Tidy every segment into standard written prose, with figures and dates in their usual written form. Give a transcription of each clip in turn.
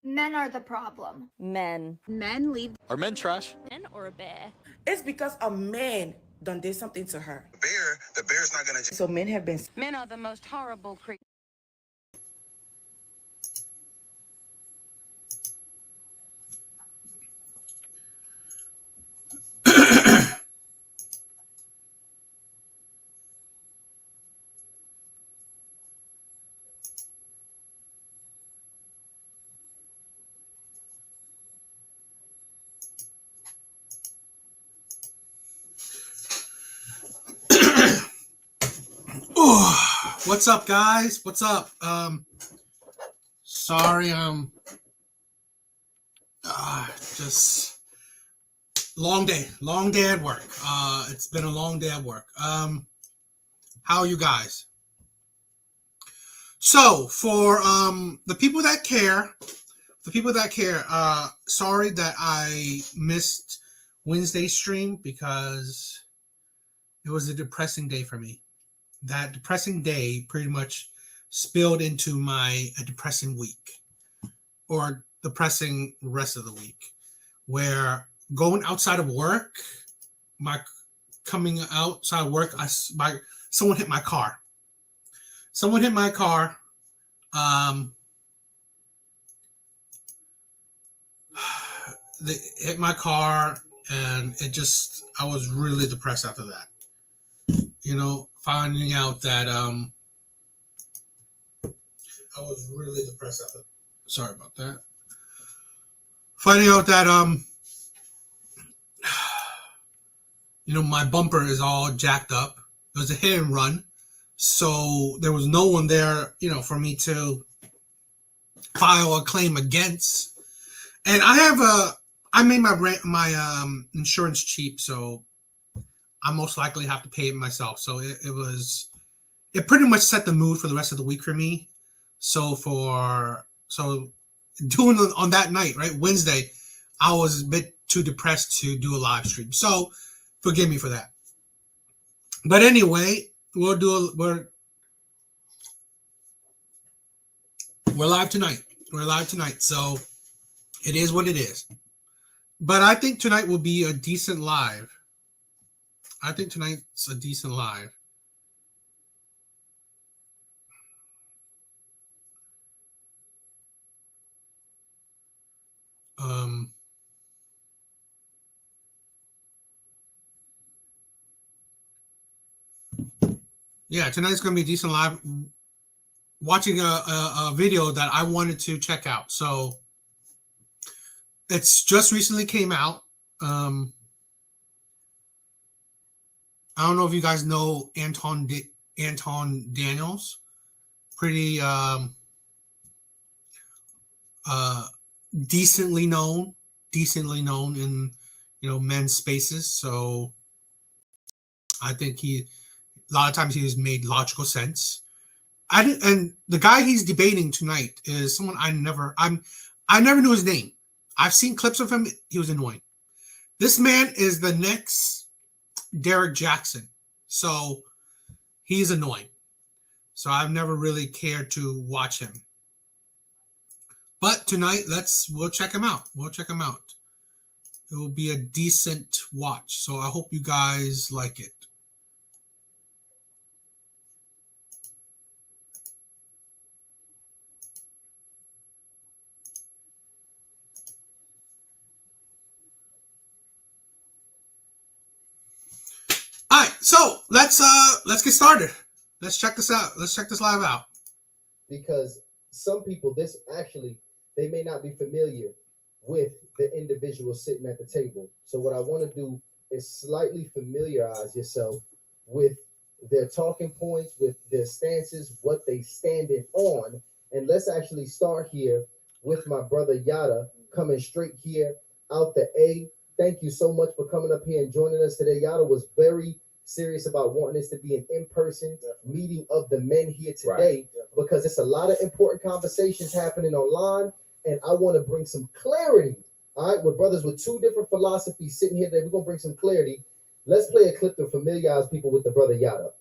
Men are the problem. Men. Men leave. Are men trash? Men or a bear? It's because a man done did something to her. The bear's not gonna. So men have been. Men are the most horrible creatures. What's up, guys? What's up? Sorry, just long day at work. It's been a long day at work. How are you guys? So for the people that care, sorry that I missed Wednesday's stream because it was a depressing day for me. That depressing day pretty much spilled into a depressing week or depressing rest of the week, where going outside of work, someone hit my car. They hit my car, and I was really depressed after that. Finding out that I was really depressed after. Sorry about that. Finding out that my bumper is all jacked up. It was a hit and run, so there was no one there, for me to file a claim against. And I made my insurance cheap, so I most likely have to pay it myself. So it pretty much set the mood for the rest of the week for me. So doing on that night, right, Wednesday, I was a bit too depressed to do a live stream. So forgive me for that. But anyway, we're live tonight. So it is what it is. But I think tonight will be a decent live. Tonight's going to be a decent live. Watching a video that I wanted to check out. So it's just recently came out. I don't know if you guys know Anton Daniels. Pretty decently known in men's spaces. So I think a lot of times he has made logical sense. And the guy he's debating tonight is someone I never knew his name. I've seen clips of him. He was annoying. This man is the next Derek Jackson. So he's annoying. So I've never really cared to watch him. But tonight, we'll check him out. It will be a decent watch. So I hope you guys like it. All right, so let's get started. Let's check this out. Let's check this live out. Because some people, they may not be familiar with the individual sitting at the table. So what I want to do is slightly familiarize yourself with their talking points, with their stances, what they standing on. And let's actually start here with my brother Yada coming straight here out the A. Thank you so much for coming up here and joining us today. Yada was very serious about wanting this to be an in-person meeting of the men here today, because it's a lot of important conversations happening online, and I want to bring some clarity. All right, we're brothers with two different philosophies sitting here today. We're going to bring some clarity. Let's play a clip to familiarize people with the brother Yada.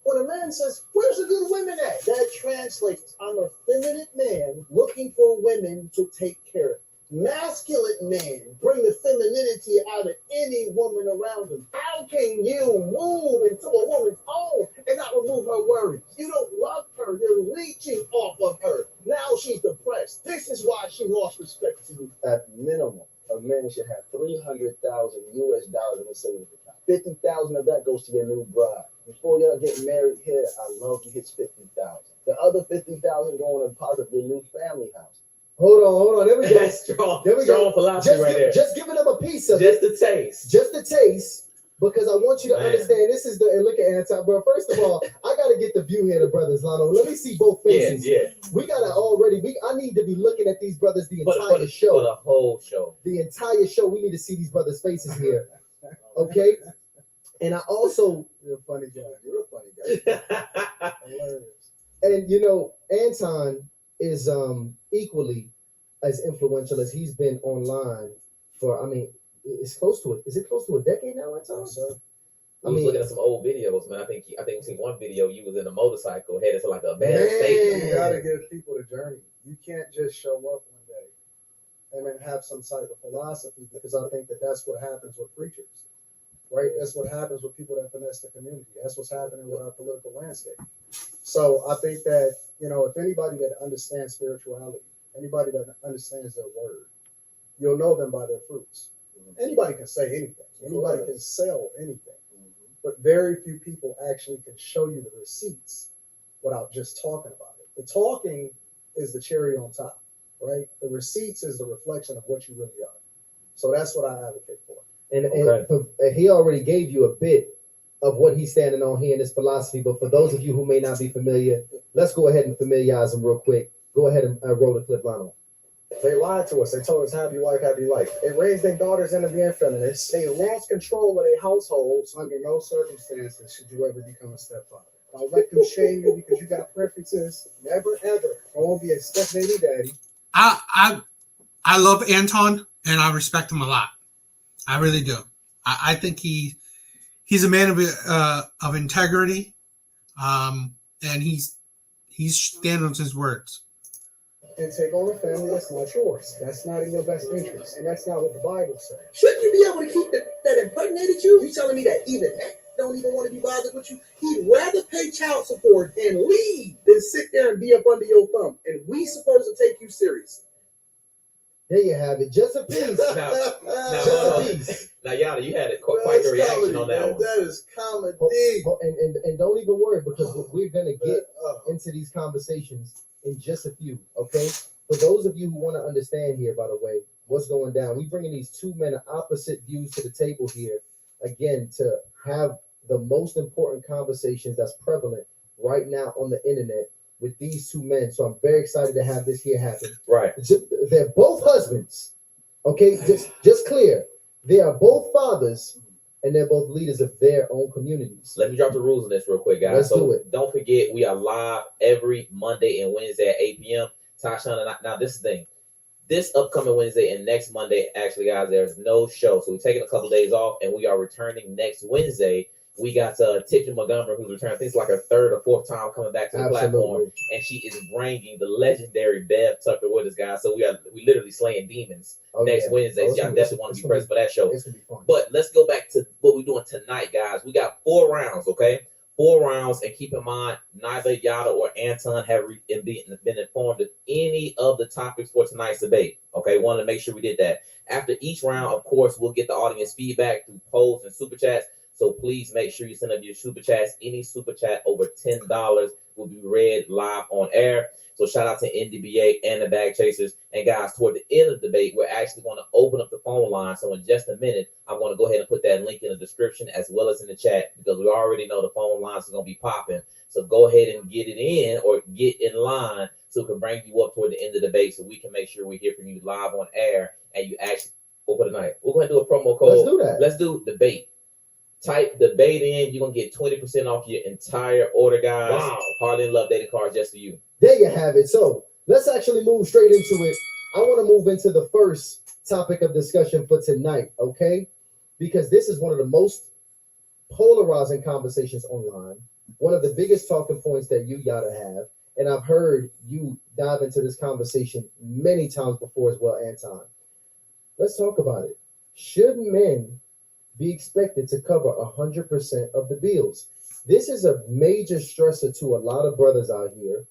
When a man says, "Where's the good women at?" that translates, I'm a feminine man looking for women to take care of. Masculine men bring the femininity out of any woman around them. How can you move into a woman's home and not remove her worries? You don't love her. You're leeching off of her. Now she's depressed. This is why she lost respect to you. At minimum, a man should have $300,000 US in a savings account. 50,000 of that goes to your new bride. Before y'all get married here, I love you hits 50,000. The other 50,000 going to deposit your new family house. Hold on. There we go. That's strong. There we Strong go. philosophy right there. Just giving them a piece of Just it. the taste. Just the taste. Because I want you to Man. understand this is the and look at Anton. But first of all, I gotta get the view here, the brothers, Lano. Let me see both faces. Yeah. We gotta I need to be looking at these brothers the entire For show. the whole show. The entire show. We need to see these brothers' faces here. Okay. And I also you're a funny guy. You're a funny guy. Hilarious. And you know, Anton is equally as influential as he's been online for. I mean, it's close to it. Is it close to a decade now, Anton? I was looking at some old videos, man. I think we seen one video. You was in a motorcycle headed to like a bad state. You gotta give people the journey. You can't just show up one day and then have some type of philosophy, because I think that that's what happens with preachers, right? That's what happens with people that finesse the community. That's what's happening with our political landscape. So I think that, you know, if anybody that understands spirituality, anybody that understands their word, you'll know them by their fruits. Anybody can say anything. Anybody can sell anything. But very few people actually can show you the receipts without just talking about it. The talking is the cherry on top, right? The receipts is the reflection of what you really are. So that's what I advocate for. And he already gave you a bit of what he's standing on here in his philosophy. But for those of you who may not be familiar, let's go ahead and familiarize them real quick. Go ahead and roll the clip, Lionel. They lied to us. They told us happy wife, happy life. They raised their daughters into being feminists. They lost control of their households. Under no circumstances should you ever become a stepfather. Don't let them shame you because you got preferences. Never, ever. I won't be a stepbaby daddy. I love Anton and I respect him a lot. I really do. I think he's a man of integrity, and he's standing on his words. And take on a family that's not yours. That's not in your best interest. And that's not what the Bible says. Shouldn't you be able to keep that impregnated you? You telling me that even that don't even want to be bothered with you? He'd rather pay child support and leave than sit there and be up under your thumb. And we supposed to take you seriously. There you have it. Just a piece. Just a piece. Now, Yana, you had quite the reaction on that one. That is comedy. And don't even worry, because we're gonna get into these conversations in just a few. Okay. For those of you who want to understand here, by the way, what's going down, we bringing these two men of opposite views to the table here again to have the most important conversations that's prevalent right now on the internet with these two men. So I'm very excited to have this here happen. Right. They're both husbands. Okay, just clear. They are both fathers, and they're both leaders of their own communities. Let me drop the rules on this real quick, guys. Let's do it. Don't forget, we are live every Monday and Wednesday at 8 p.m. Tasha, now this thing, this upcoming Wednesday and next Monday, actually, guys, there's no show. So we're taking a couple of days off, and we are returning next Wednesday. We got Tiffany Montgomery, who's returning. I think it's like her third or fourth time coming back to the platform, and she is bringing the legendary Bev Tucker with us, guys. So we literally slaying demons next Wednesday. So y'all definitely want to be present for that show. It's gonna be fun. But let's go back to what we're doing tonight, guys. We got 4 rounds, okay? 4 rounds, and keep in mind, neither Yada or Anton have been informed of any of the topics for tonight's debate. Okay, wanted to make sure we did that. After each round, of course, we'll get the audience feedback through polls and super chats. So please make sure you send up your super chats. Any super chat over $10 will be read live on air. So shout out to NDBA and the Bag Chasers. And guys, toward the end of the debate, we're actually going to open up the phone line. So in just a minute, I'm going to go ahead and put that link in the description as well as in the chat, because we already know the phone lines are going to be popping. So go ahead and get it in or get in line so we can bring you up toward the end of the debate so we can make sure we hear from you live on air and you actually open the night. We're going to do a promo code. Let's do that. Let's do debate. Type debate in. You're going to get 20% off your entire order, guys. Wow. Hardly in Love dating card just for you. There you have it. So let's actually move straight into it. I want to move into the first topic of discussion for tonight, okay? Because this is one of the most polarizing conversations online. one of the biggest talking points that you gotta have, and I've heard you dive into this conversation many times before as well, Anton. Let's talk about it. Should men be expected to cover 100% of the bills? This is a major stressor to a lot of brothers out here.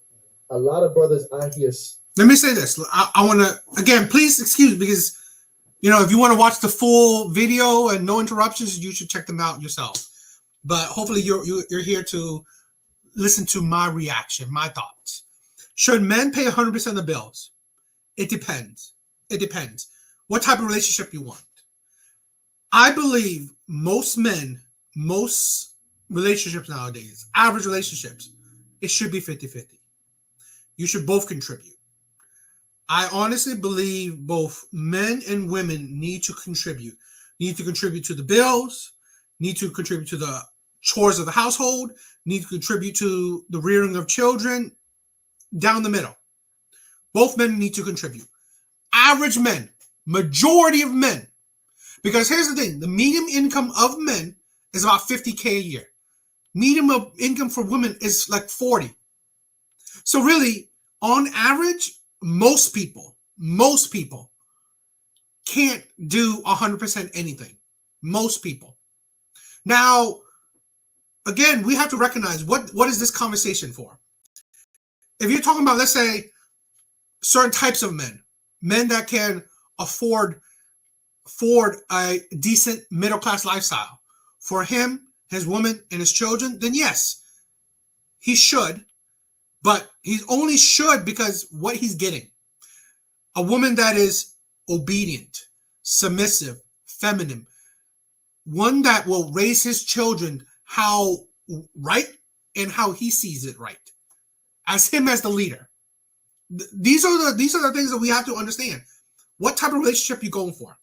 A lot of brothers out here. Let me say this. I want to, again, please excuse me, because, if you want to watch the full video and no interruptions, you should check them out yourself. But hopefully you're here to listen to my reaction, my thoughts. Should men pay 100% of the bills? It depends. It depends. What type of relationship you want. I believe most men, most relationships nowadays, average relationships, it should be 50-50. You should both contribute. I honestly believe both men and women need to contribute. Need to contribute to the bills, need to contribute to the chores of the household, need to contribute to the rearing of children, down the middle. Both men need to contribute. Average men, majority of men. Because here's the thing, the median income of men is about $50K a year. Median income for women is like 40. So really, on average, most people can't do 100% anything. Most people. Now, again, we have to recognize what is this conversation for? If you're talking about, let's say, certain types of men that can afford a decent middle-class lifestyle for him, his woman, and his children, then yes, he should. But he only should because what he's getting. A woman that is obedient, submissive, feminine, one that will raise his children how right and how he sees it right, as him as the leader. These are the things that we have to understand. What type of relationship you going for?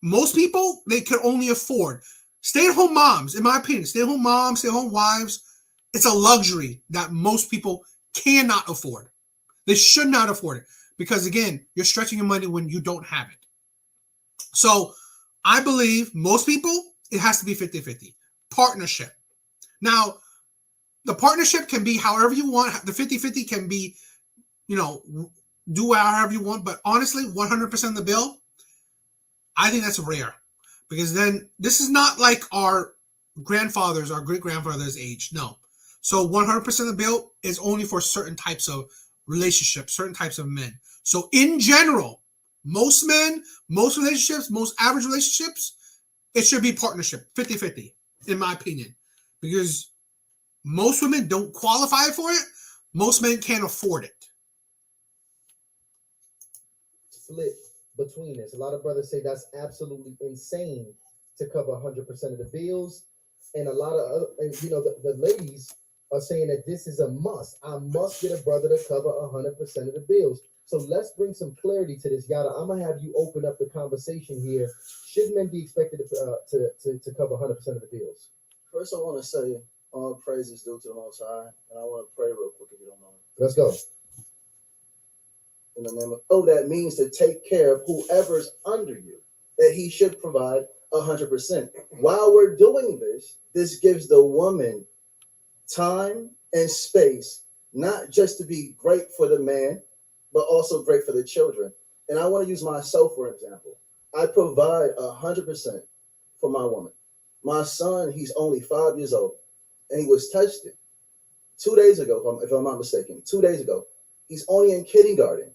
Most people, they can only afford stay-at-home moms, in my opinion. Stay-at-home moms, stay-at-home wives. It's a luxury that most people cannot afford. They should not afford it because, again, you're stretching your money when you don't have it. So I believe most people, it has to be 50-50. Partnership. Now, the partnership can be however you want. The 50-50 can be, do however you want. But honestly, 100% of the bill, I think that's rare. Because then this is not like our grandfathers, our great-grandfathers' age. No. So 100% of the bill is only for certain types of relationships, certain types of men. So in general, most men, most relationships, most average relationships, it should be partnership, 50-50, in my opinion. Because most women don't qualify for it. Most men can't afford it. Split between this. A lot of brothers say that's absolutely insane to cover 100% of the bills. And a lot of other, the ladies are saying that this is a must. I must get a brother to cover 100% of the bills. So let's bring some clarity to this, Yada. I'm gonna have you open up the conversation here. Should men be expected to cover 100% of the bills? First, I want to say all praise is due to the Most High, and I want to pray real quick if you don't mind. Let's go. In the name of that means to take care of whoever's under you, that he should provide 100%. While we're doing this, this gives the woman time and space, not just to be great for the man, but also great for the children. And I want to use myself for example. I provide 100% for my woman. My son, he's only 5 years old, and he was tested 2 days ago, if I'm not mistaken. 2 days ago, he's only in kindergarten,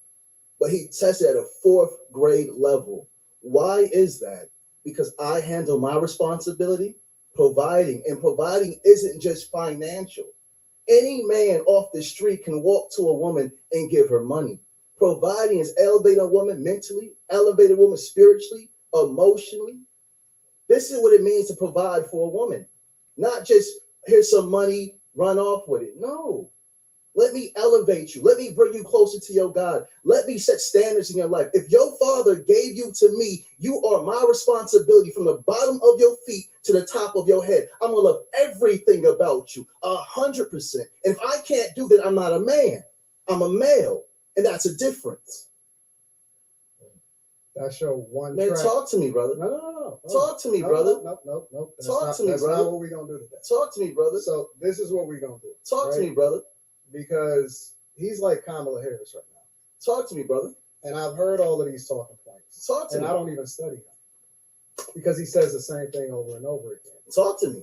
but he tested at a 4th grade level. Why is that? Because I handle my responsibility, providing, and providing isn't just financial. Any man off the street can walk to a woman and give her money. Providing is elevating a woman mentally, elevating a woman spiritually, emotionally. This is what it means to provide for a woman. Not just, here's some money, run off with it. No. Let me elevate you. Let me bring you closer to your God. Let me set standards in your life. If your father gave you to me, you are my responsibility from the bottom of your feet to the top of your head. I'm going to love everything about you 100%. And if I can't do that, I'm not a man. I'm a male. And that's a difference. That's your one Man, track. talk to me, brother. No. Talk to me, No, brother. No. That's Talk not, to me, that's brother. not what we're going to do today. Talk to me, brother. So this is what we're going to do. Talk to right? me, brother. Because he's like Kamala Harris right now. Talk to me, brother. And I've heard all of these talking points. Talk to and me. I don't even study him. Because he says the same thing over and over again. Talk to me.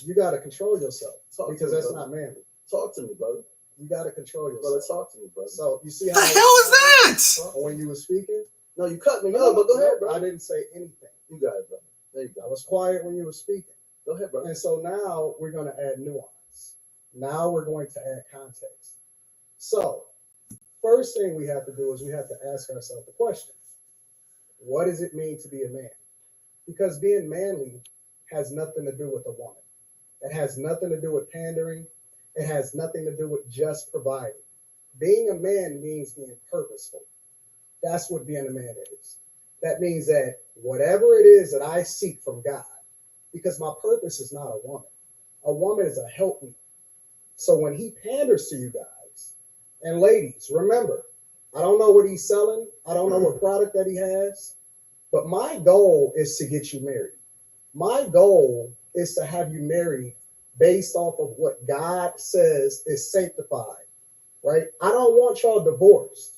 You got to control yourself. Talk because to me, that's brother. not manly. Talk to me, brother. You got to control Brother, yourself. talk to me, brother. So you see The how hell is that? when you were speaking? No, you cut me off, but go ahead, bro. I didn't say anything. You got it, brother. There you I go. was quiet when you were speaking. Go ahead, brother. And so now we're going to add nuance. Now we're going to add context. So first thing we have to do is we have to ask ourselves the question, what does it mean to be a man? Because being manly has nothing to do with a woman. It has nothing to do with pandering. It has nothing to do with just providing. Being a man means being purposeful. That's what being a man is. That means that whatever it is that I seek from God, because my purpose is not a woman is a helpmeet. So when he panders to you guys, and ladies, remember, I don't know what he's selling. I don't know what product that he has, but my goal is to get you married. My goal is to have you married based off of what God says is sanctified, right? I don't want y'all divorced.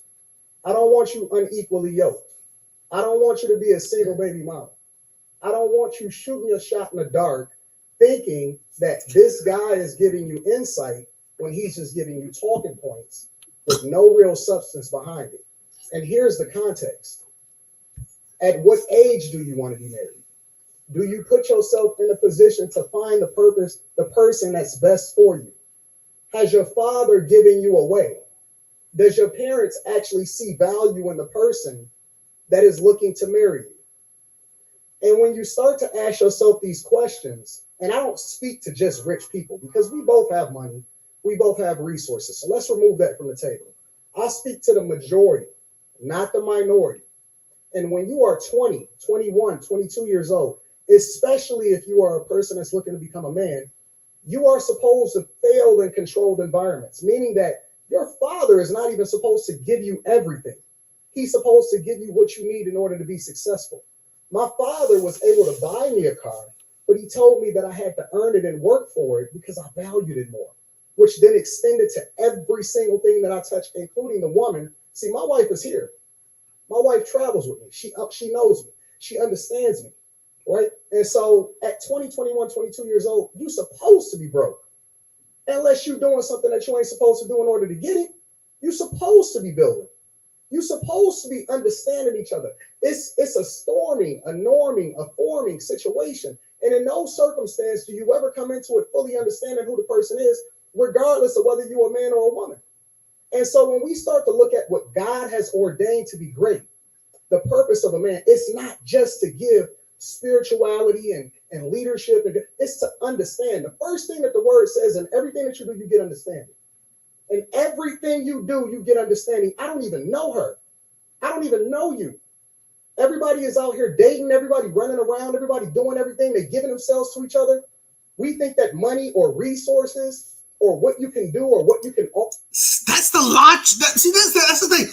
I don't want you unequally yoked. I don't want you to be a single baby mama. I don't want you shooting your shot in the dark thinking that this guy is giving you insight when he's just giving you talking points with no real substance behind it. And here's the context. At what age do you want to be married? Do you put yourself in a position to find the person that's best for you? Has your father given you away? Does your parents actually see value in the person that is looking to marry you? And when you start to ask yourself these questions, and I don't speak to just rich people because we both have money, we both have resources. So let's remove that from the table. I speak to the majority, not the minority. And when you are 20, 21, 22 years old, especially if you are a person that's looking to become a man, you are supposed to fail in controlled environments, meaning that your father is not even supposed to give you everything. He's supposed to give you what you need in order to be successful. My father was able to buy me a car, but he told me that I had to earn it and work for it because I valued it more, which then extended to every single thing that I touch, including the woman. See, my wife is here. My wife travels with me. She knows me. She understands me, right? And so at 20, 21, 22 years old, you're supposed to be broke. Unless you're doing something that you ain't supposed to do in order to get it. You're supposed to be building. You're supposed to be understanding each other. It's a storming, a norming, a forming situation. And in no circumstance do you ever come into it fully understanding who the person is, regardless of whether you're a man or a woman. And so when we start to look at what God has ordained to be great, the purpose of a man, it's not just to give spirituality and leadership. It's to understand. The first thing that the word says, in everything that you do, you get understanding. And everything you do, you get understanding. I don't even know her. I don't even know you. Everybody is out here dating, everybody running around, everybody doing everything. They're giving themselves to each other. We think that money or resources or what you can do or what you can offer. That's the logic. That's the thing.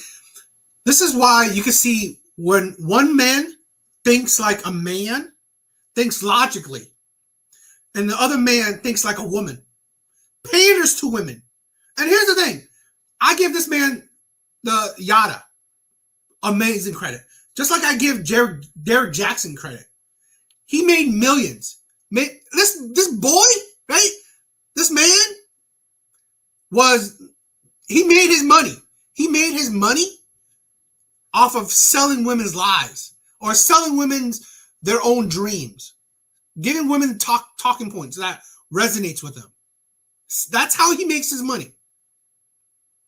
This is why you can see when one man thinks like a man, thinks logically, and the other man thinks like a woman. Panders to women. And here's the thing. I give this man the Yada amazing credit. Just like I give Derek Jackson credit. He made millions. This boy, right? This man he made his money. He made his money off of selling women's lives or selling their own dreams, giving women talking points that resonates with them. That's how he makes his money.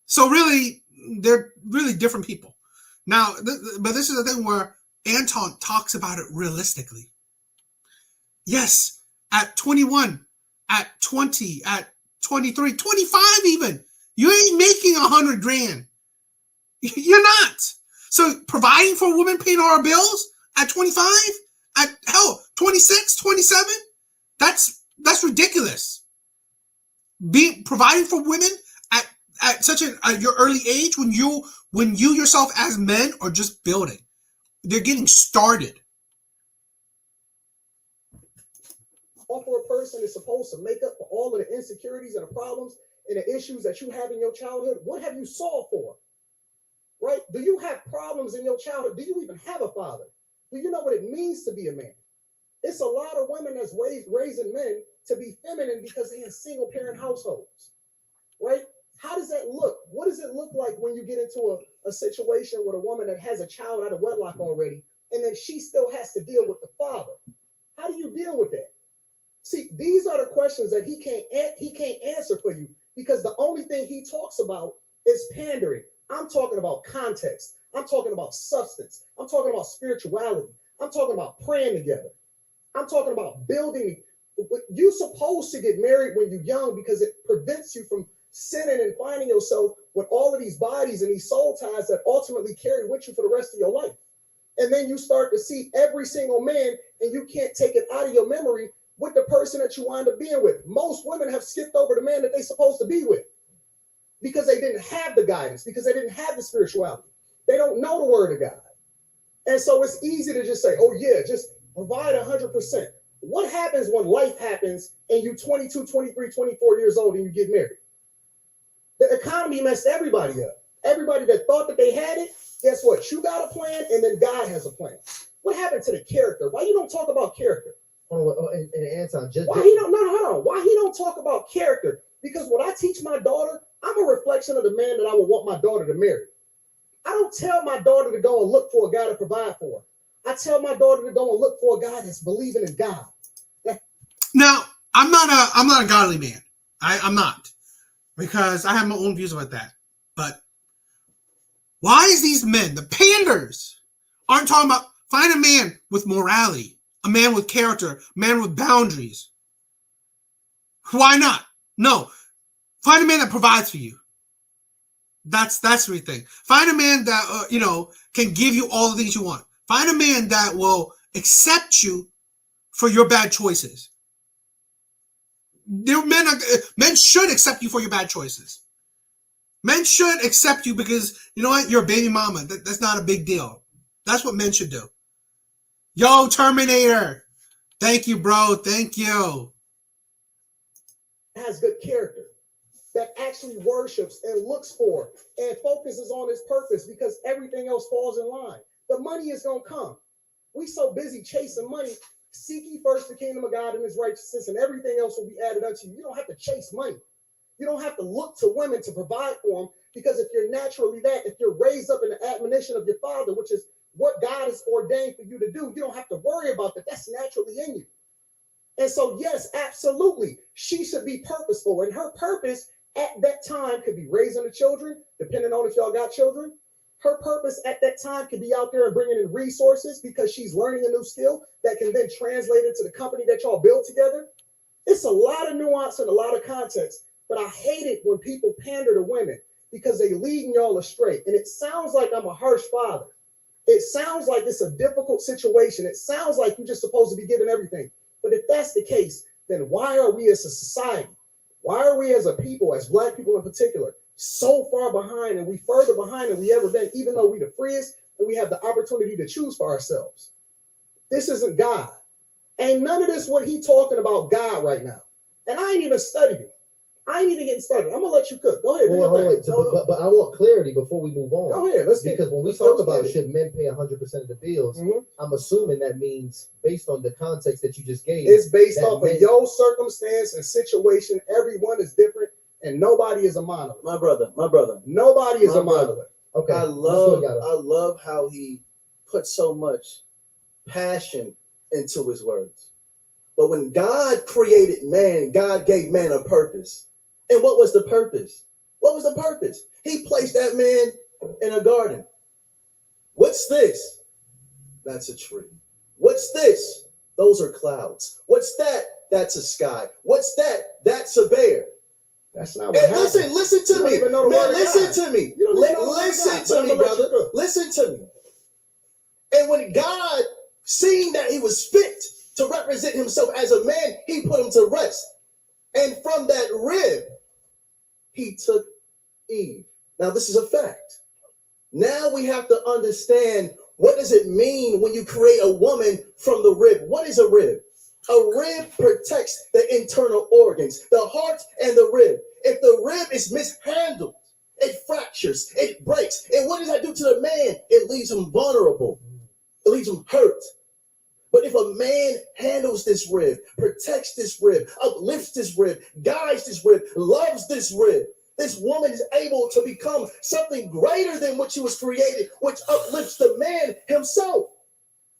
So really, they're really different people. Now, but this is the thing where Anton talks about it realistically. Yes, at 21, at 20, at 23, 25 even, you ain't making $100,000. You're not. So providing for women, paying all our bills at 25, at hell, 26, 27, that's ridiculous. Providing for women at such your early age when you yourself as men are just building. they're getting started. Offer a person is supposed to make up for all of the insecurities and the problems and the issues that you have in your childhood. What have you solved for? Right? Do you have problems in your childhood? Do you even have a father? Do you know what it means to be a man? It's a lot of women that's raising men to be feminine because they're in single parent households, right? How does that look? What does it look like when you get into a situation with a woman that has a child out of wedlock already, and then she still has to deal with the father? How do you deal with that? See, these are the questions that he can't answer for you, because the only thing he talks about is pandering. I'm talking about context. I'm talking about substance. I'm talking about spirituality. I'm talking about praying together. I'm talking about building. You're supposed to get married when you're young because it prevents you from sinning and finding yourself with all of these bodies and these soul ties that ultimately carry with you for the rest of your life. And then you start to see every single man, and you can't take it out of your memory with the person that you wind up being with. Most women have skipped over the man that they're supposed to be with because they didn't have the guidance, because they didn't have the spirituality. They don't know the word of God. And so it's easy to just say, oh yeah, just provide 100%. What happens when life happens and you're 22, 23, 24 years old and you get married? The economy messed everybody up. Everybody that thought that they had it, guess what? You got a plan, and then God has a plan. What happened to the character? Why you don't talk about character? And Anton, Why he don't? No, hold on. Why he don't talk about character? Because what I teach my daughter, I'm a reflection of the man that I would want my daughter to marry. I don't tell my daughter to go and look for a guy to provide for her. I tell my daughter to go and look for a guy that's believing in God. Now, I'm not a godly man. I'm not, because I have my own views about that. But why is these men, the panders, aren't talking about find a man with morality, a man with character, a man with boundaries? Why not? No, find a man that provides for you. That's the thing. Find a man that can give you all the things you want. Find a man that will accept you for your bad choices. Men should accept you for your bad choices. Men should accept you because, you know what, you're a baby mama. That's not a big deal. That's what men should do. Yo, Terminator. Thank you, bro. Thank you. Has good character, that actually worships and looks for and focuses on his purpose, because everything else falls in line. The money is going to come. We so busy chasing money. Seek ye first the kingdom of God and his righteousness, and everything else will be added unto you. You don't have to chase money. You don't have to look to women to provide for them, because if you're naturally that, if you're raised up in the admonition of your father, which is what God has ordained for you to do, you don't have to worry about that. That's naturally in you. And so, yes, absolutely, she should be purposeful. And her purpose at that time could be raising the children, depending on if y'all got children. Her purpose at that time could be out there and bringing in resources because she's learning a new skill that can then translate into the company that y'all build together. It's a lot of nuance and a lot of context, but I hate it when people pander to women because they leading y'all astray. And it sounds like I'm a harsh father. It sounds like it's a difficult situation. It sounds like you're just supposed to be giving everything. But if that's the case, then why are we as a society, why are we as a people, as Black people in particular, so far behind, and we further behind than we ever been, even though we the freest and we have the opportunity to choose for ourselves? This isn't God. Ain't none of this what he talking about God right now. And I ain't even studied it. I ain't even getting started. I'm gonna let you cook. Go ahead. Wait. But I want clarity before we move on. Go ahead. Because when we talk about should men pay 100% of the bills, I'm assuming that means based on the context that you just gave. It's based off of your circumstance and situation. Everyone is different, and nobody is a monolith. My brother. Nobody is a monolith. Okay. I love how he put so much passion into his words. But when God created man, God gave man a purpose. And what was the purpose? What was the purpose? He placed that man in a garden. What's this? That's a tree. What's this? Those are clouds. What's that? That's a sky. What's that? That's a bear. That's not what happened. Listen to me. Man, listen to me. Listen to me, brother. Listen to me. And when God seen that he was fit to represent himself as a man, he put him to rest. And from that rib, he took Eve. Now, this is a fact. Now we have to understand What does it mean when you create a woman from the rib? What is a rib? A rib protects the internal organs, the heart and the rib. If the rib is mishandled, it fractures, it breaks. And what does that do to the man? It leaves him vulnerable. It leaves him hurt. But if a man handles this rib, protects this rib, uplifts this rib, guides this rib, loves this rib, this woman is able to become something greater than what she was created, which uplifts the man himself.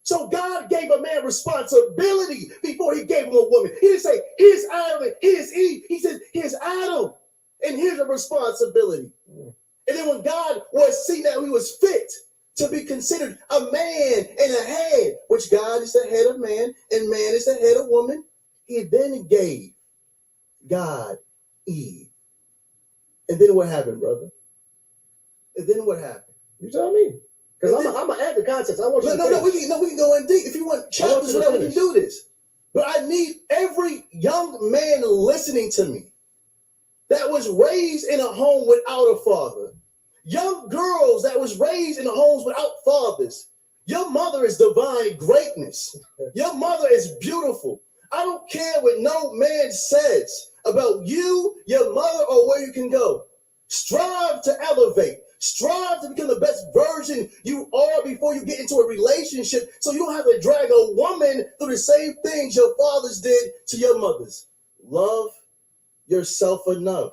So God gave a man responsibility before he gave him a woman. He didn't say, here's Adam and here's Eve. He said, here's Adam and here's a responsibility. And then when God was seen that he was fit to be considered a man and a head, which God is the head of man and man is the head of woman, he then gave God Eve. And then what happened, brother? And then what happened? You tell me. Because I'm going to add the context. I want you No, we can go in deep. If you want chapters, whatever, we can do this. But I need every young man listening to me that was raised in a home without a father. Young girls that was raised in homes without fathers. Your mother is divine greatness. Your mother is beautiful. I don't care what no man says about you, your mother, or where you can go. Strive to elevate. Strive to become the best version you are before you get into a relationship, so you don't have to drag a woman through the same things your fathers did to your mothers. Love yourself enough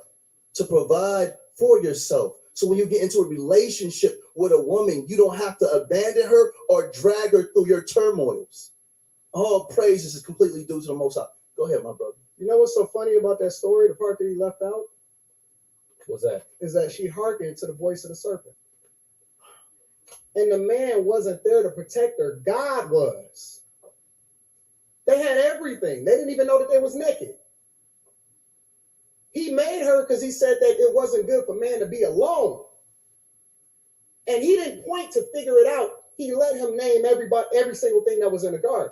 to provide for yourself. So when you get into a relationship with a woman, you don't have to abandon her or drag her through your turmoils. All praises is completely due to the Most High. Go ahead, my brother. You know what's so funny about that story, the part that he left out? What's that? Is that she hearkened to the voice of the serpent. And the man wasn't there to protect her. God was. They had everything. They didn't even know that they was naked. He made her because he said that it wasn't good for man to be alone. And he didn't point to figure it out. He let him name every single thing that was in the garden.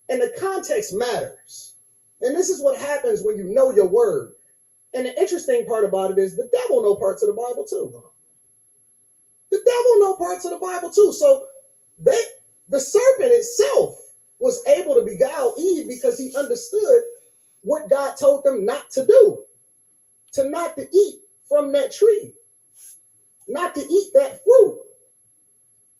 And the context matters. And this is what happens when you know your word. And the interesting part about it is the devil knows parts of the Bible too. The devil knows parts of the Bible too. So the serpent itself was able to beguile Eve because he understood what God told them not to do. To not to eat from that tree. Not to eat that fruit.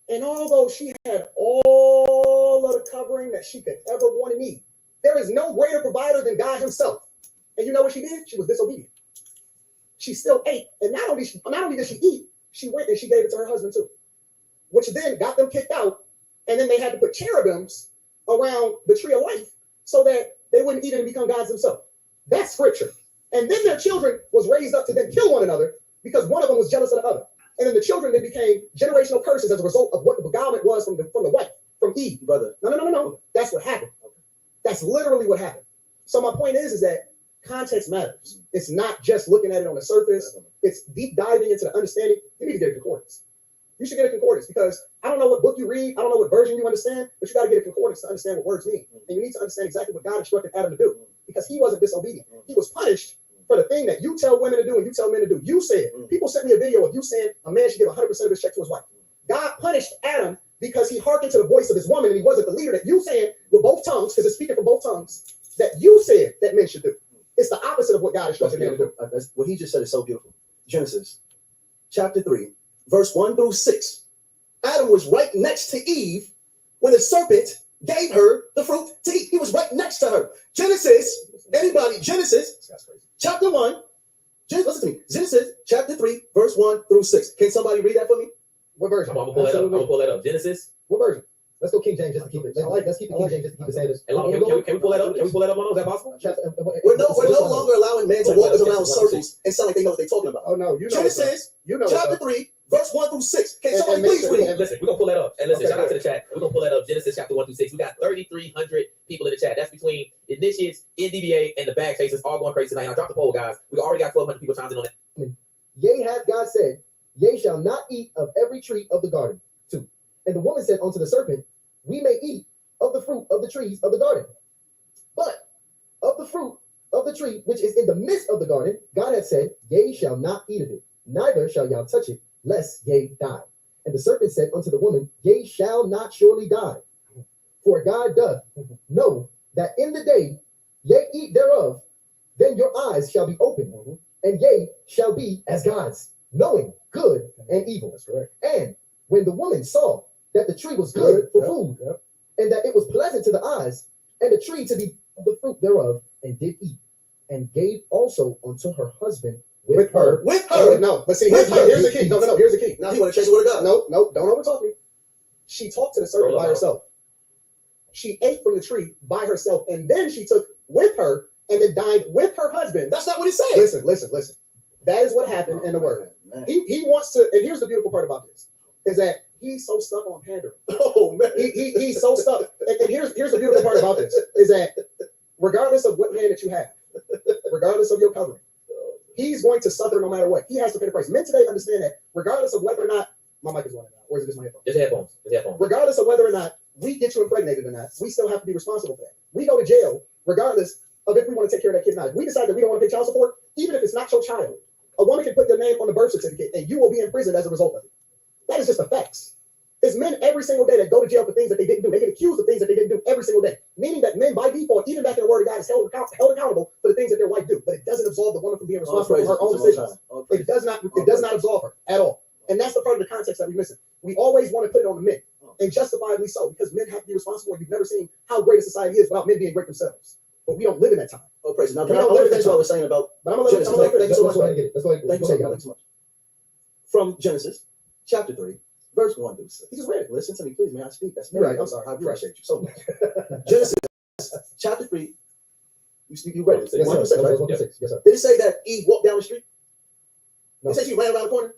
And although she had all of the covering that she could ever want and need, there is no greater provider than God himself. And you know what she did? She was disobedient. She still ate. And not only did she eat, she went and she gave it to her husband too. Which then got them kicked out. And then they had to put cherubims around the tree of life so that they wouldn't eat it and become gods themselves. That's scripture. And then their children was raised up to then kill one another because one of them was jealous of the other. And then the children then became generational curses as a result of what the beguilement was from the wife, from Eve. Brother. No. That's what happened. That's literally what happened. So my point is that context matters. It's not just looking at it on the surface. It's deep diving into the understanding. You need to get a concordance. You should get a concordance because I don't know what book you read. I don't know what version you understand, but you got to get a concordance to understand what words mean. And you need to understand exactly what God instructed Adam to do because he wasn't disobedient. He was punished for the thing that you tell women to do and you tell men to do. You said, people sent me a video of you saying a man should give 100% of his check to his wife. God punished Adam because he hearkened to the voice of his woman and he wasn't the leader that you saying with both tongues, because it's speaking from both tongues, that you said that men should do. It's the opposite of what God instructed men to do. What he just said is so beautiful. Genesis chapter 3, verse 1 through 6. Adam was right next to Eve when the serpent gave her the fruit to eat. He was right next to her. Genesis chapter 1. Listen to me. Genesis chapter 3, verse 1 through 6. Can somebody read that for me? What version? I'm gonna pull that up. Genesis. What version? Let's go King James just to keep it. Let's keep it King James just to keep it standard. Can we pull that up? Can we pull that up, Mano? Is that possible? We're no longer allowing men to walk us around circles and sound like they know what they're talking about. Oh no, you know Genesis chapter 3, verse 1 through 6. Can somebody please read? And listen, we're gonna pull that up. And listen, shout out to the chat. We're gonna pull that up. Genesis chapter 1 through 6. We got 3,300 people in the chat. That's between initiates, NDBA, and the bag chasers all going crazy tonight. And I dropped the poll, guys. We already got 1,200 people chiming in on that. Yea, hath God said, ye shall not eat of every tree of the garden. 2. And the woman said unto the serpent, we may eat of the fruit of the trees of the garden. But of the fruit of the tree which is in the midst of the garden, God hath said, ye shall not eat of it, neither shall y'all touch it, lest ye die. And the serpent said unto the woman, Ye shall not surely die. For God doth know that in the day ye eat thereof, then your eyes shall be opened, and ye shall be as gods, knowing good and evil. That's correct. And when the woman saw that the tree was good for food, and that it was pleasant to the eyes, and the tree to be the fruit thereof, and did eat, and gave also unto her husband with her. With her. No, but see, here's the key. No, here's the key. Now he want to change the word of God. No, don't overtalk me. She talked to the serpent by herself. She ate from the tree by herself, and then she took with her and then dined with her husband. That's not what he said. Listen. That is what happened in the word. Man. He wants to, and here's the beautiful part about this, is that he's so stuck on pandering. Oh man, He's so stuck. And here's the beautiful part about this, is that regardless of what man that you have, regardless of your covering, he's going to suffer no matter what. He has to pay the price. Men today understand that regardless of whether or not, my mic is going out, or is it just my headphones? It's headphones. It's headphones. Regardless of whether or not we get you impregnated or not, we still have to be responsible for that. We go to jail regardless of if we want to take care of that kid or not. If we decide that we don't want to pay child support, even if it's not your child, a woman can put your name on the birth certificate and you will be in prison as a result of it. That is just the facts. There's men every single day that go to jail for things that they didn't do. They get accused of things that they didn't do every single day. Meaning that men, by default, even back in the word of God, is held accountable for the things that their wife do. But it doesn't absolve the woman from being responsible for her own decisions. It does not absolve her at all. And that's the part of the context that we're missing. We always want to put it on the men, and justifiably so, because men have to be responsible. And you've never seen how great a society is without men being great themselves. But we don't live in that time. Oh, praise it. Now, We can I don't live in finish that what I time. was saying about But I'm gonna let Genesis? you Thank you so much. Let's go ahead. Thank you so much. From Genesis, chapter 3, verse 1 through 6. He just read it. Listen to me, please. May I speak? That's You're right. I'm sorry. I appreciate you so much. Genesis, chapter 3. You read it. Yes, 1 sir. through 6, right? 1 to 6. Yes, sir. Did it say that Eve walked down the street? No. It said she ran around the corner.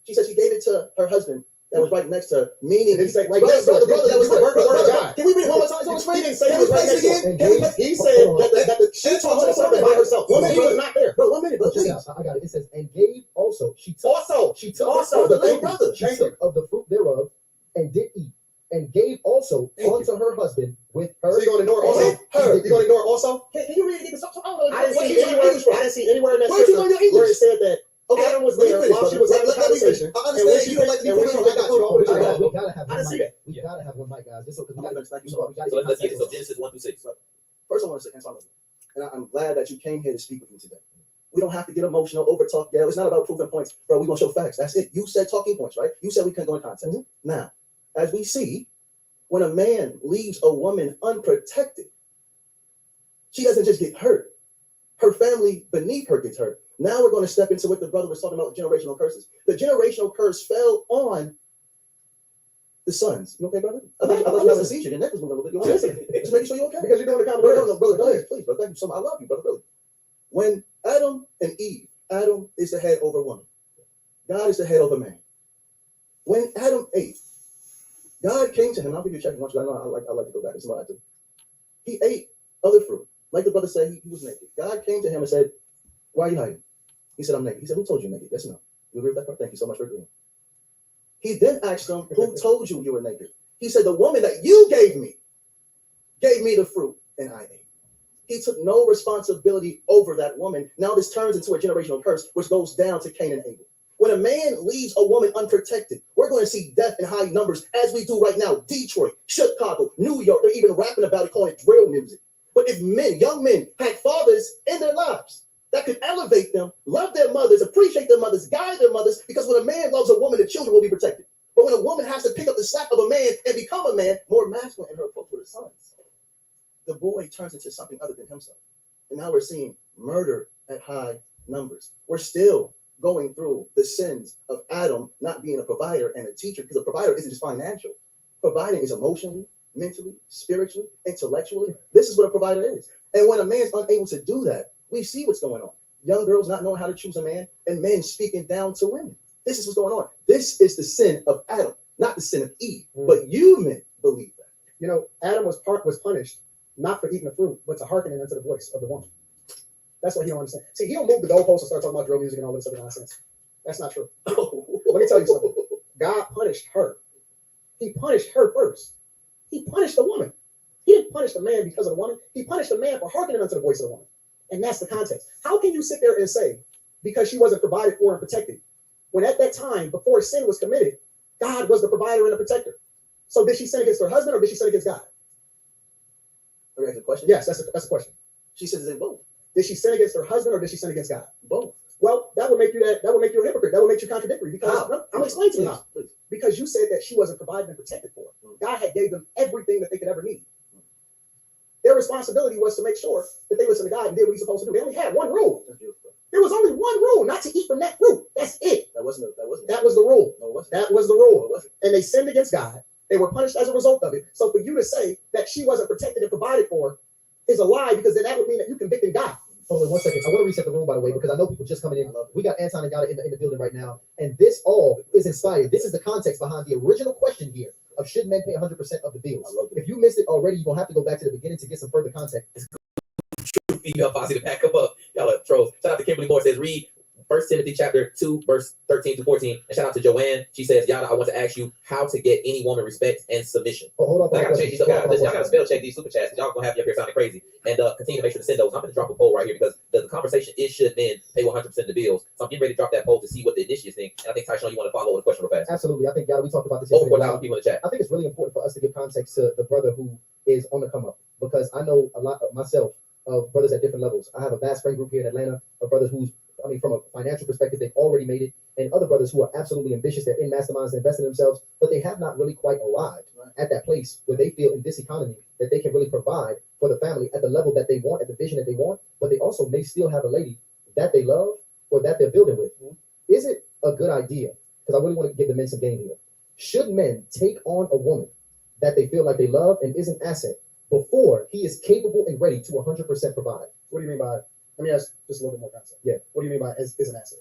She said she gave it to her husband that was right next to her, meaning He said, brother, next to her. that was You word of God. Can we read it one more time on the screen? He didn't say Can it we was right place next it to her. again? He said that she talked to the serpent by herself. One minute, He was brother. not there. Bro, 1 minute, bro, Yes, please. sir. I got it. It says, and gave also. She took Also, the little brother. She took of the fruit thereof and did eat, and gave also unto her husband with her. So you're going to ignore also? You're going to ignore also? Can you read it again? I don't know. I didn't see anywhere in that Where'd you scripture learn your where English? it said that Okay, Adam was let me there finish, while she brother. was having a Let me finish. conversation. I understand you don't like to be put on. I got you. We gotta have I one didn't see mic. that. We gotta have one mic, guys. Just so because we Thank you so much. So let's get it. So Genesis 1 through 6. First, I want to say, Anton, and I'm glad that you came here to speak with me today. We don't have to get emotional, over talk. Yeah, it's not about proving points, bro. We're gonna show facts. That's it. You said talking points, right? You said we couldn't go in context. Now, as we see, when a man leaves a woman unprotected, she doesn't just get hurt. Her family beneath her gets hurt. Now we're going to step into what the brother was talking about, generational curses. The generational curse fell on the sons. You okay, brother? I thought you had a seizure. Your neck was moving a little bit. Just making sure you're okay. Because you're doing the common No, words. brother, please, brother. Thank you so much. I love you, brother, really. When Adam and Eve, Adam is the head over woman. God is the head over man. When Adam ate, God came to him. I'll give you a check once. I know I like to go back. It's what I do. He ate other fruit. Like the brother said, he was naked. God came to him and said, why are you hiding? He said, I'm naked. He said, who told you naked? Yes or no? You agree with that part? Thank you so much for agreeing. He then asked him, who told you were naked? He said, the woman that you gave me the fruit, and I ate. He took no responsibility over that woman. Now this turns into a generational curse, which goes down to Cain and Abel. When a man leaves a woman unprotected, we're going to see death in high numbers, as we do right now. Detroit, Chicago, New York, they're even rapping about it, calling it drill music. But if men, young men, had fathers in their lives that could elevate them, love their mothers, appreciate their mothers, guide their mothers, because when a man loves a woman, the children will be protected. But when a woman has to pick up the slack of a man and become a man, more masculine in her approach with her sons, the boy turns into something other than himself. And now we're seeing murder at high numbers. We're still going through the sins of Adam not being a provider and a teacher, because a provider isn't just financial. Providing is emotionally, mentally, spiritually, intellectually. This is what a provider is. And when a man's unable to do that, we see what's going on. Young girls not knowing how to choose a man, and men speaking down to women. This is what's going on. This is the sin of Adam, not the sin of Eve. But you men believe that. You know, Adam was punished not for eating the fruit, but to hearkening unto the voice of the woman. That's what he don't understand. See, he don't move the goalposts and start talking about drill music and all this other nonsense. That's not true. Let me tell you something. God punished her. He punished her first. He punished the woman. He didn't punish the man because of the woman. He punished the man for hearkening unto the voice of the woman. And that's the context. How can you sit there and say, because she wasn't provided for and protected, when at that time, before sin was committed, God was the provider and the protector. So did she sin against her husband or did she sin against God? Are you asking a question? Yes, that's a question. She says they both. Did she sin against her husband or did she sin against God? Both. Well, that would make you a hypocrite. That would make you contradictory because How? no, I'm explaining to you how. Please. Because you said that she wasn't provided and protected for her. God had gave them everything that they could ever need. Their responsibility was to make sure that they listened to God and did what he's supposed to do. They only had one rule. There was only one rule, not to eat from that fruit. That's it. That was the rule. No, it wasn't. That was the No, rule. it wasn't. And they sinned against God. They were punished as a result of it. So for you to say that she wasn't protected and provided for is a lie, because then that would mean that you're convicting God. Hold on 1 second. I want to reset the room, by the way, because I know people just coming in. We got Anton and Yada in the building right now, and this all is inspired. This is the context behind the original question here of should men pay 100% of the bills. If you missed it already, you're gonna have to go back to the beginning to get some further context. Female posse to back up. Y'all are trolls. Shout out to Kimberly Moore, says read 1 Timothy chapter 2, verse 13 to 14. And shout out to Joanne. She says, Yada, I want to ask you how to get any woman respect and submission. Oh, hold on. I gotta change these up, guys. Listen, y'all gotta spell check these super chats. Y'all gonna have you up here sounding crazy. And continue to make sure to send those. I'm gonna drop a poll right here because the conversation is should men pay 100% of the bills. So I'm getting ready to drop that poll to see what the initiatives think. And I think Tyshawn, you want to follow with a question real fast. Absolutely. I think, Yada, we talked about this Over yesterday. 4,000 people in the chat. I think it's really important for us to give context to the brother who is on the come up, because I know a lot of myself of brothers at different levels. I have a vast friend group here in Atlanta of brothers who's, I mean, from a financial perspective, they've already made it, and other brothers who are absolutely ambitious. They're in masterminds, they're investing in themselves, but they have not really quite arrived at that place where they feel in this economy that they can really provide for the family at the level that they want, at the vision that they want, but they also may still have a lady that they love or that they're building with. Is it a good idea? Because I really want to give the men some game here. Should men take on a woman that they feel like they love and is an asset before he is capable and ready to 100% provide? What do you mean by, let me ask just a little bit more concept. Yeah. What do you mean by is an asset?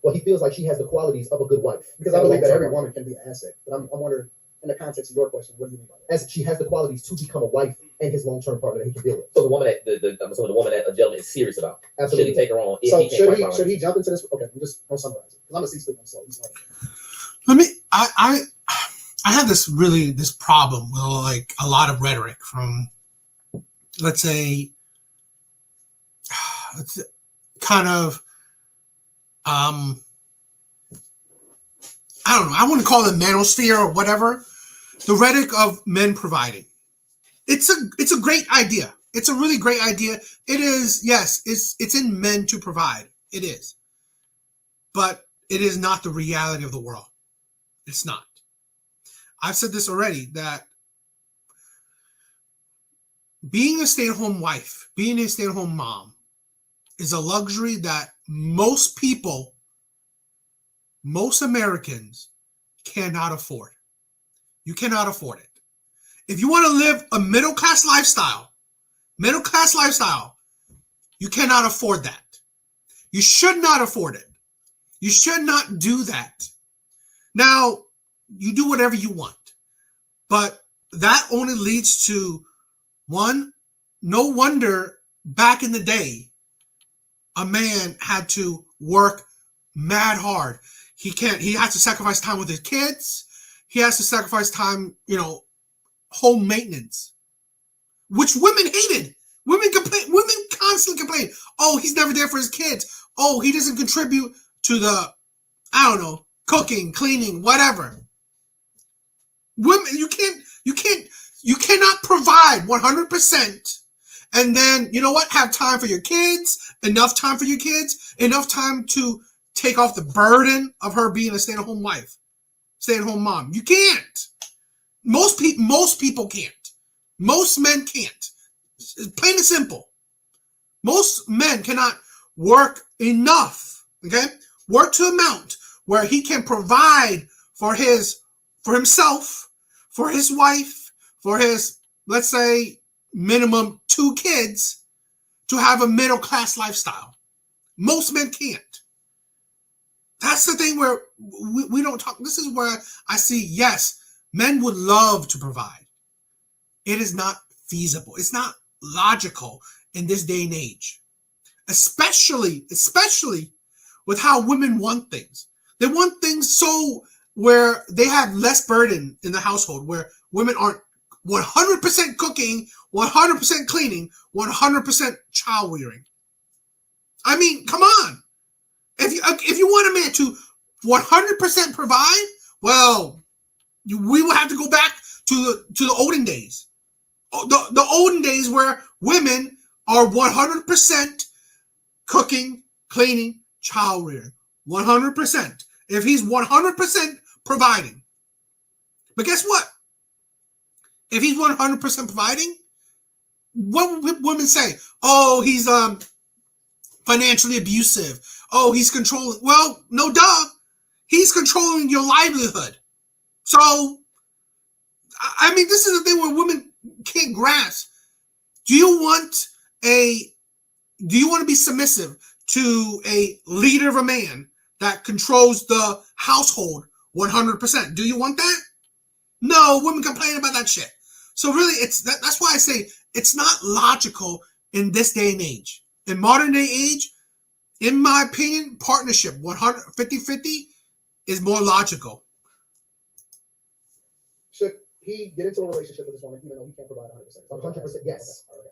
Well, he feels like she has the qualities of a good wife. Because I believe that every woman can be an asset. But I'm wondering, in the context of your question, what do you mean by that? As she has the qualities to become a wife and his long-term partner that he can deal with. So the woman that I'm assuming the woman that a gentleman is serious about. Absolutely. Should he take her on? If So he can't quite should he jump into this? Okay, I'm just gonna summarize it. Because I'm a C-student, so he's like, Let me. I have this problem with like a lot of rhetoric from, let's say, kind of I don't know. I wouldn't call it manosphere or whatever. The rhetoric of men providing. It's a great idea. It's a really great idea. It is, yes, it's in men to provide. It is. But it is not the reality of the world. It's not. I've said this already, that being a stay-at-home wife, being a stay-at-home mom is a luxury that most people, most Americans cannot afford. You cannot afford it. If you want to live a middle-class lifestyle, you cannot afford that. You should not afford it. You should not do that. Now, you do whatever you want, but that only leads to one. No wonder back in the day, a man had to work mad hard. He has to sacrifice time with his kids. He has to sacrifice time, home maintenance, which women hated. Women constantly complain. Oh, he's never there for his kids. Oh, he doesn't contribute to the, cooking, cleaning, whatever. Women, you cannot provide 100%. And then, have time for your kids, enough time for your kids, enough time to take off the burden of her being a stay-at-home wife, stay-at-home mom. You can't. Most people can't. Most men can't. Plain and simple. Most men cannot work enough, okay? Work to amount where he can provide for himself, for his wife, for his, let's say, minimum 2 kids, to have a middle-class lifestyle. Most men can't. That's the thing where we don't talk. This is where I see, yes, men would love to provide. It is not feasible. It's not logical in this day and age, especially with how women want things. They want things so where they have less burden in the household, where women aren't 100% cooking, 100% cleaning, 100% child rearing. I mean, come on. If you want a man to 100% provide, well, We will have to go back to the olden days. The olden days where women are 100% cooking, cleaning, child rearing. 100%. If he's 100% providing. But guess what? If he's 100% providing, what would women say? Oh, he's financially abusive. Oh, he's controlling. Well, no duh. He's controlling your livelihood. So, I mean, this is the thing where women can't grasp. Do you want to be submissive to a leader of a man that controls the household 100%? Do you want that? No, women complain about that shit. So really, that's why I say it's not logical in this day and age. In modern day age, in my opinion, partnership 50-50 is more logical. Should he get into a relationship with this woman even though he can't provide 100%? 100%, yes. Okay.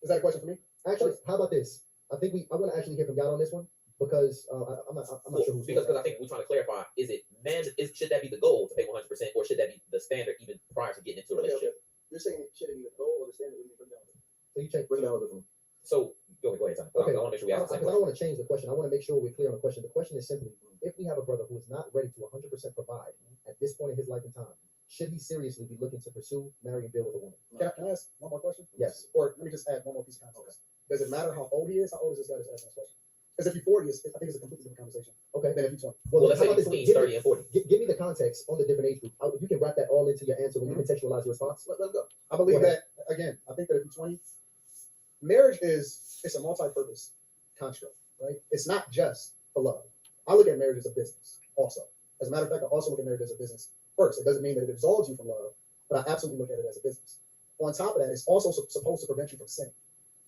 Is that a question for me? Actually, how about this? I want to actually hear from y'all on this one because I'm not sure who's because I think we're trying to clarify: should that be the goal to pay 100%, or should that be the standard even prior to getting into a relationship? You're saying should it be the goal or the standard we need to bring down? So you change, bring down a different. So go ahead, Tom. Okay. I want to make sure we ask the same I question. don't want to change the question. I want to make sure we're clear on the question. The question is simply: if we have a brother who is not ready to 100% provide at this point in his life and time, should he seriously be looking to pursue, marry, and build with a woman? Can I ask one more question? Yes. Or let me just add one more piece of context. Does it matter how old he is? How old is this guy that's asking this question? Because if you're 40, I think it's a completely different conversation. Okay. Than if you're 20. Well, let's how say about this? between Give 30 and 40. Give me the context on the different age group. You can wrap that all into your answer when you contextualize your response. Let's go. I believe that, again, I think that if you're 20, marriage it's a multi-purpose construct, right? It's not just for love. I look at marriage as a business also. As a matter of fact, I also look at marriage as a business first. It doesn't mean that it absolves you from love, but I absolutely look at it as a business. On top of that, it's also supposed to prevent you from sinning,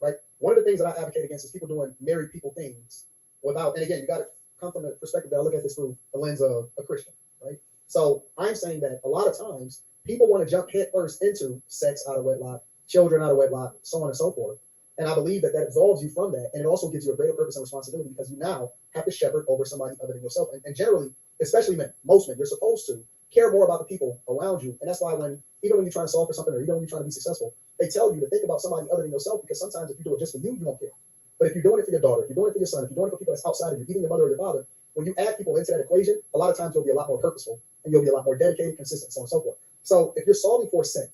right? One of the things that I advocate against is people doing married people things without, and again, you got to come from the perspective that I look at this through the lens of a Christian, right? So I'm saying that a lot of times people want to jump head first into sex out of wedlock, children out of wedlock, so on and so forth. And I believe that absolves you from that. And it also gives you a greater purpose and responsibility because you now have to shepherd over somebody other than yourself. And generally, especially men, most men, you're supposed to care more about the people around you. And that's why even when you're trying to solve for something or even when you're trying to be successful, they tell you to think about somebody other than yourself because sometimes if you do it just for you, you won't care. But if you're doing it for your daughter, if you're doing it for your son, if you're doing it for people that's outside of you, even your mother or your father, when you add people into that equation, a lot of times you'll be a lot more purposeful and you'll be a lot more dedicated, consistent, so on and so forth. So if you're solving for sin,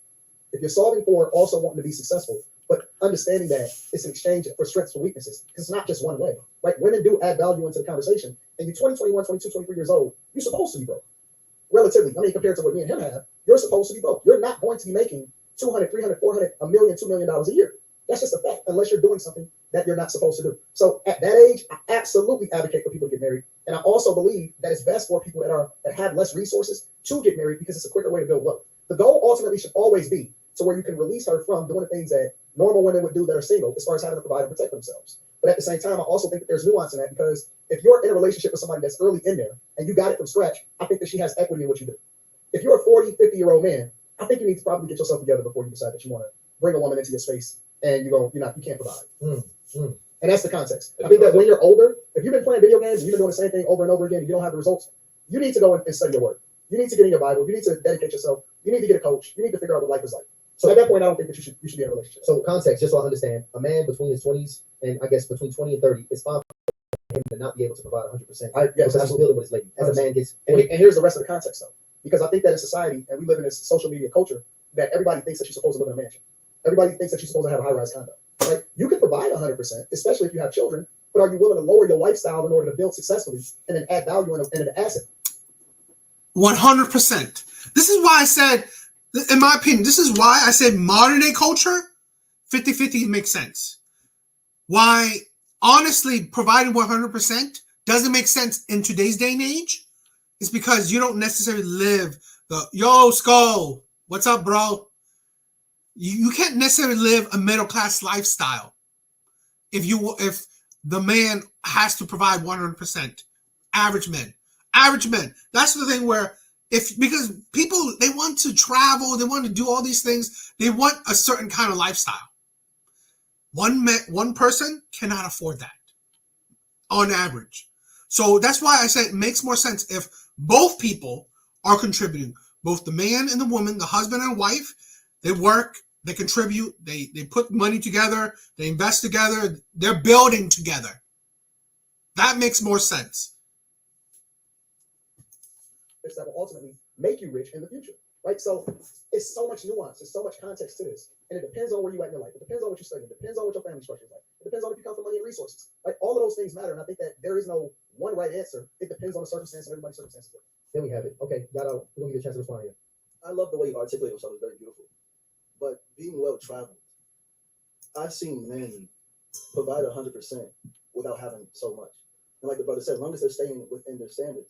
if you're solving for also wanting to be successful, but understanding that it's an exchange for strengths for weaknesses, because it's not just one way, right? Women do add value into the conversation. And you're 20, 21, 22, 23 years old, you're supposed to be broke. Relatively, I mean, compared to what me and him have, you're supposed to be broke. You're not going to be making $200, $300, $400, $1 million, $2 million a year. That's just a fact, unless you're doing something that you're not supposed to do. So at that age, I absolutely advocate for people to get married. And I also believe that it's best for people that have less resources to get married because it's a quicker way to build wealth. The goal ultimately should always be to where you can release her from doing the things that normal women would do that are single, as far as having to provide and protect themselves. But at the same time, I also think that there's nuance in that because if you're in a relationship with somebody that's early in there and you got it from scratch, I think that she has equity in what you do. If you're a 40, 50-year-old man, I think you need to probably get yourself together before you decide that you want to bring a woman into your space and you can't provide. And that's the context. I think that when you're older, if you've been playing video games and you've been doing the same thing over and over again, and you don't have the results, you need to go and study your word. You need to get in your Bible. You need to dedicate yourself. You need to get a coach. You need to figure out what life is like. So at that point, I don't think that you should be in a relationship. So context, just so I understand, a man between his 20s and I guess between 20 and 30, it's fine for him to not be able to provide 100%. Because he's building with his lady. As a man gets, and here's the rest of the context though, because I think that in society, and we live in this social media culture, that everybody thinks that you're supposed to live in a mansion. Everybody thinks that you're supposed to have a high-rise condo. Right? You can provide 100%, especially if you have children, but are you willing to lower your lifestyle in order to build successfully and then add value in an asset? 100%. This is why I said, in my opinion, this is why I said modern day culture, 50-50 makes sense. Why, honestly, providing 100% doesn't make sense in today's day and age is because you don't necessarily live yo, Skull, what's up, bro? You can't necessarily live a middle-class lifestyle if the man has to provide 100%. Average men. That's the thing where because people, they want to travel, they want to do all these things, they want a certain kind of lifestyle. One person cannot afford that on average. So that's why I say it makes more sense if both people are contributing. both the man and the woman, the husband and wife, they work, they contribute, they put money together, they invest together, they're building together. That makes more sense. That will ultimately make you rich in the future, right? So it's so much nuance, there's so much context to this, and it depends on where you at in your life. It depends on what you're studying. It depends on what your family structure is like. It depends on if you come from money and resources. Like all of those things matter, and I think that there is no one right answer. It depends on the circumstance and everybody's circumstances. There we have it. Okay, we're gonna give you a chance to respond here. I love the way you articulate yourself. It's very beautiful. But being well traveled, I've seen men provide 100% without having so much. And like the brother said, as long as they're staying within their standards,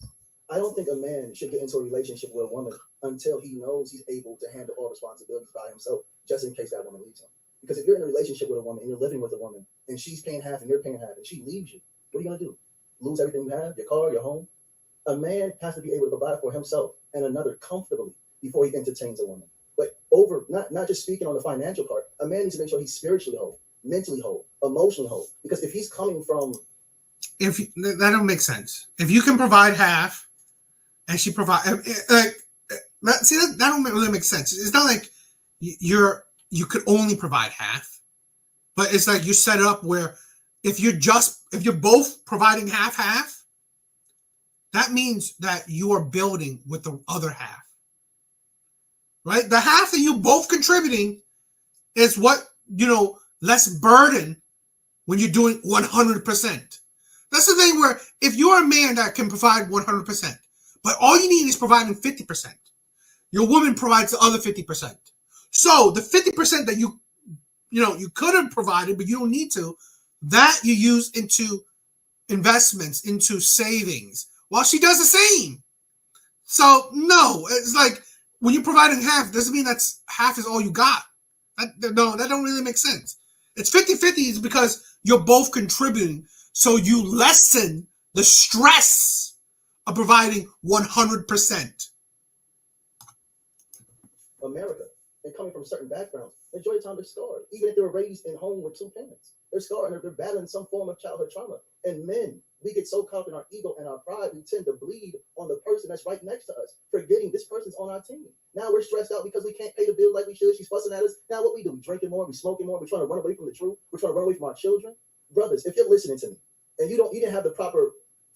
I don't think a man should get into a relationship with a woman until he knows he's able to handle all responsibilities by himself, just in case that woman leaves him. Because if you're in a relationship with a woman and you're living with a woman and she's paying half and you're paying half and she leaves you, what are you gonna do? Lose everything you have, your car, your home? A man has to be able to provide for himself and another comfortably before he entertains a woman. But not just speaking on the financial part, a man needs to make sure he's spiritually whole, mentally whole, emotionally whole. Because if he's coming from, That don't make sense. If you can provide half, and she provide that don't really make sense. It's not like you could only provide half, but it's like you set up where if you're both providing half, that means that you are building with the other half, right? The half that you both contributing is what, less burden when you're doing 100%. That's the thing where if you're a man that can provide 100%, but all you need is providing 50%, your woman provides the other 50%. So the 50% that you could have provided, but you don't need to, that you use into investments, into savings, while she does the same. So no, it's like when you're providing half, doesn't mean that's half is all you got. That don't really make sense. It's 50-50 is because you're both contributing, so you lessen the stress of providing 100%. America, and coming from certain backgrounds, majority of the time they're scarred. Even if they were raised in home with two parents, they're scarred and they're battling some form of childhood trauma. And men, we get so caught in our ego and our pride, we tend to bleed on the person that's right next to us, forgetting this person's on our team. Now we're stressed out because we can't pay the bill like we should. She's fussing at us. Now what we do? We drinking more, we smoking more, we're trying to run away from the truth, we're trying to run away from our children. Brothers, if you're listening to me and you didn't have the proper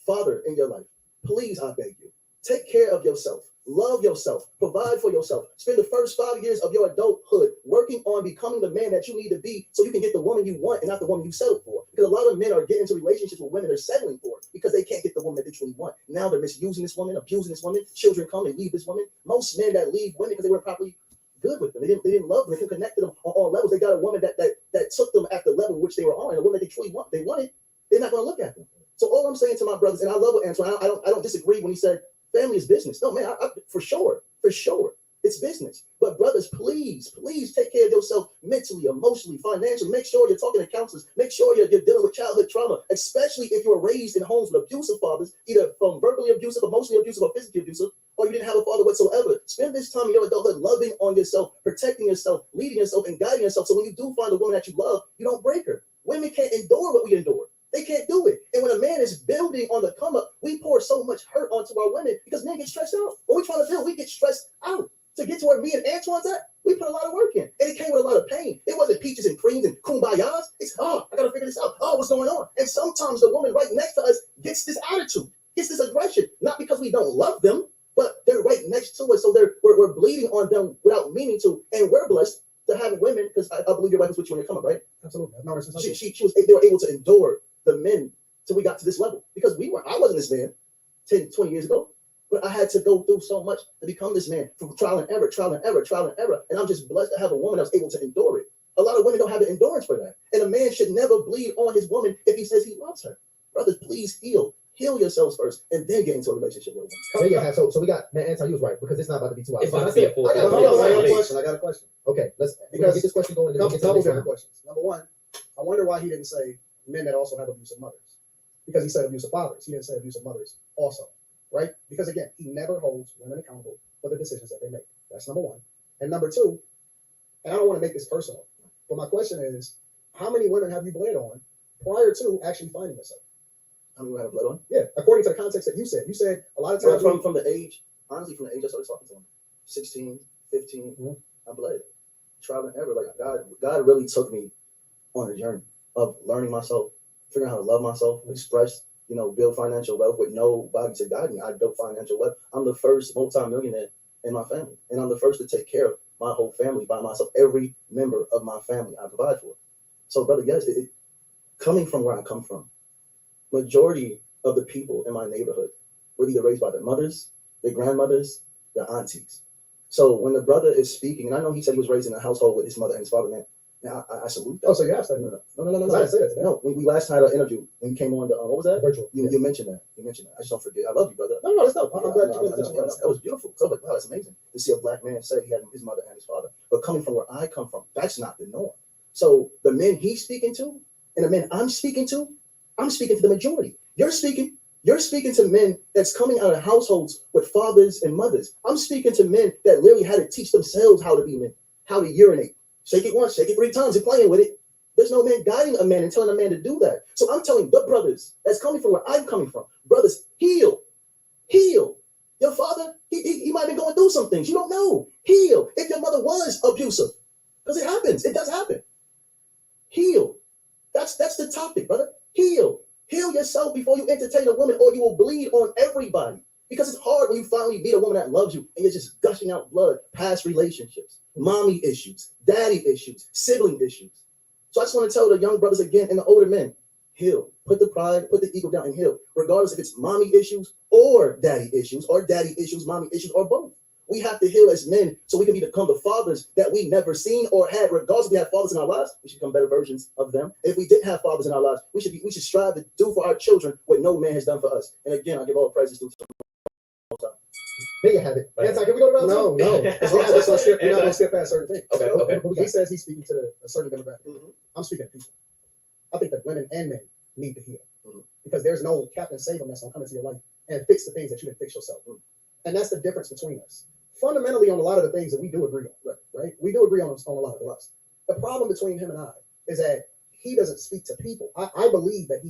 father in your life, please, I beg you, take care of yourself. Love yourself. Provide for yourself. Spend the first 5 years of your adulthood working on becoming the man that you need to be so you can get the woman you want and not the woman you settle for. Because a lot of men are getting into relationships with women they're settling for because they can't get the woman that they truly want. Now they're misusing this woman, abusing this woman. Children come and leave this woman. Most men that leave women because they weren't properly good with them. They didn't love them. They couldn't connect to them on all levels. They got a woman that took them at the level which they were on, and a woman that they truly wanted. They're not going to look at them. So all I'm saying to my brothers, and I love what Anton, I don't disagree when he said family is business. No, man, for sure, it's business. But brothers, please take care of yourself mentally, emotionally, financially. Make sure you're talking to counselors. Make sure you're dealing with childhood trauma, especially if you were raised in homes with abusive fathers, either from verbally abusive, emotionally abusive, or physically abusive, or you didn't have a father whatsoever. Spend this time in your adulthood loving on yourself, protecting yourself, leading yourself, and guiding yourself. So when you do find a woman that you love, you don't break her. Women can't endure what we endure. They can't do it. And when a man is building on the come up, we pour so much hurt onto our women because men get stressed out. When we try to build, we get stressed out. To get to where me and Antoine's at, we put a lot of work in. And it came with a lot of pain. It wasn't peaches and creams and kumbayas. It's, I got to figure this out. What's going on? And sometimes the woman right next to us gets this attitude, gets this aggression, not because we don't love them, but they're right next to us. So we're bleeding on them without meaning to. And we're blessed to have women, because I believe your wife was with you when you come up, right? Absolutely. No, they were able to endure the men till we got to this level. Because I wasn't this man 10, 20 years ago. But I had to go through so much to become this man, from trial and error. And I'm just blessed to have a woman that was able to endure it. A lot of women don't have the endurance for that. And a man should never bleed on his woman if he says he loves her. Brothers, please heal. Heal yourselves first, and then get into a relationship with a woman. So we got, man, Anton, you was right, because it's not about to be 2 hours. I got a question. Okay, let's get this question going. Couple different questions. Number one, I wonder why he didn't say men that also have abusive mothers. Because he said abusive fathers. He didn't say abusive mothers also. Right? Because again, he never holds women accountable for the decisions that they make. That's number one. And number two, and I don't want to make this personal, but my question is, how many women have you bled on prior to actually finding yourself? How many women have bled on? Yeah, according to the context that you said. You said a lot of times from the age, honestly, from the age I started talking to him. 16, 15, I bled. Trial and error. Like God really took me on a journey of learning myself, figuring out how to love myself, express, build financial wealth with nobody to guide me. I built financial wealth. I'm the first multimillionaire in my family, and I'm the first to take care of my whole family by myself. Every member of my family I provide for. So, brother, yes, coming from where I come from, majority of the people in my neighborhood were either raised by their mothers, their grandmothers, their aunties. So when the brother is speaking, and I know he said he was raised in a household with his mother and his father, man. Now I salute that. Oh, so you have studied? No. I didn't say that today. No, when we last had an interview, when you came on the what was that? Virtual. You mentioned that. I just don't forget. I love you, brother. No, that's dope. I'm glad you That was beautiful. So, like, wow, that's amazing to see a black man say he had his mother and his father. But coming from where I come from, that's not the norm. So the men he's speaking to, and the men I'm speaking to the majority. You're speaking to men that's coming out of households with fathers and mothers. I'm speaking to men that literally had to teach themselves how to be men, how to urinate. Shake it once, shake it 3 times, and playing with it. There's no man guiding a man and telling a man to do that. So I'm telling the brothers that's coming from where I'm coming from, brothers, heal. Your father, he might have been going through some things. You don't know. Heal. If your mother was abusive, because it happens. It does happen. Heal. That's the topic, brother. Heal yourself before you entertain a woman, or you will bleed on everybody. Because it's hard when you finally meet a woman that loves you and you're just gushing out blood, past relationships, mommy issues, daddy issues, sibling issues. So I just want to tell the young brothers again and the older men, heal. Put the pride, put the ego down and heal. Regardless if it's mommy issues, mommy issues, or both. We have to heal as men so we can become the fathers that we never seen or had. Regardless if we have fathers in our lives, we should become better versions of them. If we didn't have fathers in our lives, we should strive to do for our children what no man has done for us. And again, I give all praises to There you have it. Anton, can we go to round No. two? We're not going to skip past certain things. Okay. He says he's speaking to a certain demographic. I'm speaking to people. I think that women and men need to heal. Because there's no Captain Save-em that's going to come into your life and fix the things that you didn't fix yourself. And that's the difference between us. Fundamentally, on a lot of the things that we do agree on, right? We do agree on a lot of the rest. The problem between him and I is that he doesn't speak to people. I believe that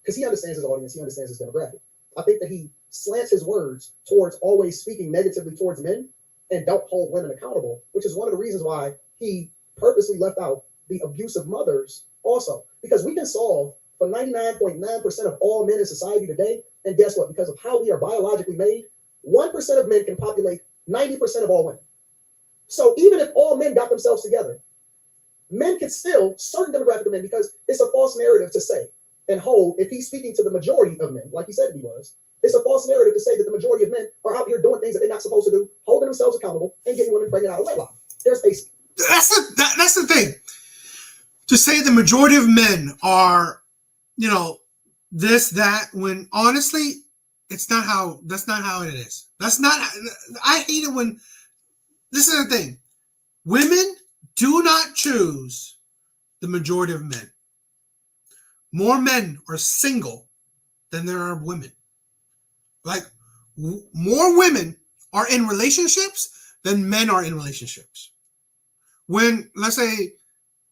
because he understands his audience, he understands his demographic. I think that he slants his words towards always speaking negatively towards men and don't hold women accountable, which is one of the reasons why he purposely left out the abusive mothers also. Because we can solve for 99.9% of all men in society today. And guess what? Because of how we are biologically made, 1% of men can populate 90% of all women. So even if all men got themselves together, men could still, certain demographic of men, because it's a false narrative to say, and hold, if he's speaking to the majority of men, like he said he was, it's a false narrative to say that the majority of men are out here doing things that they're not supposed to do, holding themselves accountable, and getting women pregnant out of wedlock. There's basic. That's the thing. To say the majority of men are, this, that, when honestly, that's not how it is. I hate it when, this is the thing. Women do not choose the majority of men. More men are single than there are women. Like, more women are in relationships than men are in relationships. When, let's say,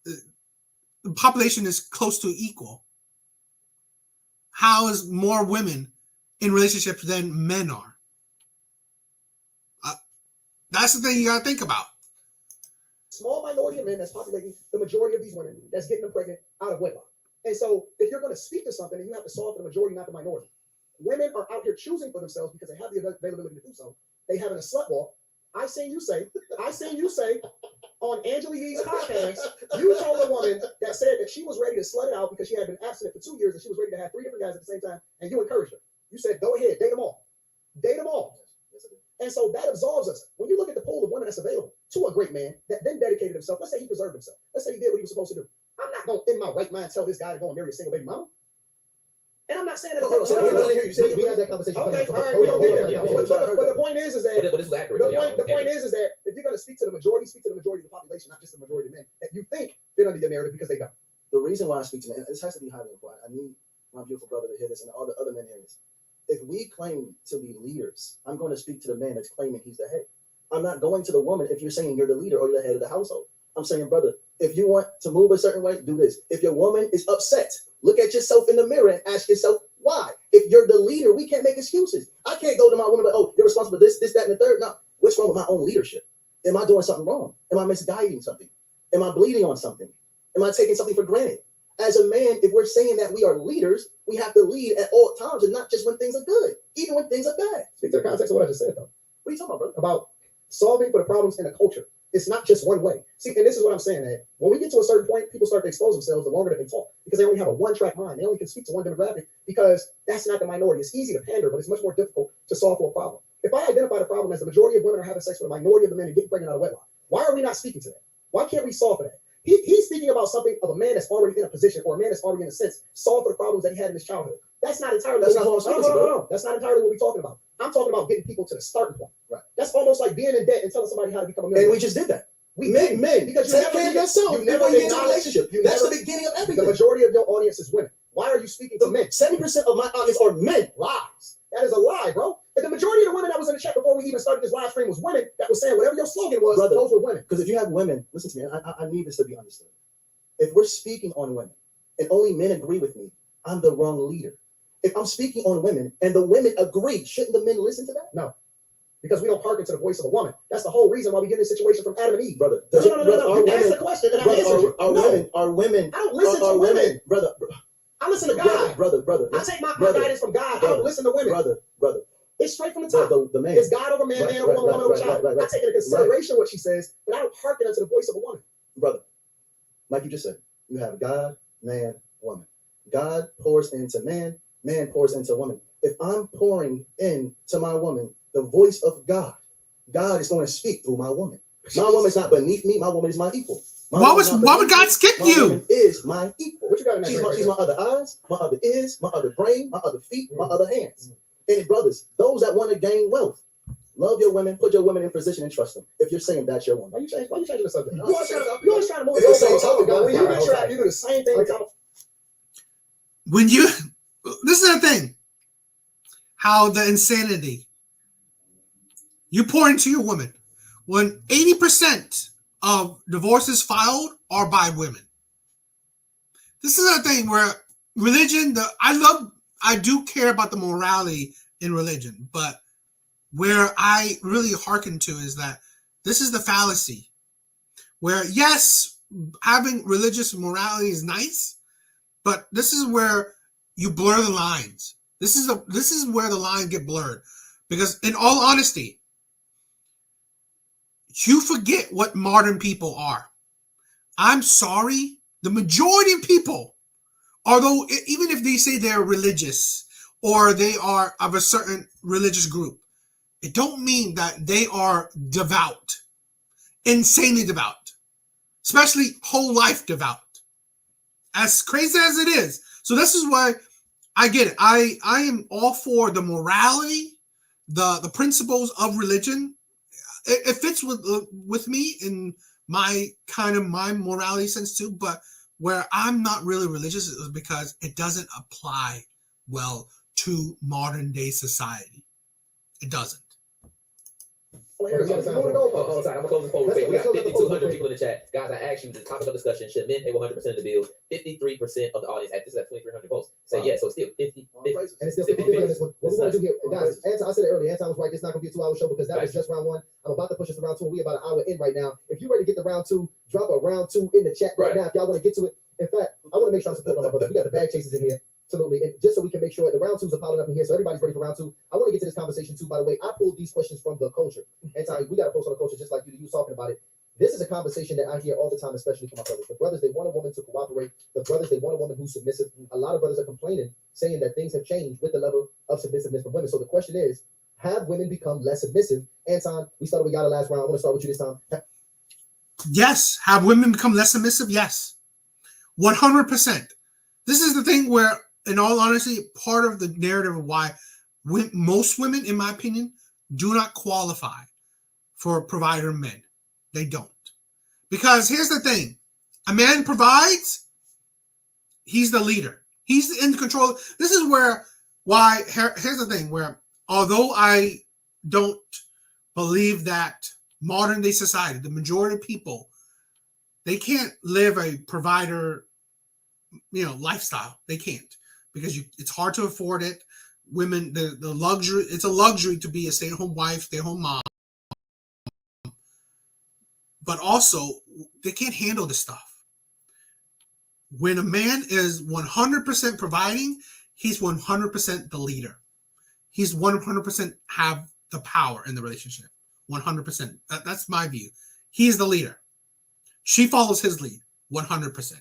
the population is close to equal, how is more women in relationships than men are? That's the thing you got to think about. Small minority of men that's populating the majority of these women that's getting them pregnant out of wedlock. And so if you're going to speak to something, you have to solve for the majority, not the minority. Women are out here choosing for themselves because they have the availability to do so. They having a slut walk. I seen you say on Angela Yee's podcast, you told a woman that said that she was ready to slut it out because she had been abstinent for 2 years and she was ready to have 3 different guys at the same time, and you encouraged her. You said, go ahead, date them all. Date them all. And so that absolves us. When you look at the pool of women that's available to a great man that then dedicated himself, let's say he preserved himself. Let's say he did what he was supposed to do. I'm not going to, in my right mind, tell this guy to go and marry a single baby mama. And I'm not saying that. We had that conversation. Okay, all right, we don't get there. But the point is that But this is accurate. the point is that if you're going to speak to the majority, speak to the majority of the population, not just the majority of men that you think fit under your narrative because they don't. The reason why I speak to men, this has to be highly important. I need my beautiful brother to hear this and all the other men hear this. If we claim to be leaders, I'm going to speak to the man that's claiming he's the head. I'm not going to the woman if you're saying you're the leader or you're the head of the household. I'm saying, brother, if you want to move a certain way, do this. If your woman is upset, look at yourself in the mirror and ask yourself why. If you're the leader, we can't make excuses. I can't go to my woman like, oh, you're responsible for this, that, and the third. No, What's wrong with my own leadership? Am I doing something wrong? Am I misguiding something? Am I bleeding on something? Am I taking something for granted? As a man, if we're saying that we are leaders, we have to lead at all times and not just when things are good, even when things are bad. Speak to the context of what I just said, though. What are you talking about, bro? About solving for the problems in a culture. It's not just one way. See, and this is what I'm saying, that when we get to a certain point, people start to expose themselves the longer that they talk, because they only have a one-track mind. They only can speak to one demographic, because that's not the minority. It's easy to pander, but it's much more difficult to solve for a problem. If I identify the problem as the majority of women are having sex with a minority of the men and getting pregnant out of wedlock, why are we not speaking to that? Why can't we solve for that? He's speaking about something of a man that's already in a position, or a man that's already in a sense solved for the problems that he had in his childhood. That's not entirely. That's not what I'm speaking about. No. That's not entirely what we're talking about. I'm talking about getting people to the starting point. Right. That's almost like being in debt and telling somebody how to become a millionaire. And we just did that. We Men, because you take never care of yourself. You never Before you get into a acknowledge- relationship. you That's never- the beginning of The everything. majority of your audience is women. Why are you speaking to men? 70% of my audience are men. Lies. That is a lie, bro. And the majority of the women that was in the chat before we even started this live stream was women that was saying whatever your slogan was, Brother. those were women. Because if you have women, listen to me, I need this to be understood. If we're speaking on women and only men agree with me, I'm the wrong leader. If I'm speaking on women and the women agree, shouldn't the men listen to that? No. Because we don't hearken to the voice of a woman. That's the whole reason why we get in this situation from Adam and Eve. Brother, No. are You asked women, the question and I brother, answered you. No. are women, I don't listen are to women. brother, I listen to God. brother, I take my brother, guidance from God. I brother, don't listen to women. brother, It's straight from the top. the man. It's God over man, Right, man over right, woman, woman over right, child. right, right, I take into consideration what she says, but I don't hearken unto the voice of a woman. Brother, like you just said, you have God, man, woman. God pours into man, man pours into woman. If I'm pouring into my woman the voice of God, God is going to speak through my woman. My woman's not beneath me. My woman is my equal. Why would God skip My you? woman is my equal. What you got in that She's drink my right other eyes, my other ears, my other brain, my other feet, my other hands. And brothers, those that want to gain wealth, love your women, put your women in position and trust them. If you're saying that's your woman. Why you changing the subject? No, You always trying to move It's the same it over. topic, When you guys. interact, you do the same thing. When you, this is the thing, how the insanity, you pour into your woman. When 80% of divorces filed are by women. This is a thing where religion, I do care about the morality in religion, but where I really hearken to is that this is the fallacy where, yes, having religious morality is nice, but this is where you blur the lines. This is where the line get blurred, because in all honesty, you forget what modern people are. I'm sorry, the majority of people, although even if they say they're religious or they are of a certain religious group, it don't mean that they are devout, insanely devout, especially whole life devout. As crazy as it is. So this is why I get it. I am all for the morality, the principles of religion. It fits with me in my morality sense too, but where I'm not really religious is because it doesn't apply well to modern day society. It doesn't. I'm gonna close this poll real quick. We got 5,200 people in the chat. Guys, I asked you the topic of discussion: should men pay 100% of the bills? 53% of the audience at this is at 2,300 votes. Say yes, so still 50. And it's still 50 on this one. What we're going to do here, guys, Anton, I said it earlier, Anton was right, it's not going to be a 2-hour show because that was just round one. I'm about to push us to round two, and we're about an hour in right now. If you're ready to get to round two, drop a round two in the chat right now if y'all want to get to it. In fact, I want to make sure I'm supporting my brothers. We got the bag chasers in here. Absolutely. And just so we can make sure the round twos are piling up in here, so everybody's ready for round two. I want to get to this conversation too, by the way. I pulled these questions from the culture. And we got to post on the culture just like you was talking about it. This is a conversation that I hear all the time, especially from my brothers. The brothers, they want a woman to cooperate. The brothers, they want a woman who's submissive. A lot of brothers are complaining, saying that things have changed with the level of submissiveness from women. So the question is, have women become less submissive? Anton, we started with y'all last round. I want to start with you this time. Yes. Have women become less submissive? Yes. 100%. This is the thing where, in all honesty, part of the narrative of why most women, in my opinion, do not qualify for provider men. They don't. Because here's the thing. A man provides, he's the leader. He's in control. This is here's the thing, where although I don't believe that modern day society, the majority of people, they can't live a provider lifestyle. They can't, because it's hard to afford it. Women, the luxury, it's a luxury to be a stay-at-home wife, stay-at-home mom. but also they can't handle this stuff. When a man is 100% providing, he's 100% the leader. He's 100% have the power in the relationship. 100%. That's my view. He is the leader. She follows his lead 100%.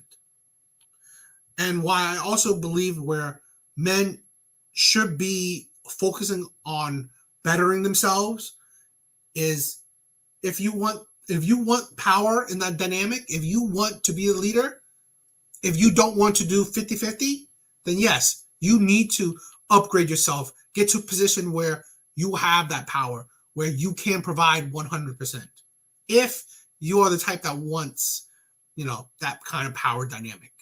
And why I also believe where men should be focusing on bettering themselves is if you want power in that dynamic, if you want to be a leader, if you don't want to do 50-50, then yes, you need to upgrade yourself, get to a position where you have that power, where you can provide 100%. If you are the type that wants, that kind of power dynamic.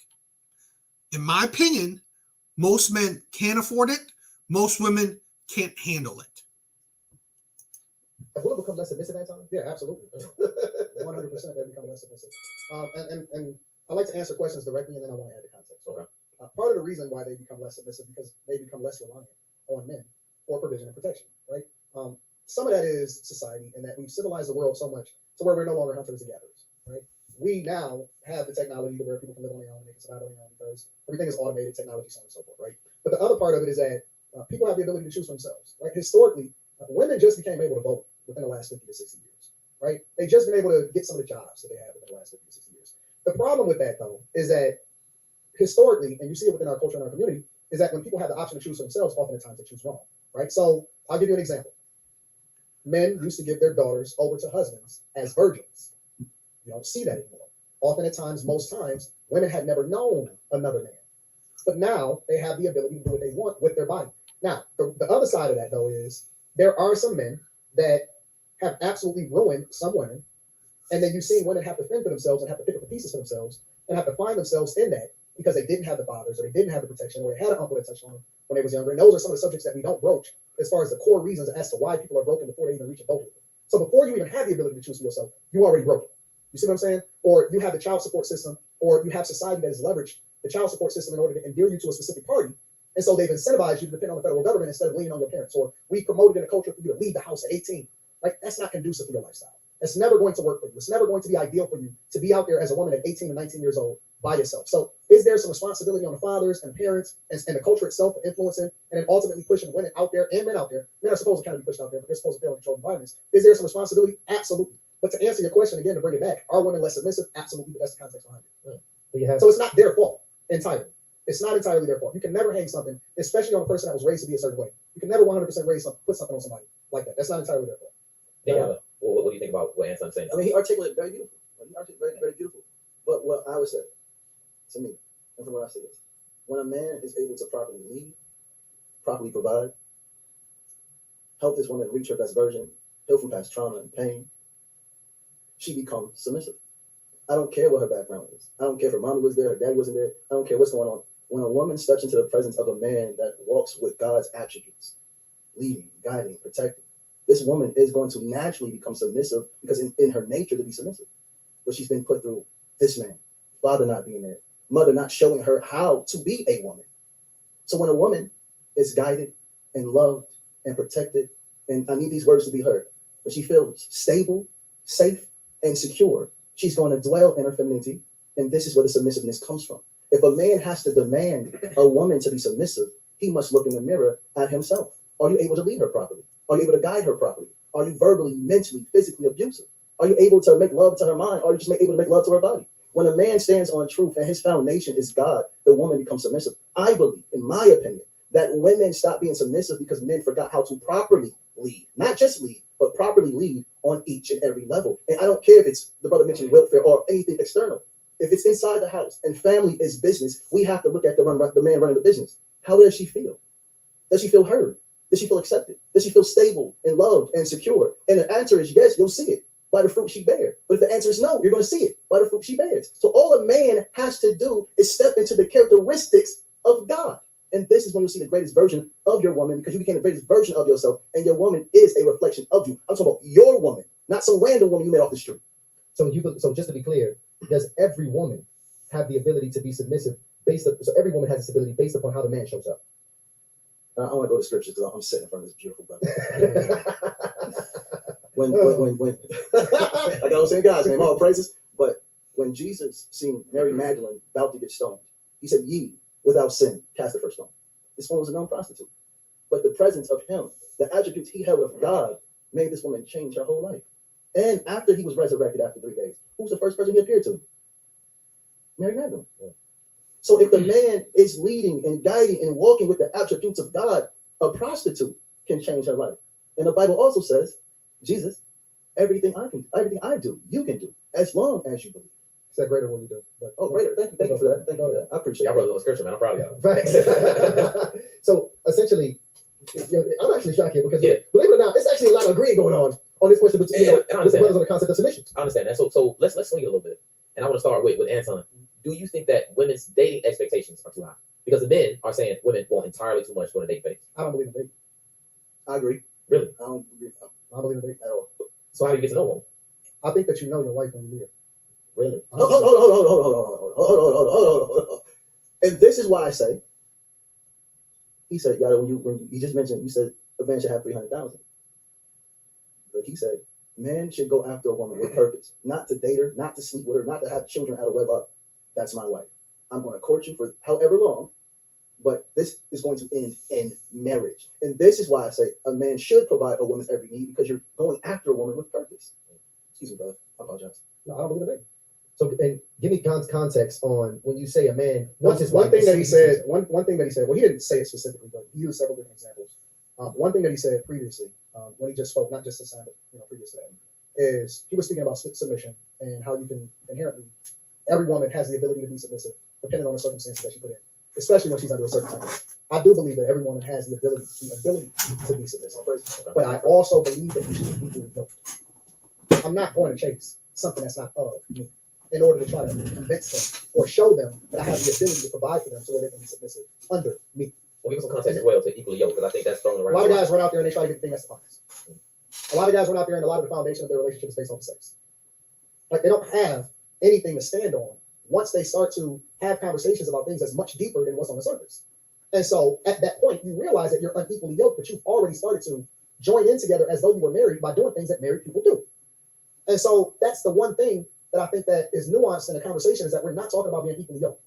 In my opinion, most men can't afford it. Most women can't handle it. Have women become less submissive at times? Yeah, absolutely. 100% they become less submissive. And I like to answer questions directly, and then I want to add the context. Okay. Part of the reason why they become less submissive because they become less reliant on men for provision and protection, right? Some of that is society, and that we've civilized the world so much to where we're no longer hunters and gatherers, right? We now have the technology to where people can live on their own and they can survive on their own because everything is automated, technology, so on and so forth, right? But the other part of it is that people have the ability to choose for themselves, right? Historically, women just became able to vote within the last 50 to 60 years, right? They've just been able to get some of the jobs that they had within the last 50 to 60 years. The problem with that, though, is that historically, and you see it within our culture and our community, is that when people have the option to choose for themselves, oftentimes they choose wrong, right? So I'll give you an example. Men used to give their daughters over to husbands as virgins. You don't see that anymore. Oftentimes, most times, women had never known another man. But now they have the ability to do what they want with their body. Now, the other side of that, though, is there are some men that have absolutely ruined some women. And then you've seen women have to fend for themselves and have to pick up the pieces for themselves and have to find themselves in that because they didn't have the fathers or they didn't have the protection or they had an uncle that touched on them when they was younger. And those are some of the subjects that we don't broach as far as the core reasons as to why people are broken before they even reach adulthood. So before you even have the ability to choose for yourself, you already broken. You see what I'm saying? Or you have the child support system, or you have society that has leveraged the child support system in order to endear you to a specific party. And so they've incentivized you to depend on the federal government instead of leaning on your parents. Or we promoted in a culture for you to leave the house at 18. Like, that's not conducive to your lifestyle. It's never going to work for you. It's never going to be ideal for you to be out there as a woman at 18 and 19 years old by yourself. So is there some responsibility on the fathers and parents and the culture itself for influencing and then ultimately pushing women out there and men out there? Men are supposed to kind of be pushed out there, but they're supposed to feel in controlled environments. Is there some responsibility? Absolutely. But to answer your question again, to bring it back, are women less submissive? Absolutely. But that's the context behind it. So it's not their fault entirely. It's not entirely their fault. You can never hang something, especially on a person that was raised to be a certain way. You can never 100% put something on somebody like that. That's not entirely their fault. Yeah. What do you think about what Anton's saying? I mean, he articulated very beautiful. He articulated very, very beautiful. But what I would say to me, and from what I say is, when a man is able to properly lead, properly provide, help this woman reach her best version, heal from past trauma and pain, she becomes submissive. I don't care what her background is. I don't care if her mommy was there, her daddy wasn't there. I don't care what's going on. When a woman steps into the presence of a man that walks with God's attributes, leading, guiding, protecting, this woman is going to naturally become submissive because in her nature to be submissive. But she's been put through this man, father not being there, mother not showing her how to be a woman. So when a woman is guided and loved and protected, and I need these words to be heard, but she feels stable, safe, and secure, she's going to dwell in her femininity, and this is where the submissiveness comes from. If a man has to demand a woman to be submissive, he must look in the mirror at himself. Are you able to lead her properly? Are you able to guide her properly? Are you verbally, mentally, physically abusive? Are you able to make love to her mind? Are you just able to make love to her body? When a man stands on truth and his foundation is God, the woman becomes submissive. I believe, in my opinion, that women stop being submissive because men forgot how to properly lead. Not just lead, but properly lead on each and every level. And I don't care if it's, the brother mentioned welfare or anything external. If it's inside the house and family is business, we have to look at the man running the business. How does she feel? Does she feel heard? Does she feel accepted? Does she feel stable and loved and secure? And the answer is yes, you'll see it by the fruit she bears. But if the answer is no, you're going to see it by the fruit she bears. So all a man has to do is step into the characteristics of God. And this is when you'll see the greatest version of your woman, because you became the greatest version of yourself, and your woman is a reflection of you. I'm talking about your woman, not some random woman you met off the street. So just to be clear, does every woman have the ability to be submissive so every woman has this ability based upon how the man shows up? I want to go to scriptures because I'm sitting in front of this beautiful brother. when like I was saying, God's name, all praises. But when Jesus seen Mary Magdalene about to get stoned, he said, "Ye without sin cast the first stone." This woman was a known prostitute, but the presence of him, the attributes he held of God, made this woman change her whole life. And after he was resurrected after 3 days, who was the first person he appeared to? Mary Magdalene. Yeah. So if the man is leading and guiding and walking with the attributes of God, a prostitute can change her life. And the Bible also says, Jesus, everything I do, you can do, as long as you believe. Is that greater when you do? But, greater. Thank you for that. Thank you for that. I appreciate it. Y'all brothers on scripture, man. I'm proud of y'all. Right. So essentially, I'm actually shocked here because believe it or not, there's actually a lot of agreeing going on this question between with the brothers on the concept of submission. I understand that. So let's swing it a little bit. And I want to start with Anton. Do you think that women's dating expectations are too high? Because the men are saying women want entirely too much for the date phase. I don't believe in dating. I agree. Really? I don't agree. I don't believe in dating at all. So how do you get to know one? I think that you know your wife when you meet her. Really? Hold. And this is why I say, he said, yeah, when you just mentioned, you said a man should have 300,000. But he said, man should go after a woman with purpose, not to date her, not to sleep with her, not to have children out of wedlock. That's my wife. I'm going to court you for however long, but this is going to end in marriage. And this is why I say a man should provide a woman's every need, because you're going after a woman with purpose. Excuse me, brother. I apologize. No, I don't believe in dating. So, and give me context on when you say a man wants his One wife thing to that he see- said, one thing that he said, well, he didn't say it specifically, but he used several different examples. One thing that he said previously, when he just spoke, not just this time, but previous to that, is he was speaking about submission and how you can inherently, every woman has the ability to be submissive, depending on the circumstances that she put in, especially when she's under a certain time. I do believe that every woman has the ability to be submissive, but I also believe that you should be equally yoked. I'm not going to chase something that's not of me in order to try to convince them or show them that I have the ability to provide for them so that they can be submissive under me. Well, give us some context as well to equally yoke, because I think that's thrown A around. lot of guys run out there and they try to get the thing that's defined. A lot of guys run out there and a lot of the foundation of their relationship is based on sex. Like they don't have anything to stand on once they start to have conversations about things that's much deeper than what's on the surface. And so at that point, you realize that you're unequally yoked, but you've already started to join in together as though you were married by doing things that married people do. And so that's the one thing that I think that is nuanced in the conversation, is that we're not talking about being equally yoked,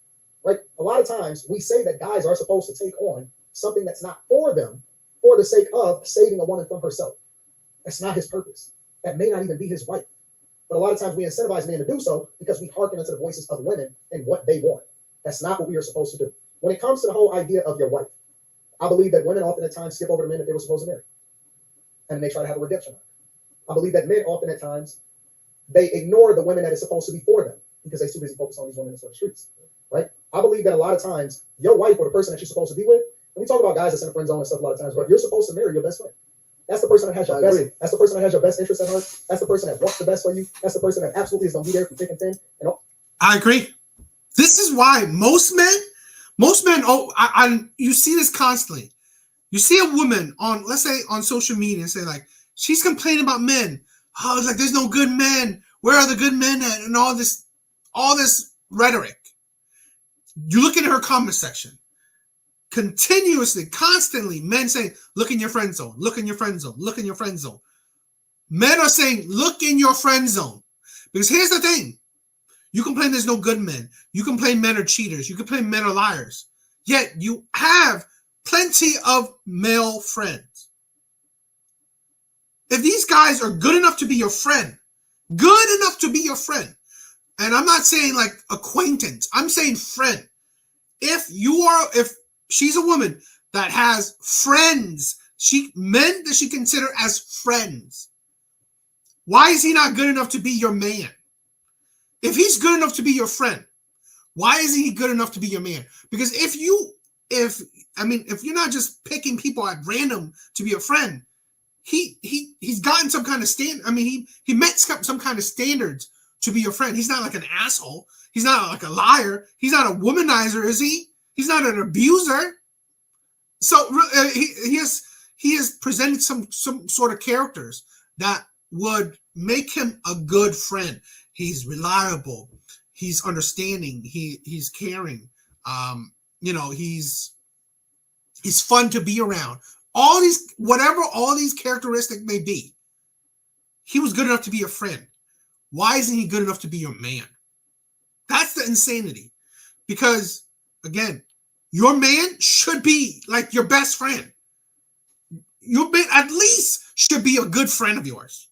right? A lot of times we say that guys are supposed to take on something that's not for them for the sake of saving a woman from herself. That's not his purpose. That may not even be his wife. But a lot of times we incentivize men to do so because we hearken into the voices of women and what they want. That's not what we are supposed to do. When it comes to the whole idea of your wife, I believe that women often at times skip over the men that they were supposed to marry. And they try to have a redemption. I believe that men often at times, they ignore the women that is supposed to be for them because they're too busy focused on these women in the streets, right? I believe that a lot of times your wife or the person that you're supposed to be with, and we talk about guys that's in the friend zone and stuff a lot of times, but you're supposed to marry your best friend. That's the person that has your best. That's the person that has your best interest at heart. That's the person that wants the best for you. That's the person that absolutely is going to be there through thick and thin. And all. I agree. This is why most men, you see this constantly. You see a woman on, let's say, on social media and say like, she's complaining about men. Oh, it's like there's no good men. Where are the good men at? And all this rhetoric. You look at her comment section. Continuously, constantly, men saying, look in your friend zone, look in your friend zone, look in your friend zone. Men are saying, look in your friend zone. Because here's the thing. You complain there's no good men. You complain men are cheaters. You complain men are liars. Yet you have plenty of male friends. If these guys are good enough to be your friend, and I'm not saying like acquaintance, I'm saying friend. If she's a woman that has friends, men that she consider as friends, why is he not good enough to be your man? If he's good enough to be your friend, why isn't he good enough to be your man? Because if you're not just picking people at random to be a friend, he's gotten some kind of standard. I mean, he met some kind of standards to be your friend. He's not like an asshole. He's not like a liar. He's not a womanizer, is he? He's not an abuser. So he has presented some sort of characters that would make him a good friend. He's reliable. He's understanding. He's caring. He's fun to be around. All these characteristics may be, he was good enough to be your friend. Why isn't he good enough to be your man? That's the insanity. Because, again, your man should be like your best friend. Your man at least should be a good friend of yours.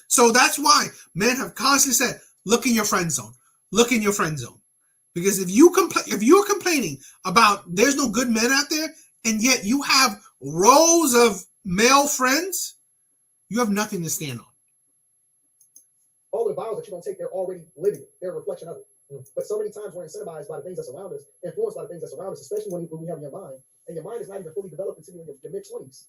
So that's why men have constantly said, look in your friend zone. Look in your friend zone. Because if you're complaining about there's no good men out there, and yet you have rows of male friends, you have nothing to stand on. All of the vows that you don't take, they're already living it. They're a reflection of it. But so many times we're incentivized by the things that surround us, influenced by the things that surround us, especially when we have your mind. And your mind is not even fully developed until you're in your mid-20s.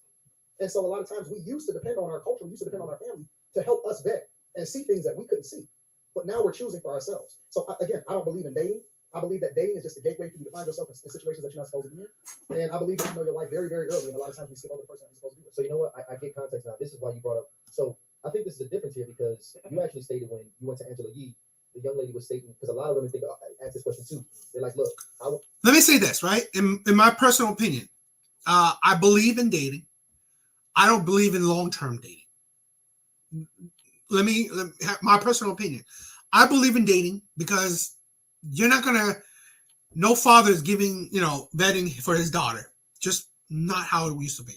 And so a lot of times we used to depend on our culture, we used to depend on our family to help us vet and see things that we couldn't see. But now we're choosing for ourselves. So again, I don't believe in dating. I believe that dating is just a gateway for you to find yourself in situations that you're not supposed to be in. And I believe that you know your life very, very early. And a lot of times we skip over the person that you're supposed to be with. So you know what? I get context now. This is why you brought up. So I think this is the difference here because you actually stated when you went to Angela Yee, the young lady was stating, because a lot of women think, ask this question too. They're like, look, let me say this, right? In my personal opinion, I believe in dating. I don't believe in long-term dating. Let me have my personal opinion. I believe in dating because you're not gonna. No father is giving, vetting for his daughter. Just not how it used to be.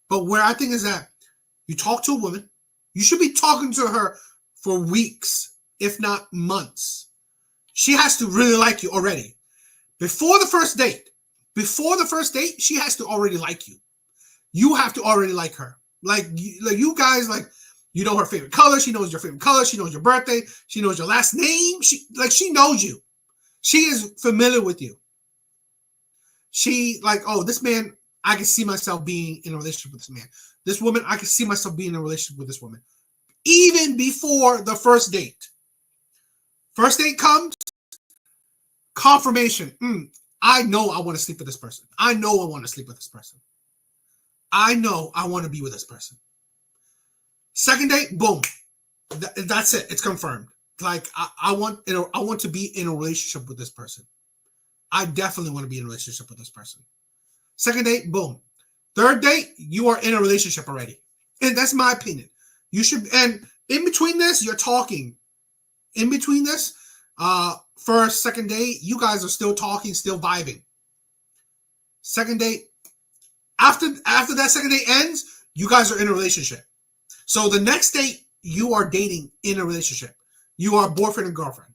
But where I think is that you talk to a woman, you should be talking to her for weeks, if not months. She has to really like you already. Before the first date, she has to already like you. You have to already like her. Like you guys, like, you know her favorite color. She knows your favorite color. She knows your birthday. She knows your last name. She knows you. She is familiar with you. She like, oh, this man, I can see myself being in a relationship with this man. This woman, I can see myself being in a relationship with this woman. Even before the first date. First date comes, confirmation. I know I want to sleep with this person. I know I want to sleep with this person. I know I want to be with this person. Second date, boom. That's it. It's confirmed. Like I want to be in a relationship with this person. I definitely want to be in a relationship with this person. Second date, boom. Third date, you are in a relationship already. And that's my opinion. You should, and in between this, you're talking. In between this, first, second date, you guys are still talking, still vibing. Second date, after that second date ends, you guys are in a relationship. So the next date, you are dating in a relationship. You are boyfriend and girlfriend.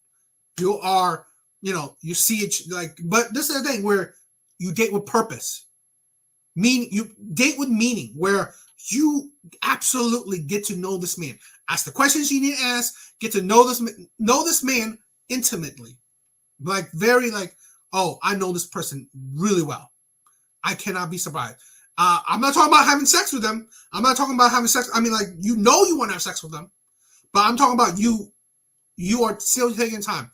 You are, you see it like, but this is the thing where you date with purpose. You date with meaning, where you absolutely get to know this man. Ask the questions you need to ask, get to know this man intimately. Like very like, oh, I know this person really well. I cannot be surprised. I'm not talking about having sex with them. I'm not talking about having sex. I mean, like, you want to have sex with them, but I'm talking about you are still taking time.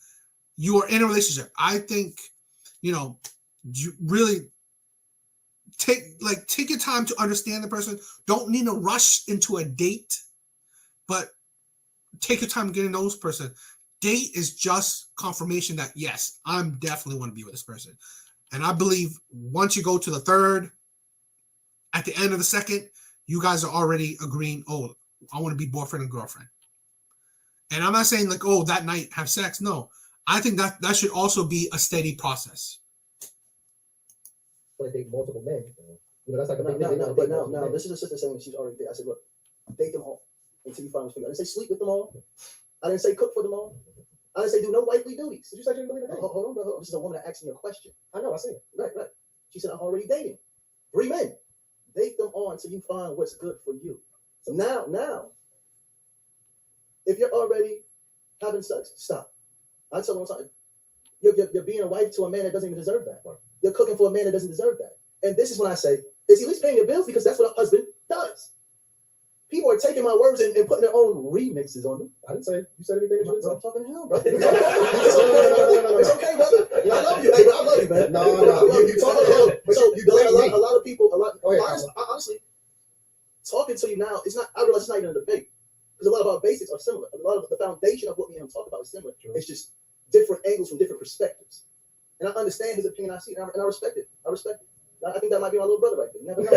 You are in a relationship. I think, you really take your time to understand the person. Don't need to rush into a date, but take your time getting to know this person. Date is just confirmation that, yes, I'm definitely want to be with this person. And I believe once you go to the third, at the end of the second, you guys are already agreeing, oh, I want to be boyfriend and girlfriend. And I'm not saying like, oh, that night have sex. No, I think that should also be a steady process. When I date multiple men, that's like a big no, but no, this is a sister saying she's already there. I said, look, date them all until you find this figure. I didn't say sleep with them all. I didn't say cook for them all. I didn't say do no wifely duties. Did you say you didn't believe in that? Hold on, bro. This is a woman that asked me a question. I know, I see it. Right. She said, I'm already dating 3 men. Date them all until you find what's good for you. So now, if you're already having sex, stop. I tell them all the time, you're being a wife to a man that doesn't even deserve that. You're cooking for a man that doesn't deserve that. And this is when I say, is he at least paying your bills? Because that's what a husband does. People are taking my words and putting their own remixes on them. I didn't say you said anything. I'm talking to him, bro. It's okay, brother. I love you. Hey, I love you, man. No. You talking to him. So a lot of people, honestly, talking to you now, I realize it's not even a debate. Because a lot of our basics are similar. A lot of the foundation of what we have talk about is similar. True. It's just different angles from different perspectives. And I understand his opinion. I see it, and I respect it. I think that might be my little brother right there. You never know.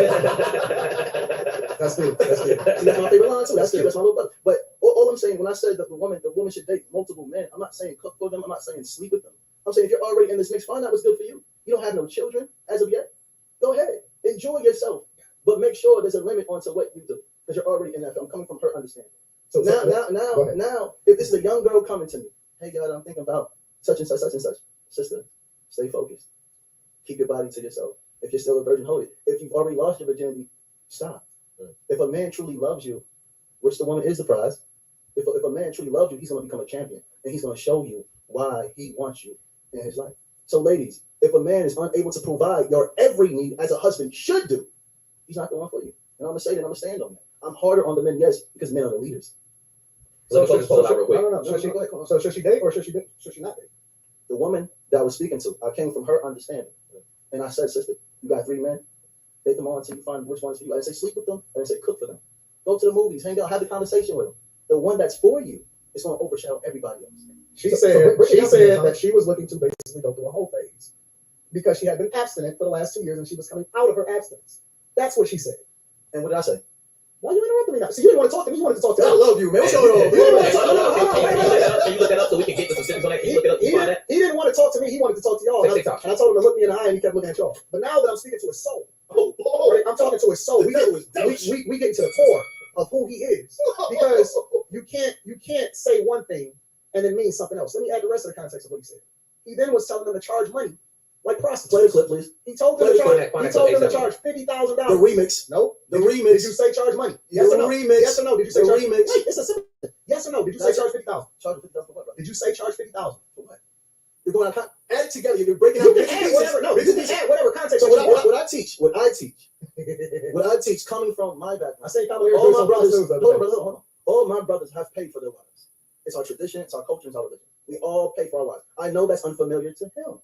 That's good. That's good. See, that's my favorite line too. That's cute. That's my little brother. But all I'm saying when I said that the woman should date multiple men, I'm not saying cook for them. I'm not saying sleep with them. I'm saying if you're already in this mix, find out what's good for you. You don't have no children as of yet. Go ahead, enjoy yourself, but make sure there's a limit onto what you do because you're already in that. I'm coming from her understanding. So now, if this is a young girl coming to me, hey God, I'm thinking about such and such, sister, stay focused. Keep your body to yourself. If you're still a virgin, hold it. If you've already lost your virginity, stop. Right. If a man truly loves you, which the woman is the prize, if a man truly loves you, he's going to become a champion, and he's going to show you why he wants you in his life. So ladies, if a man is unable to provide your every need as a husband should do, he's not the one for you. And I'm going to say that, I'm going to stand on that. I'm harder on the men, yes, because men are the leaders. So should she date or should she not date? The woman that I was speaking to, I came from her understanding. And I said, sister, you got 3 men. Take them on until you find which one's for you. I didn't say sleep with them. I didn't say cook for them. Go to the movies, hang out, have the conversation with them. The one that's for you is going to overshadow everybody else. She said that she was looking to basically go through a whole phase because she had been abstinent for the last 2 years and she was coming out of her abstinence. That's what she said. And what did I say? Why you interrupting me now? See, you didn't want to talk to me. You wanted to talk to me. I love you, man. What's going on? Can you look it up so we can get the specifics on that? Can you look it up? He didn't want to talk to me. He wanted to talk to y'all. And I told him to look me in the eye, and he kept looking at y'all. But now that I'm speaking to his soul, right, I'm talking to his soul. We get into the core of who he is because you can't say one thing and then mean something else. Let me add the rest of the context of what he said. He then was telling them to charge money like prostitutes. Play the clip, please. He told them to charge $50,000. The remix. Nope. The remix. Did you say charge money? Yes or no? Remix. Yes or no? Did you say charge? Remix. Wait, it's a simple. Yes or no? Did you say charge 50,000? Charge 50,000 for what, bro? Did you say charge 50,000 for what? You're going to add it together. You're breaking You out. can add whatever. No, you can add whatever context. So you want. what I teach, coming from my background. I say all my brothers. Hold on. All my brothers have paid for their wives. It's our tradition. It's our culture. It's our religion. We all pay for our wives. I know that's unfamiliar to him,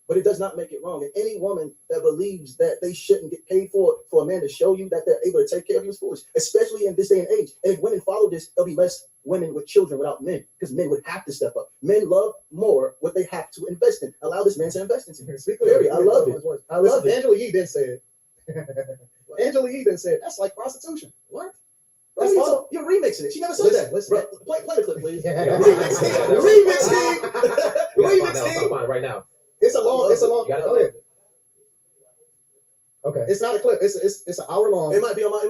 but it does not make it wrong. And any woman that believes that they shouldn't get paid for a man to show you that they're able to take care of you is foolish, especially in this day and age. And if women follow this, there'll be less women with children without men, because men would have to step up. Men love more what they have to invest in. Allow this man to invest into. I love it. I love it. Angela Yee then said. Angela Yee then said that's like prostitution. What? That's all. You're remixing it. She never said that. Listen. Play the clip, please. Remix I'll find it right now. It's a long. Go ahead. Okay. It's not a clip. It's an hour long. It might be on my. It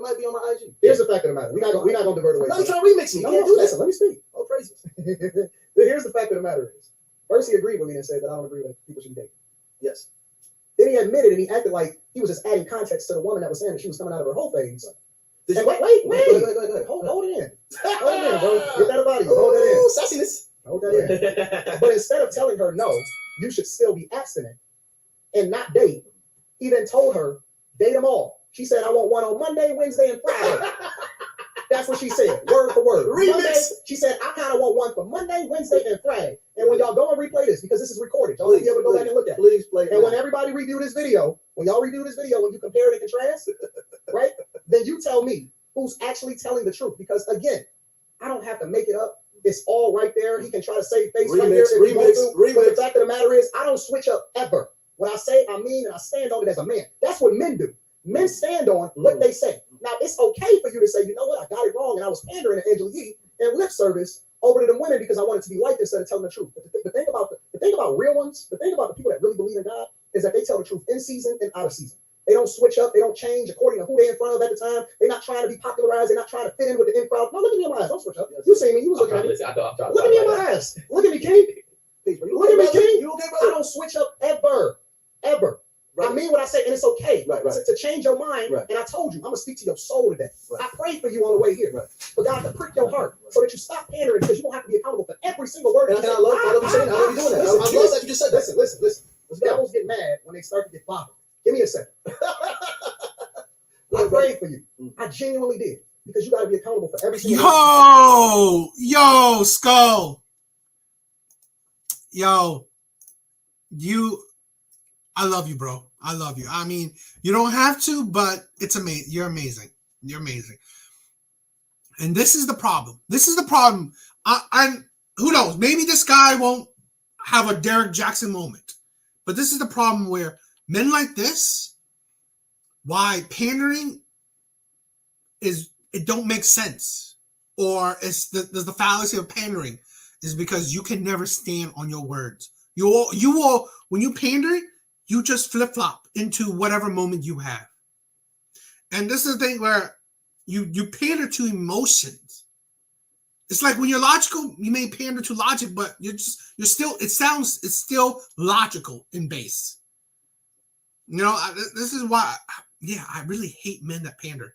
might be on my IG. Here's the fact of the matter. We're not gonna divert away. No, you're trying to remix me. No, You can't do that. listen. Let me speak. Oh, praises. Here's the fact of the matter is, first he agreed with me and said that I don't agree that people should date. Yes. Then he admitted and he acted like he was just adding context to the woman that was saying that she was coming out of her whole phase. Wait. Go ahead. Hold it in. Hold it in, bro. Get that about you. Hold that in. Sassiness. Hold that in. But instead of telling her no, you should still be abstinent and not date, he then told her, date them all. She said, I want one on Monday, Wednesday, and Friday. That's what she said, word for word. Monday, she said, I kind of want one for Monday, Wednesday, and Friday. And when y'all go and replay this, because this is recorded, y'all will be able to go back and look at it. Please play it. And when everybody review this video, when y'all review this video, when you compare and contrast, right, then you tell me who's actually telling the truth. Because again, I don't have to make it up. It's all right there. He can try to save face right here. But the fact of the matter is, I don't switch up ever. What I say, I mean, and I stand on it as a man. That's what men do. Men stand on what they say. Now, it's okay for you to say, you know what, I got it wrong, and I was pandering to Angela Yee and lip service over to the women because I wanted to be liked instead of telling the truth. But the thing about real ones, the thing about the people that really believe in God is that they tell the truth in season and out of season. They don't switch up. They don't change according to who they're in front of at the time. They're not trying to be popularized. They're not trying to fit in with the in crowd. No, look at me in my eyes. Don't switch up. You see me. You was looking at me. Look at me in my eyes. Look at me, King. Look at me, King. I don't switch up ever. Right. I mean what I say, and it's okay to change your mind. Right. And I told you, I'm going to speak to your soul today. Right. I prayed for you on the way here. Right. For God to prick your heart so that you stop pandering because you don't have to be accountable for every single word. And I love you saying that. I love you doing that. I love that you just said that. Listen. Devils get mad when they start to get bothered. Give me a second. I prayed for you. I genuinely did. Because you got to be accountable for every single word. Yo, Skull. Yo, I love you, bro. I love you. I mean, you don't have to, but it's amazing. You're amazing. You're amazing. And this is the problem. And who knows? Maybe this guy won't have a Derek Jackson moment. But this is the problem where men like this, why pandering it don't make sense, or it's the fallacy of pandering is because you can never stand on your words. You will when you pander, you just flip flop into whatever moment you have. And this is the thing where you pander to emotions. It's like when you're logical, you may pander to logic, but it's still logical in base. You know, this is why, I really hate men that pander.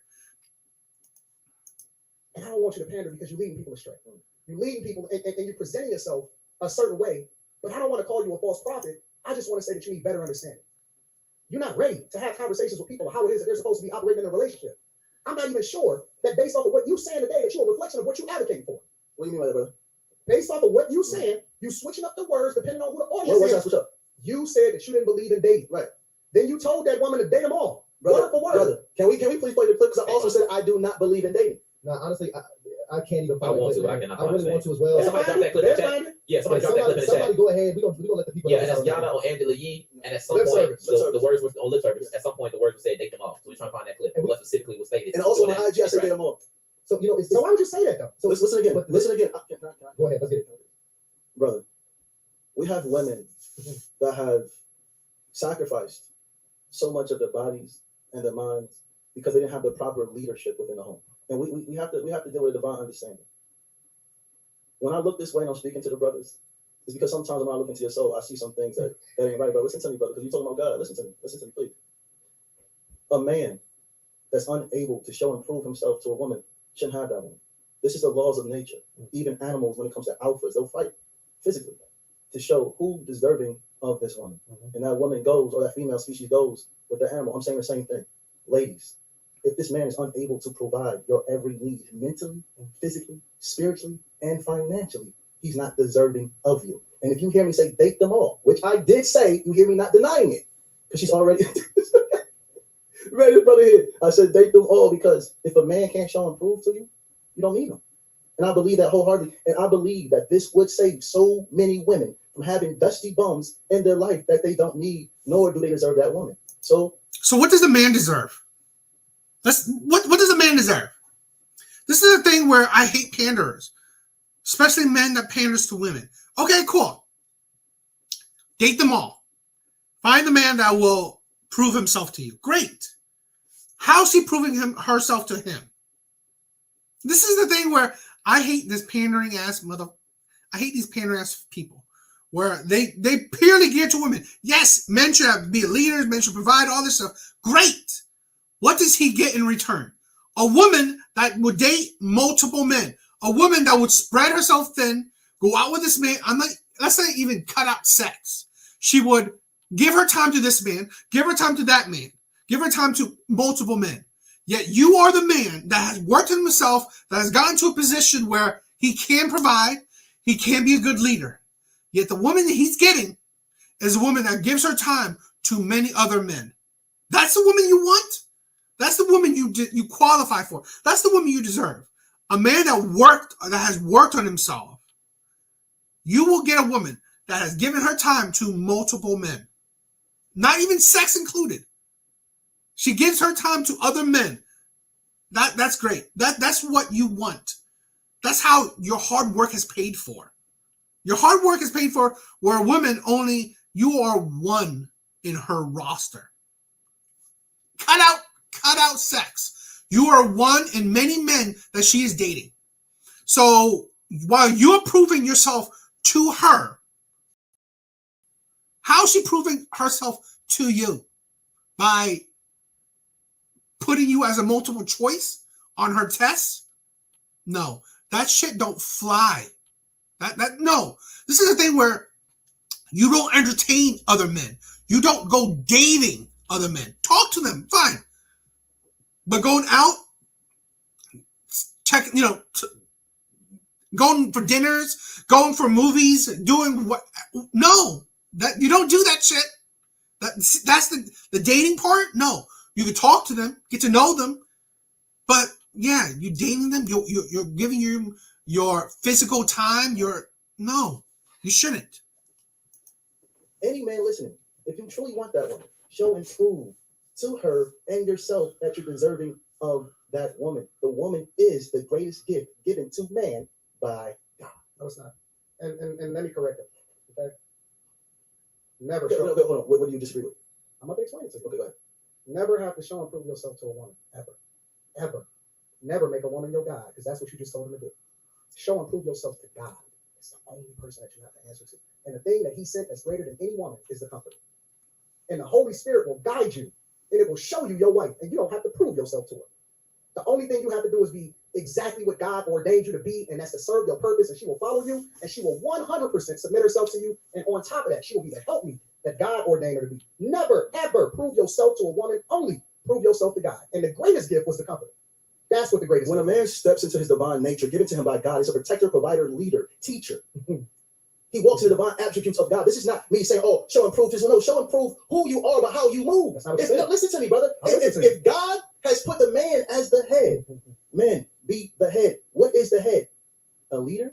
And I don't want you to pander because you're leading people astray. You're leading people and you're presenting yourself a certain way, but I don't want to call you a false prophet. I just want to say that you need better understanding. You're not ready to have conversations with people on how it is that they're supposed to be operating in a relationship. I'm not even sure that based off of what you're saying today, that you're a reflection of what you advocate for. What do you mean by that, brother? Based off of what you're saying, you switching up the words depending on who the audience What's is. that switch up? You said that you didn't believe in dating. Right. Then you told that woman to date them all. Brother, Word for word. brother, can we please play the clip? Because I also said I do not believe in dating. Now, honestly, I can't even. I want to. I man. cannot. I really find want to as Yeah, well. somebody drop that clip in the chat. Yeah, somebody drop that clip in the Somebody chat. go ahead. We're gonna let the people. Yeah, and that's Yana or Angela Yee. And at some Lip point, service, lip the words were on lip service. At some point, the words were said, "Date them all." So we're trying to find that clip. What specifically was stated. And also on Doing IG, I said that. get them all. So you know, So why would you say that though? So listen again. but- Listen again. Go ahead. Let's get it. Brother, we have women that have sacrificed so much of their bodies and their minds because they didn't have the proper leadership within the home. And we have to deal with divine understanding. When I look this way and I'm speaking to the brothers, it's because sometimes when I look into your soul, I see some things that ain't right. But listen to me, brother, because you're talking about God. Listen to me, please. A man that's unable to show and prove himself to a woman shouldn't have that woman. This is the laws of nature. Even animals, when it comes to alphas, they'll fight physically to show who's deserving of this woman. And that woman goes, or that female species goes with the animal. I'm saying the same thing. Ladies, if this man is unable to provide your every need mentally, physically, spiritually, and financially, he's not deserving of you. And if you hear me say date them all, which I did say, you hear me not denying it, because she's already ready, brother here. I said date them all because if a man can't show and prove to you, you don't need him. And I believe that wholeheartedly. And I believe that this would save so many women from having dusty bums in their life that they don't need, nor do they deserve that woman. So what does a man deserve? What does a man deserve? This is the thing where I hate panderers, especially men that panders to women. Okay, cool. Date them all. Find the man that will prove himself to you. Great. How's he proving herself to him? This is the thing where I hate this pandering ass I hate these pandering ass people where they purely gear to women. Yes, men should be leaders, men should provide all this stuff. Great. What does he get in return? A woman that would date multiple men. A woman that would spread herself thin, go out with this man. Let's not even cut out sex. She would give her time to this man, give her time to that man, give her time to multiple men. Yet you are the man that has worked on himself, that has gotten to a position where he can provide, he can be a good leader. Yet the woman that he's getting is a woman that gives her time to many other men. That's the woman you want. That's the woman you qualify for. That's the woman you deserve. A man that has worked on himself. You will get a woman that has given her time to multiple men. Not even sex included. She gives her time to other men. That's great. That's what you want. That's how your hard work is paid for. Your hard work is paid for where a woman only, you are one in her roster. Cut out sex. You are one in many men that she is dating. So while you're proving yourself to her, how is she proving herself to you? By putting you as a multiple choice on her test? No, that shit don't fly. No. This is the thing where you don't entertain other men. You don't go dating other men. Talk to them, fine. But going out, going for dinners, going for movies, doing what? No, that you don't do that shit. That's the dating part. No, you can talk to them, get to know them, but yeah, you dating them. You're giving your physical time. No, you shouldn't. any man listening, If you truly want that woman, show and prove to her and yourself that you're deserving of that woman. The woman is the greatest gift given to man by God. No, it's not. And let me correct it. Okay. Never Okay, show. hold on. What do you disagree with? I'm about to explain it to you. Okay, go ahead. Never have to show and prove yourself to a woman. Ever. Never make a woman your God, because that's what you just told him to do. Show and prove yourself to God. It's the only person that you have to answer to. And the thing that he sent that's greater than any woman is the Comforter. And the Holy Spirit will guide you, and it will show you your wife, and you don't have to prove yourself to her. The only thing you have to do is be exactly what God ordained you to be, and that's to serve your purpose, and she will follow you, and she will 100% submit herself to you, and on top of that, she will be the helpmeet that God ordained her to be. Never, ever prove yourself to a woman, only prove yourself to God. And the greatest gift was the Comforter. That's what the greatest When a gift man steps into his divine nature, given to him by God, he's a protector, provider, leader, teacher. He walks in the divine attributes of God. This is not me saying, oh, show and prove this. No, show and prove who you are by how you move. That's not what you No, said. listen to me, brother. I'll listen to you. If God has put the man as the head, man, be the head. What is the head? A leader,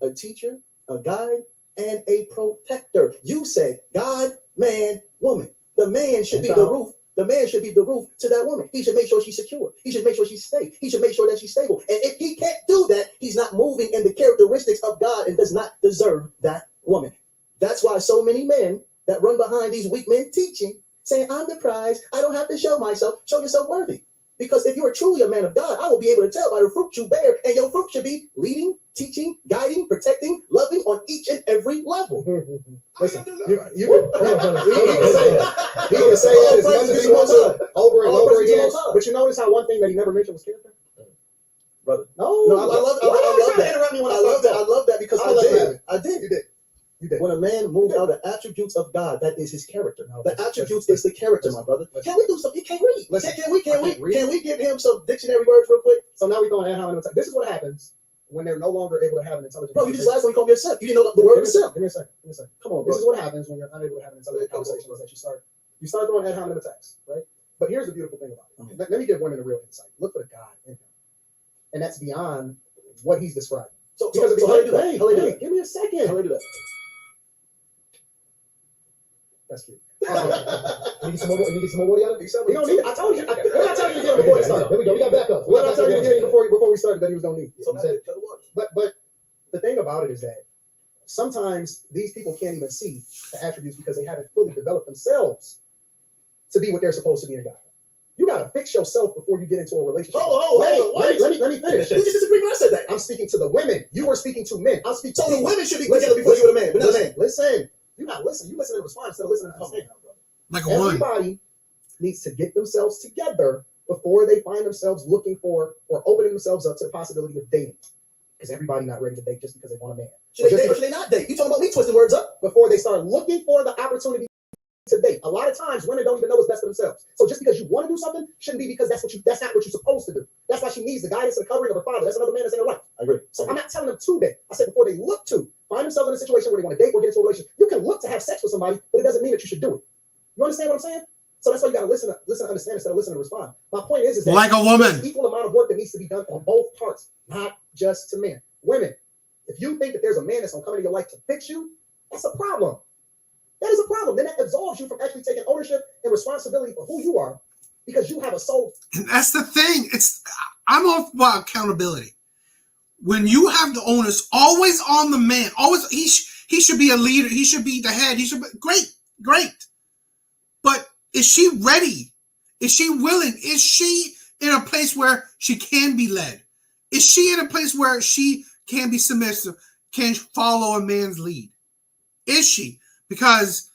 a teacher, a guide, and a protector. You said God, man, woman. The man should be the roof. The man should be the roof to that woman. He should make sure she's secure. He should make sure she's safe. He should make sure that she's stable. And if he can't do that, he's not moving in the characteristics of God and does not deserve that woman. That's why so many men that run behind these weak men teaching, saying, I'm the prize. I don't have to show myself. Show yourself worthy. Because if you are truly a man of God, I will be able to tell by the fruit you bear. And your fruit should be leading, teaching, guiding, protecting, loving on each and every level. Listen, You can say All it as much praises as to he the wants Most to, over and All over praises to the again. Most High. But you notice how one thing that he never mentioned was character? Brother. No, I love that. Interrupt me when I love that. I love that because I let you have it. I did. You did. You did. When a man moves out the attributes of God, that is his character. No, The listen, attributes listen, is the character, listen, my brother. listen. Can we do something? He can't read. Listen, Can we I can't read. can we give him some dictionary words real quick? So now we're going to have this is what happens when they're no longer able to have an intelligent Bro, you just conversation. last one you called me a simp. You didn't know the word Give was me simp. give me a second. Give me a second. Come on, This bro. is what happens when you're unable to have an intelligent conversation is that you start throwing ad hominem attacks, right? But here's the beautiful thing about it. Let me give women a real insight. Look for the God in him. And that's beyond what he's describing. So Because how do you do that? hey, How do you do hey, that? give me a second. How do you do that? That's cute. You need some more water out of it? You don't need it. I told you. What did I tell you again before we started? There we go. We got backup. What did I tell you again before we started that he was going to need? So You said, tell the water. but the thing about it is that sometimes these people can't even see the attributes because they haven't fully developed themselves to be what they're supposed to be in God. You got to fix yourself before you get into a relationship. Let me finish. You just disagreed when I said that. I'm speaking to the women. You were speaking to men. I'm speaking So to the women should be Listen, together before you with a man, but not a man. Listen. You're not listening. You listen to respond instead of listening to understand. Like a woman. Everybody needs to get themselves together before they find themselves looking for or opening themselves up to the possibility of dating. Because everybody not ready to date just because they want a man. Should they date or should they not date? You talking about me twisting words up? Before they start looking for the opportunity to date. A lot of times women don't even know what's best for themselves. So just because you want to do something shouldn't be because that's not what you're supposed to do. That's why she needs the guidance and the covering of her father. That's another man that's in her life. I agree. So I'm not telling them to date. I said before they look to find themselves in a situation where they want to date or get into a relationship. You can look to have sex with somebody, but it doesn't mean that you should do it. You understand what I'm saying? So that's why you got to listen, understand instead of listen and respond. My point is that Like a woman. there's equal amount of work that needs to be done on both parts, not just to men. Women, if you think that there's a man that's gonna come into your life to fix you, that's a problem. That is a problem. Then that absolves you from actually taking ownership and responsibility for who you are, because you have a soul. And that's the thing. I'm all about accountability. When you have the onus always on the man, always he should be a leader. He should be the head. He should be great. But is she ready? Is she willing? Is she in a place where she can be led? Is she in a place where she can be submissive, can follow a man's lead? Is she? Because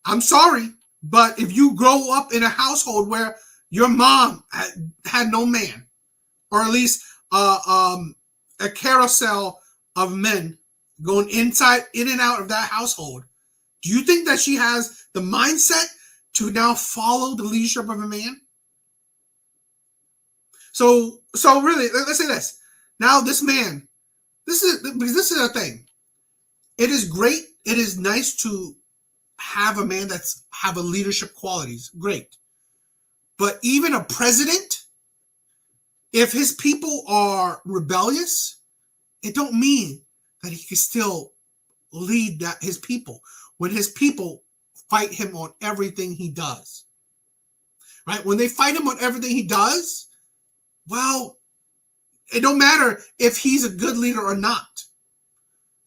I'm sorry, but if you grow up in a household where your mom had no man, or at least a carousel of men going in and out of that household, do you think that she has the mindset to now follow the leadership of a man? So really, let's say this. Now this man, this is a thing. It is great. It is nice to have a man that's have a leadership qualities. Great. But even a president, if his people are rebellious, it don't mean that he can still lead his people when his people fight him on everything he does. Right? When they fight him on everything he does, well, it don't matter if he's a good leader or not.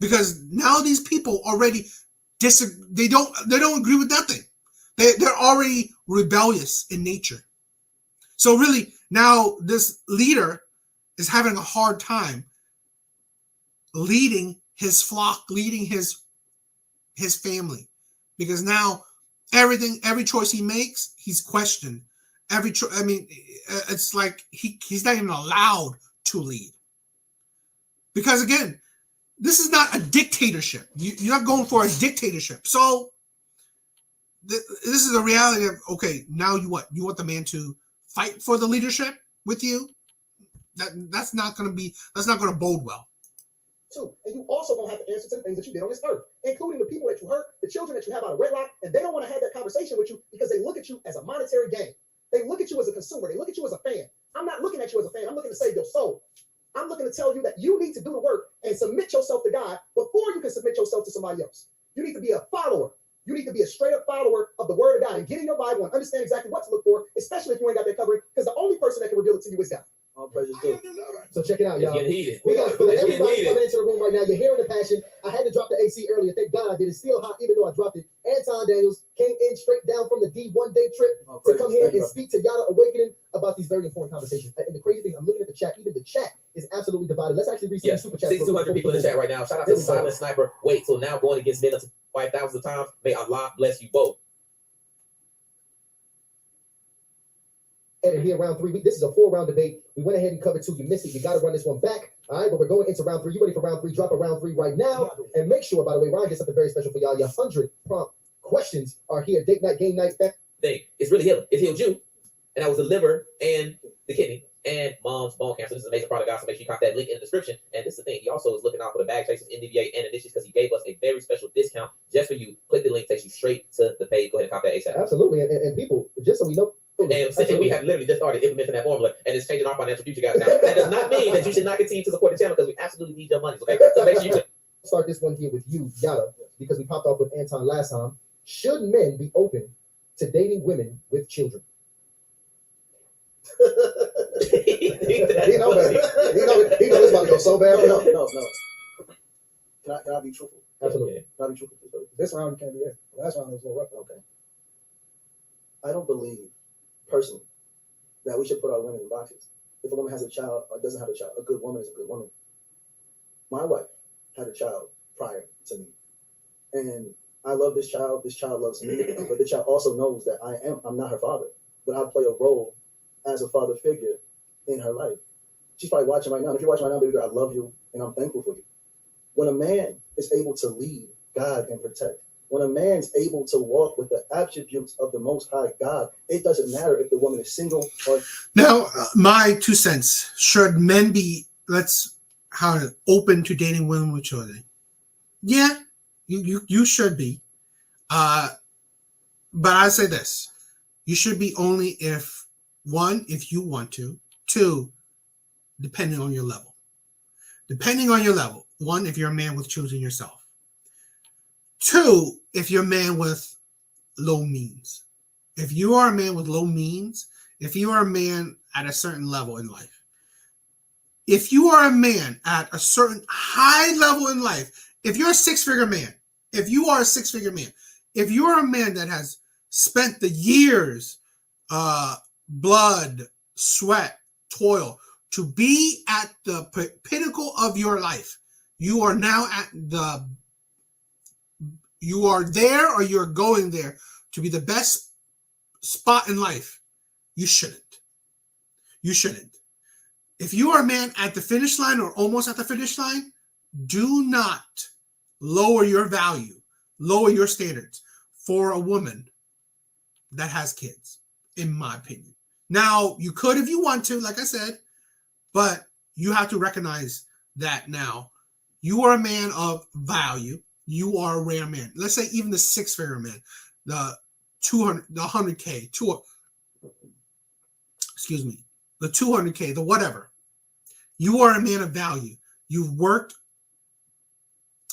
Because now these people already they don't agree with nothing. They're already rebellious in nature. So really, now this leader is having a hard time leading his flock, leading his family, because now every choice he makes, he's questioned. It's like he's not even allowed to lead, because again, this is not a dictatorship. You're not going for a dictatorship. So this is a reality of, okay, now you want the man to fight for the leadership with you? That's not going to bode well. Too. And you also gonna have to answer to the things that you did on this earth, including the people that you hurt, the children that you have out of wedlock, and they don't want to have that conversation with you because they look at you as a monetary gain. They look at you as a consumer. They look at you as a fan. I'm not looking at you as a fan. I'm looking to save your soul. I'm looking to tell you that you need to do the work and submit yourself to God before you can submit yourself to somebody else. You need to be a follower. You need to be a straight up follower of the word of God and get in your Bible and understand exactly what to look for, especially if you ain't got that covering, because the only person that can reveal it to you is God. All praises due. So check it out, y'all. It's getting heated. We got It's getting everybody heated. coming into the room right now. You're hearing the passion. I had to drop the AC earlier. Thank God I did. It's still hot, even though I dropped it. Anton Daniels came in straight down from the D1 day trip to come here and speak to Yada Awakening about these very important conversations. And the crazy thing, I'm looking at the chat. Even the chat is absolutely divided. Let's actually read some Yes, super chats. 6,200 people in the chat right now. Shout out to the Silent Sniper. Wait, so now going against men up to 5,000 times. May Allah bless you both. And here, round 3. This is a 4-round debate. We went ahead and covered 2. You missed it. You got to run this one back. All right, but we're going into round 3. You ready for round 3? Drop a round 3 right now. And make sure, by the way, Ryan gets something very special for y'all. Your 100 prompt questions are here. Date night, game night. Thing. It's really healing. It healed you. And that was the liver and the kidney and mom's bone cancer. This is an amazing product, guys. So make sure you copy that link in the description. And this is the thing. He also is looking out for the bag chasers, NDVA, and initiatives because he gave us a very special discount just for you. Click the link, takes you straight to the page. Go ahead and copy that ASAP. Absolutely. And people, just so we know. And we have literally just started implementing that formula, and it's changing our financial future, guys. Now, that does not mean that you should not continue to support the channel because we absolutely need your money. Okay, so make sure you start this one here with you, Yada, because we popped off with Anton last time. Should men be open to dating women with children? He knows it's about to go so bad. No. Can I be truthful? Absolutely. Can I be truthful? This round you can't be there. Last round was a little rough. Okay. I don't believe, personally, that we should put our women in boxes. If a woman has a child or doesn't have a child, a good woman is a good woman. My wife had a child prior to me. And I love this child. This child loves me. But the child also knows that I'm not her father. But I play a role as a father figure in her life. She's probably watching right now. If you're watching right now, baby girl, I love you and I'm thankful for you. When a man is able to lead, guide, and protect, when a man's able to walk with the attributes of the Most High God, it doesn't matter if the woman is single or... Now, my 2 cents. Should men be open to dating women with children? Yeah, you should be. But I say this. You should be only if, 1, if you want to. 2, depending on your level. Depending on your level. 1, if you're a man with children yourself. 2, if you're a man with low means. If you are a man with low means, if you are a man at a certain level in life, if you are a man at a certain high level in life, if you're a 6-figure man, if you are a 6-figure man, if you are a man that has spent the years, blood, sweat, toil to be at the pinnacle of your life, you are now you are there or you're going there to be the best spot in life. You shouldn't. You shouldn't. If you are a man at the finish line or almost at the finish line, do not lower your value, lower your standards for a woman that has kids, in my opinion. Now, you could if you want to, like I said, but you have to recognize that now you are a man of value. You are a rare man. Let's say even the 6-figure man, the 200, the 100K, the 200K, the whatever. You are a man of value. You've worked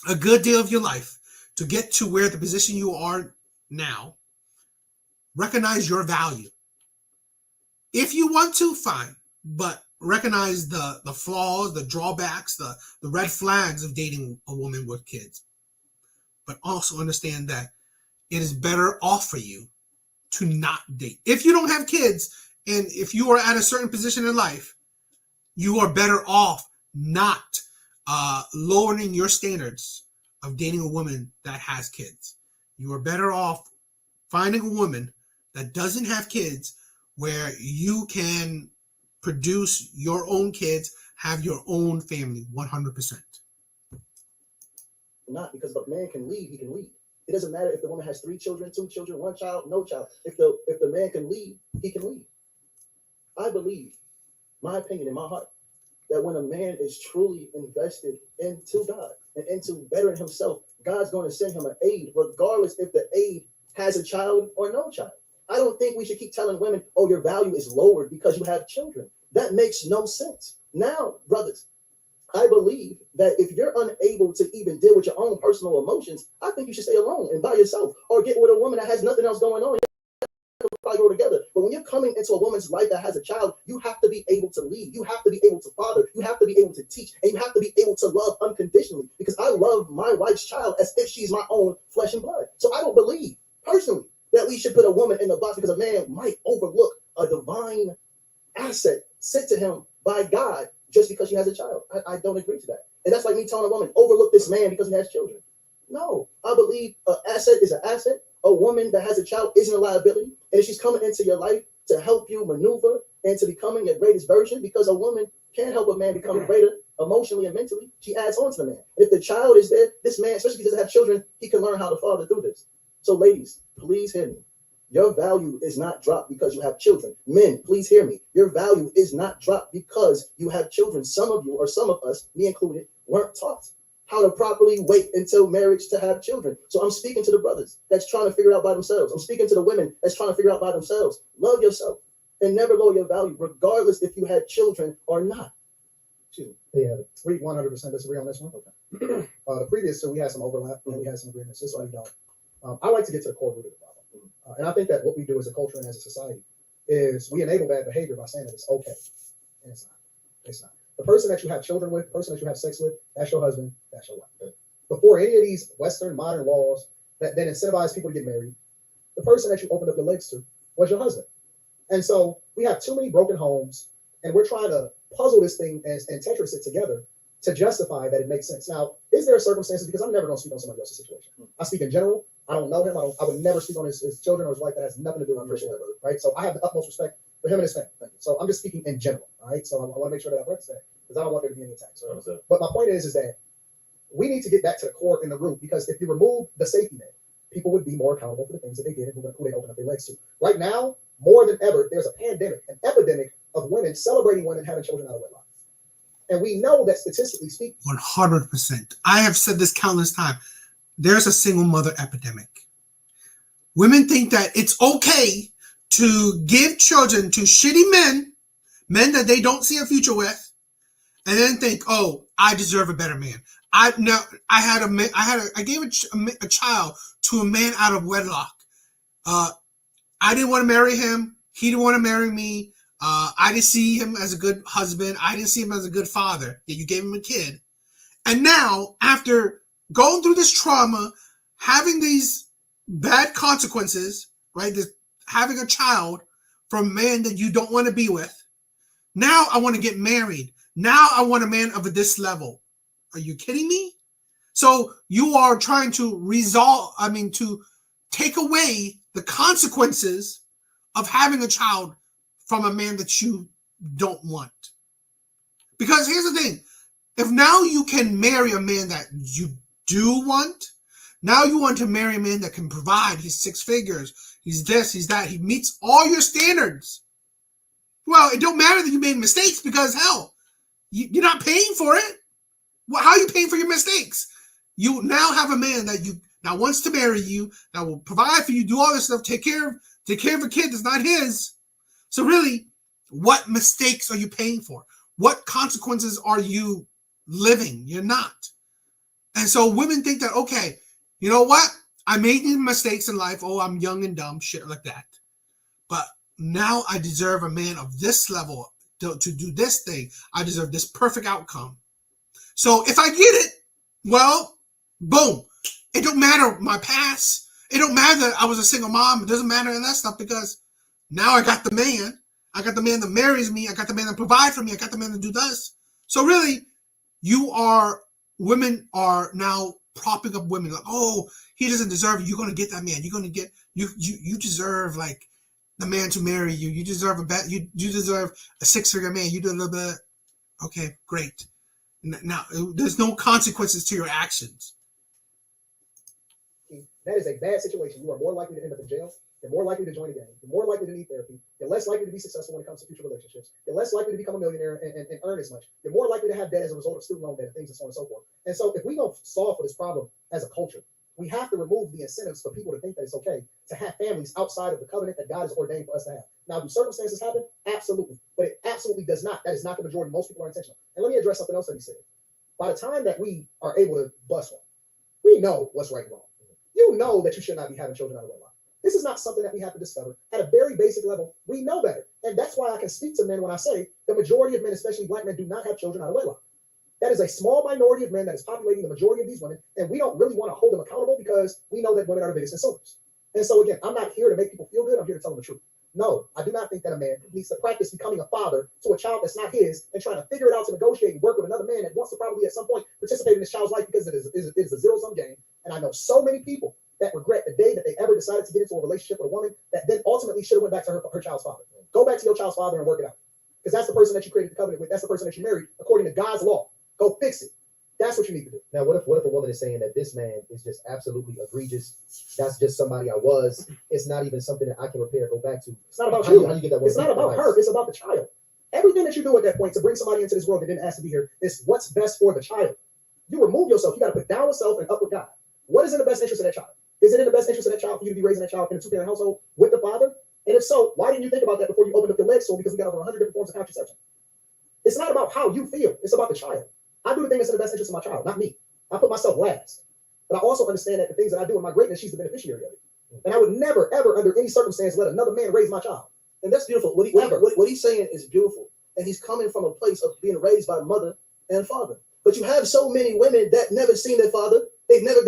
a good deal of your life to get to where the position you are now, recognize your value. If you want to, fine, but recognize the flaws, the drawbacks, the red flags of dating a woman with kids. But also understand that it is better off for you to not date. If you don't have kids and if you are at a certain position in life, you are better off not lowering your standards of dating a woman that has kids. You are better off finding a woman that doesn't have kids where you can produce your own kids, have your own family 100%. Not because if a man can lead, he can lead. It doesn't matter if the woman has 3 children, 2 children, 1 child, no child. If the man can lead, he can lead. I believe, my opinion in my heart, that when a man is truly invested into God and into bettering himself, God's going to send him an aid, regardless if the aid has a child or no child. I don't think we should keep telling women, oh, your value is lowered because you have children. That makes no sense. Now, brothers, I believe that if you're unable to even deal with your own personal emotions, I think you should stay alone and by yourself, or get with a woman that has nothing else going on. Probably go together. But when you're coming into a woman's life that has a child, you have to be able to lead. You have to be able to father. You have to be able to teach, and you have to be able to love unconditionally. Because I love my wife's child as if she's my own flesh and blood. So I don't believe personally that we should put a woman in the box because a man might overlook a divine asset sent to him by God just because she has a child. I don't agree to that. And that's like me telling a woman, overlook this man because he has children. No, I believe an asset is an asset. A woman that has a child isn't a liability. And if she's coming into your life to help you maneuver and to becoming your greatest version, because a woman can help a man become greater emotionally and mentally, she adds on to the man. If the child is there, this man, especially because he doesn't have children, he can learn how to father through this. So ladies, please hear me. Your value is not dropped because you have children. Men, please hear me. Your value is not dropped because you have children. Some of you, or some of us, me included, weren't taught how to properly wait until marriage to have children. So I'm speaking to the brothers that's trying to figure it out by themselves. I'm speaking to the women that's trying to figure it out by themselves. Love yourself and never lower your value, regardless if you had children or not. Excuse me. Yeah, we 100% disagree on this one. Okay. The previous, so we had some overlap and we had some agreements. This one we don't. I like to get to the core root of the problem. And I think that what we do as a culture and as a society is we enable bad behavior by saying that it's okay. And it's not. It's not. The person that you have children with, the person that you have sex with, that's your husband, that's your wife. Before any of these Western modern laws that then incentivize people to get married, the person that you opened up your legs to was your husband. And so we have too many broken homes, and we're trying to puzzle this thing and Tetris it together to justify that it makes sense. Now, is there circumstances, because I'm never going to speak on somebody else's situation. I speak in general. I don't know him. I would never speak on his children or his wife. That has nothing to do with Christian, right? So I have the utmost respect for him and his family. So I'm just speaking in general, all right? So I want to make sure that I represent that because I don't want there to be any attacks. Right? But my point is that we need to get back to the core in the root, because if you remove the safety net, people would be more accountable for the things that they did and who they opened up their legs to. Right now, more than ever, there's a pandemic, an epidemic of women celebrating women having children out of wedlock. And we know that statistically speaking, 100%. I have said this countless times. There's a single mother epidemic. Women think that it's okay to give children to shitty men that they don't see a future with, and then think, "Oh, I deserve a better man." I gave a child to a man out of wedlock. I didn't want to marry him. He didn't want to marry me. I didn't see him as a good husband. I didn't see him as a good father. Yeah, you gave him a kid. And now, after going through this trauma, having these bad consequences, right? This, having a child from a man that you don't want to be with. Now I want to get married. Now I want a man of this level. Are you kidding me? So you are trying to to take away the consequences of having a child from a man that you don't want. Because here's the thing. If now you can marry a man that you do want, now you want to marry a man that can provide. He's 6 figures. He's this, he's that. He meets all your standards. Well, it don't matter that you made mistakes because, hell, you're not paying for it. Well, how are you paying for your mistakes? You now have a man that you now wants to marry you, that will provide for you, do all this stuff, take care of a kid that's not his. So really, what mistakes are you paying for? What consequences are you living? You're not. And so women think that, okay, you know what? I made these mistakes in life. Oh, I'm young and dumb, shit like that. But now I deserve a man of this level to do this thing. I deserve this perfect outcome. So if I get it, well, boom. It don't matter my past. It don't matter that I was a single mom. It doesn't matter that stuff because now I got the man. I got the man that marries me. I got the man that provides for me. I got the man that do this. So really, women are now propping up women like, oh, he doesn't deserve it. You're gonna get that man. You're gonna get you deserve like the man to marry you. You deserve you deserve a 6-figure man. You do a little bit. Okay, great. Now there's no consequences to your actions. That is a bad situation. You are more likely to end up in jail. You're more likely to join a gang. You're more likely to need therapy. You're less likely to be successful when it comes to future relationships. You're less likely to become a millionaire and earn as much. You're more likely to have debt as a result of student loan debt and things and so on and so forth. And so if we don't solve for this problem as a culture, we have to remove the incentives for people to think that it's okay to have families outside of the covenant that God has ordained for us to have. Now, do circumstances happen? Absolutely. But it absolutely does not. That is not the majority. Most people are intentional. And let me address something else that he said. By the time that we are able to bust one, we know what's right and wrong. You know that you should not be having children out of wedlock. This is not something that we have to discover. At a very basic level, we know better. And that's why I can speak to men when I say the majority of men, especially black men, do not have children out of wedlock. That is a small minority of men that is populating the majority of these women. And we don't really want to hold them accountable because we know that women are the biggest consumers. And so again, I'm not here to make people feel good. I'm here to tell them the truth. No, I do not think that a man needs to practice becoming a father to a child that's not his and trying to figure it out to negotiate and work with another man that wants to probably at some point participate in this child's life because it is a zero-sum game. And I know so many people that regret the day that they ever decided to get into a relationship with a woman that then ultimately should have went back to her child's father. Go back to your child's father and work it out. Because that's the person that you created the covenant with. That's the person that you married according to God's law. Go fix it. That's what you need to do. Now, what if a woman is saying that this man is just absolutely egregious? That's just somebody I was. It's not even something that I can repair or go back to. It's not about how you. you get that woman? It's not about her. It's about the child. Everything that you do at that point to bring somebody into this world that didn't ask to be here is what's best for the child. You remove yourself. You got to put down yourself and up with God. What is in the best interest of that child? Is it in the best interest of that child for you to be raising that child in a 2-parent household with the father? And if so, why didn't you think about that before you opened up your leg store? Because we got over 100 different forms of contraception. It's not about how you feel. It's about the child. I do the thing that's in the best interest of my child, not me. I put myself last. But I also understand that the things that I do in my greatness, she's the beneficiary of it. And I would never, ever, under any circumstance, let another man raise my child. And that's beautiful. What he's saying is beautiful. And he's coming from a place of being raised by mother and father. But you have so many women that never seen their father. They've never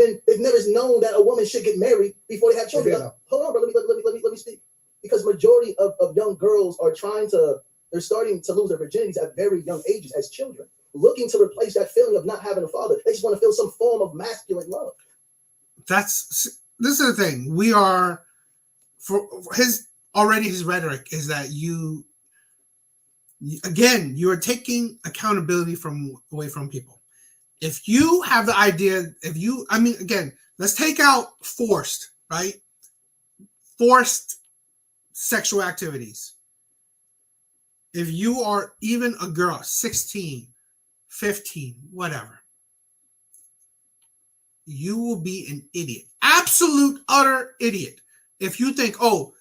known that a woman should get married before they have children. Hold on, bro. Let me speak. Because majority of young girls they're starting to lose their virginities at very young ages as children, looking to replace that feeling of not having a father. They just want to feel some form of masculine love. This is the thing. We are his rhetoric is that you are taking accountability away from people. If you have the idea, let's take out forced, right? Forced sexual activities. If you are even a girl, 16, 15, whatever, you will be an idiot. Absolute, utter idiot. If you think, oh,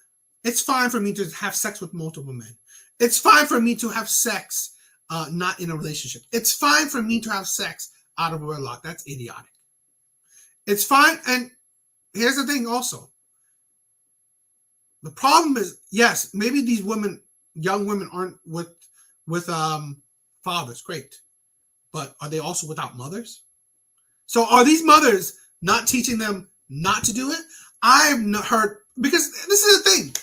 it's fine for me to have sex with multiple men. It's fine for me to have sex not in a relationship. It's fine for me to have sex out of wedlock. That's idiotic. It's fine. And here's the thing also. The problem is, yes, maybe these young women aren't with fathers. Great. But are they also without mothers? So are these mothers not teaching them not to do it? I've heard, because this is the thing.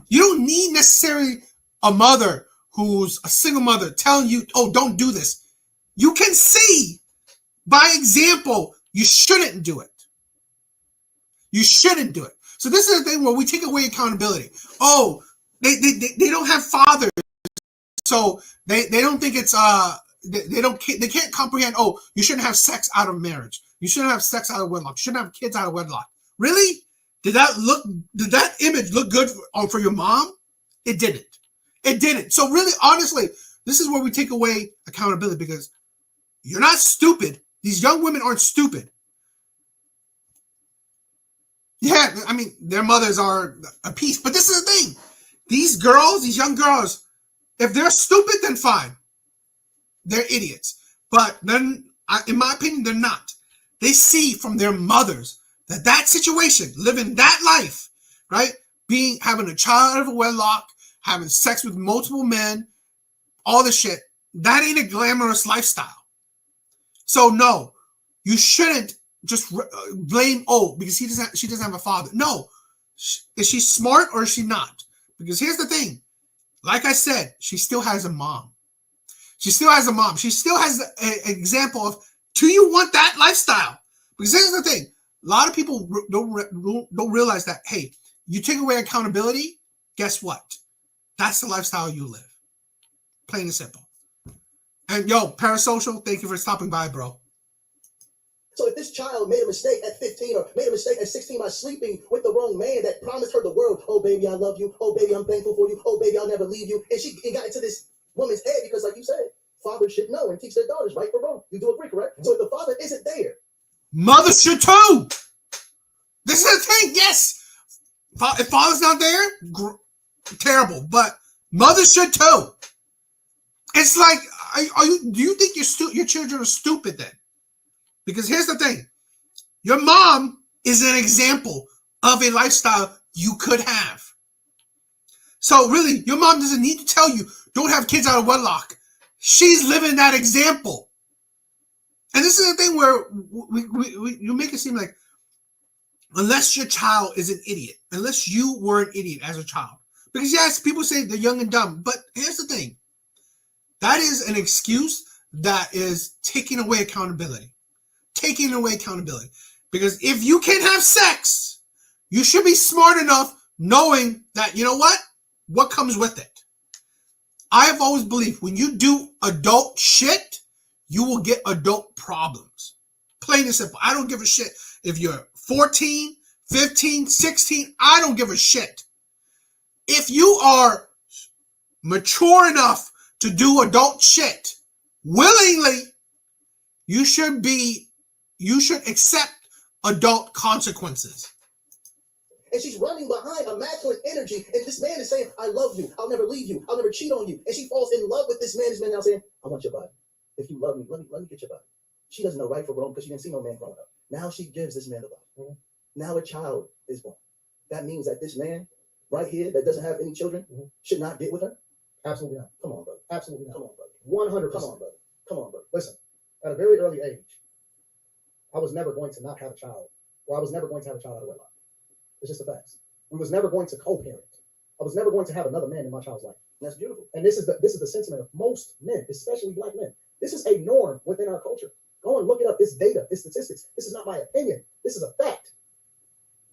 You don't need necessarily a mother who's a single mother telling you, oh, don't do this. You can see by example, you shouldn't do it. You shouldn't do it. So this is the thing where we take away accountability. Oh, they don't have fathers, so they don't think it's they can't comprehend. Oh, you shouldn't have sex out of marriage. You shouldn't have sex out of wedlock. You shouldn't have kids out of wedlock. Really? Did that image look good for your mom? It didn't. It didn't. So really, honestly, this is where we take away accountability, because you're not stupid. These young women aren't stupid. Yeah, I mean, their mothers are a piece. But this is the thing. These young girls, if they're stupid, then fine. They're idiots. But then, in my opinion, they're not. They see from their mothers that situation, living that life, right? Having a child out of wedlock, having sex with multiple men, all the shit, that ain't a glamorous lifestyle. So no, you shouldn't just blame, because she doesn't have a father. No, is she smart or is she not? Because here's the thing, like I said, she still has a mom. She still has a mom. She still has an example of, do you want that lifestyle? Because here's the thing, a lot of people don't realize that, hey, you take away accountability, guess what? That's the lifestyle you live. Plain and simple. And yo, Parasocial, thank you for stopping by, bro. So if this child made a mistake at 15 or made a mistake at 16 by sleeping with the wrong man that promised her the world, oh baby, I love you, oh baby, I'm thankful for you, oh baby, I'll never leave you, and she got into this woman's head because, like you said, fathers should know and teach their daughters right or wrong. You do agree, correct? So if the father isn't there, mothers should too. This is the thing. Yes, if father's not there, terrible. But mothers should too. It's like, do you think your children are stupid then? Because here's the thing, your mom is an example of a lifestyle you could have. So really, your mom doesn't need to tell you, don't have kids out of wedlock. She's living that example. And this is the thing where you make it seem like, unless your child is an idiot, unless you were an idiot as a child. Because yes, people say they're young and dumb, but here's the thing. That is an excuse that is taking away accountability. Taking away accountability. Because if you can have sex, you should be smart enough knowing that, you know what comes with it. I have always believed when you do adult shit, you will get adult problems. Plain and simple. I don't give a shit if you're 14, 15, 16. I don't give a shit. If you are mature enough to do adult shit willingly, you should accept adult consequences. and she's running behind a masculine energy, and this man is saying, I love you, I'll never leave you, I'll never cheat on you, and she falls in love with this man now saying, I want your body. If you love me, let me get your body. She doesn't know right from wrong because she didn't see no man growing up. Now she gives this man the body. Now a child is born. That means that this man right here that doesn't have any children should not get with her? Absolutely not. Come on, brother. Absolutely not. Come on, brother. 100%. Come on, brother. Come on, brother. Listen, at a very early age, I was never going to not have a child, or I was never going to have a child out of wedlock. It's just the facts. We was never going to co-parent. I was never going to have another man in my child's life. That's beautiful. And this is the sentiment of most men, especially black men. This is a norm within our culture. Go and look it up. It's data. It's statistics. This is not my opinion. This is a fact.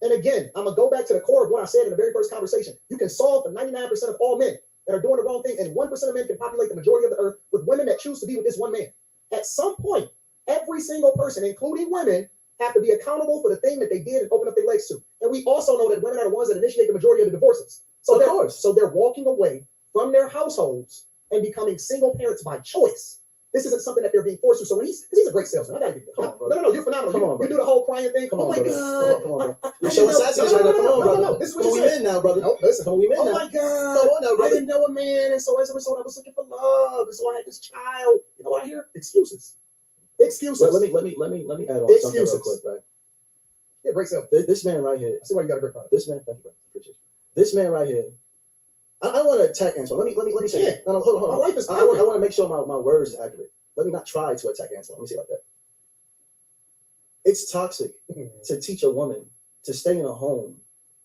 And again, I'm gonna go back to the core of what I said in the very first conversation. You can solve for 99% of all men that are doing the wrong thing, and 1% of men can populate the majority of the earth with women that choose to be with this one man. At some point, every single person, including women, have to be accountable for the thing that they did and open up their legs to. And we also know that women are the ones that initiate the majority of the divorces. So they're walking away from their households and becoming single parents by choice. This isn't something that they're being forced to. So when he's a great salesman. I gotta give you. Come on, no, you're phenomenal. Come on, you do the whole crying thing. Come on, oh my brother. God. Come on, brother. You're showing sassy right now. Come on, brother. No. This is what Come you we said. men now, brother. No, listen. Come we men Oh now. my God. Come on now, I brother. didn't know a man, and so as a result, I was looking for love, and so I had this child. You know what I hear? Excuses. Excuses. Let me add on something real quick, right? Yeah, great self. This man right here. I see why you got a great product. This man, thank you, brother. Appreciate you. This man right here. I don't want to attack Anton. Let me say it. No, hold on. My life is I want to make sure my words is accurate. Let me not try to attack Anton. Let me say it like that. It's toxic to teach a woman to stay in a home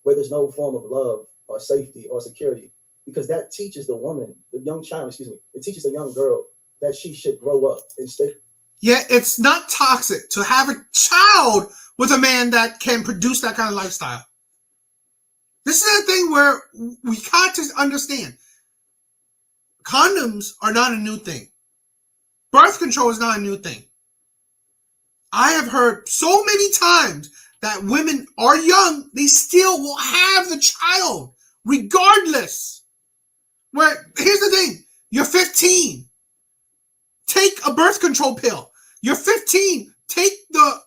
where there's no form of love or safety or security, because that teaches the woman, the young child, it teaches the young girl that she should grow up and stay. Yeah, it's not toxic to have a child with a man that can produce that kind of lifestyle. This is a thing where we got to understand. Condoms are not a new thing. Birth control is not a new thing. I have heard so many times that women are young, they still will have the child, regardless. Where, here's the thing, you're 15. Take a birth control pill. You're 15. Take the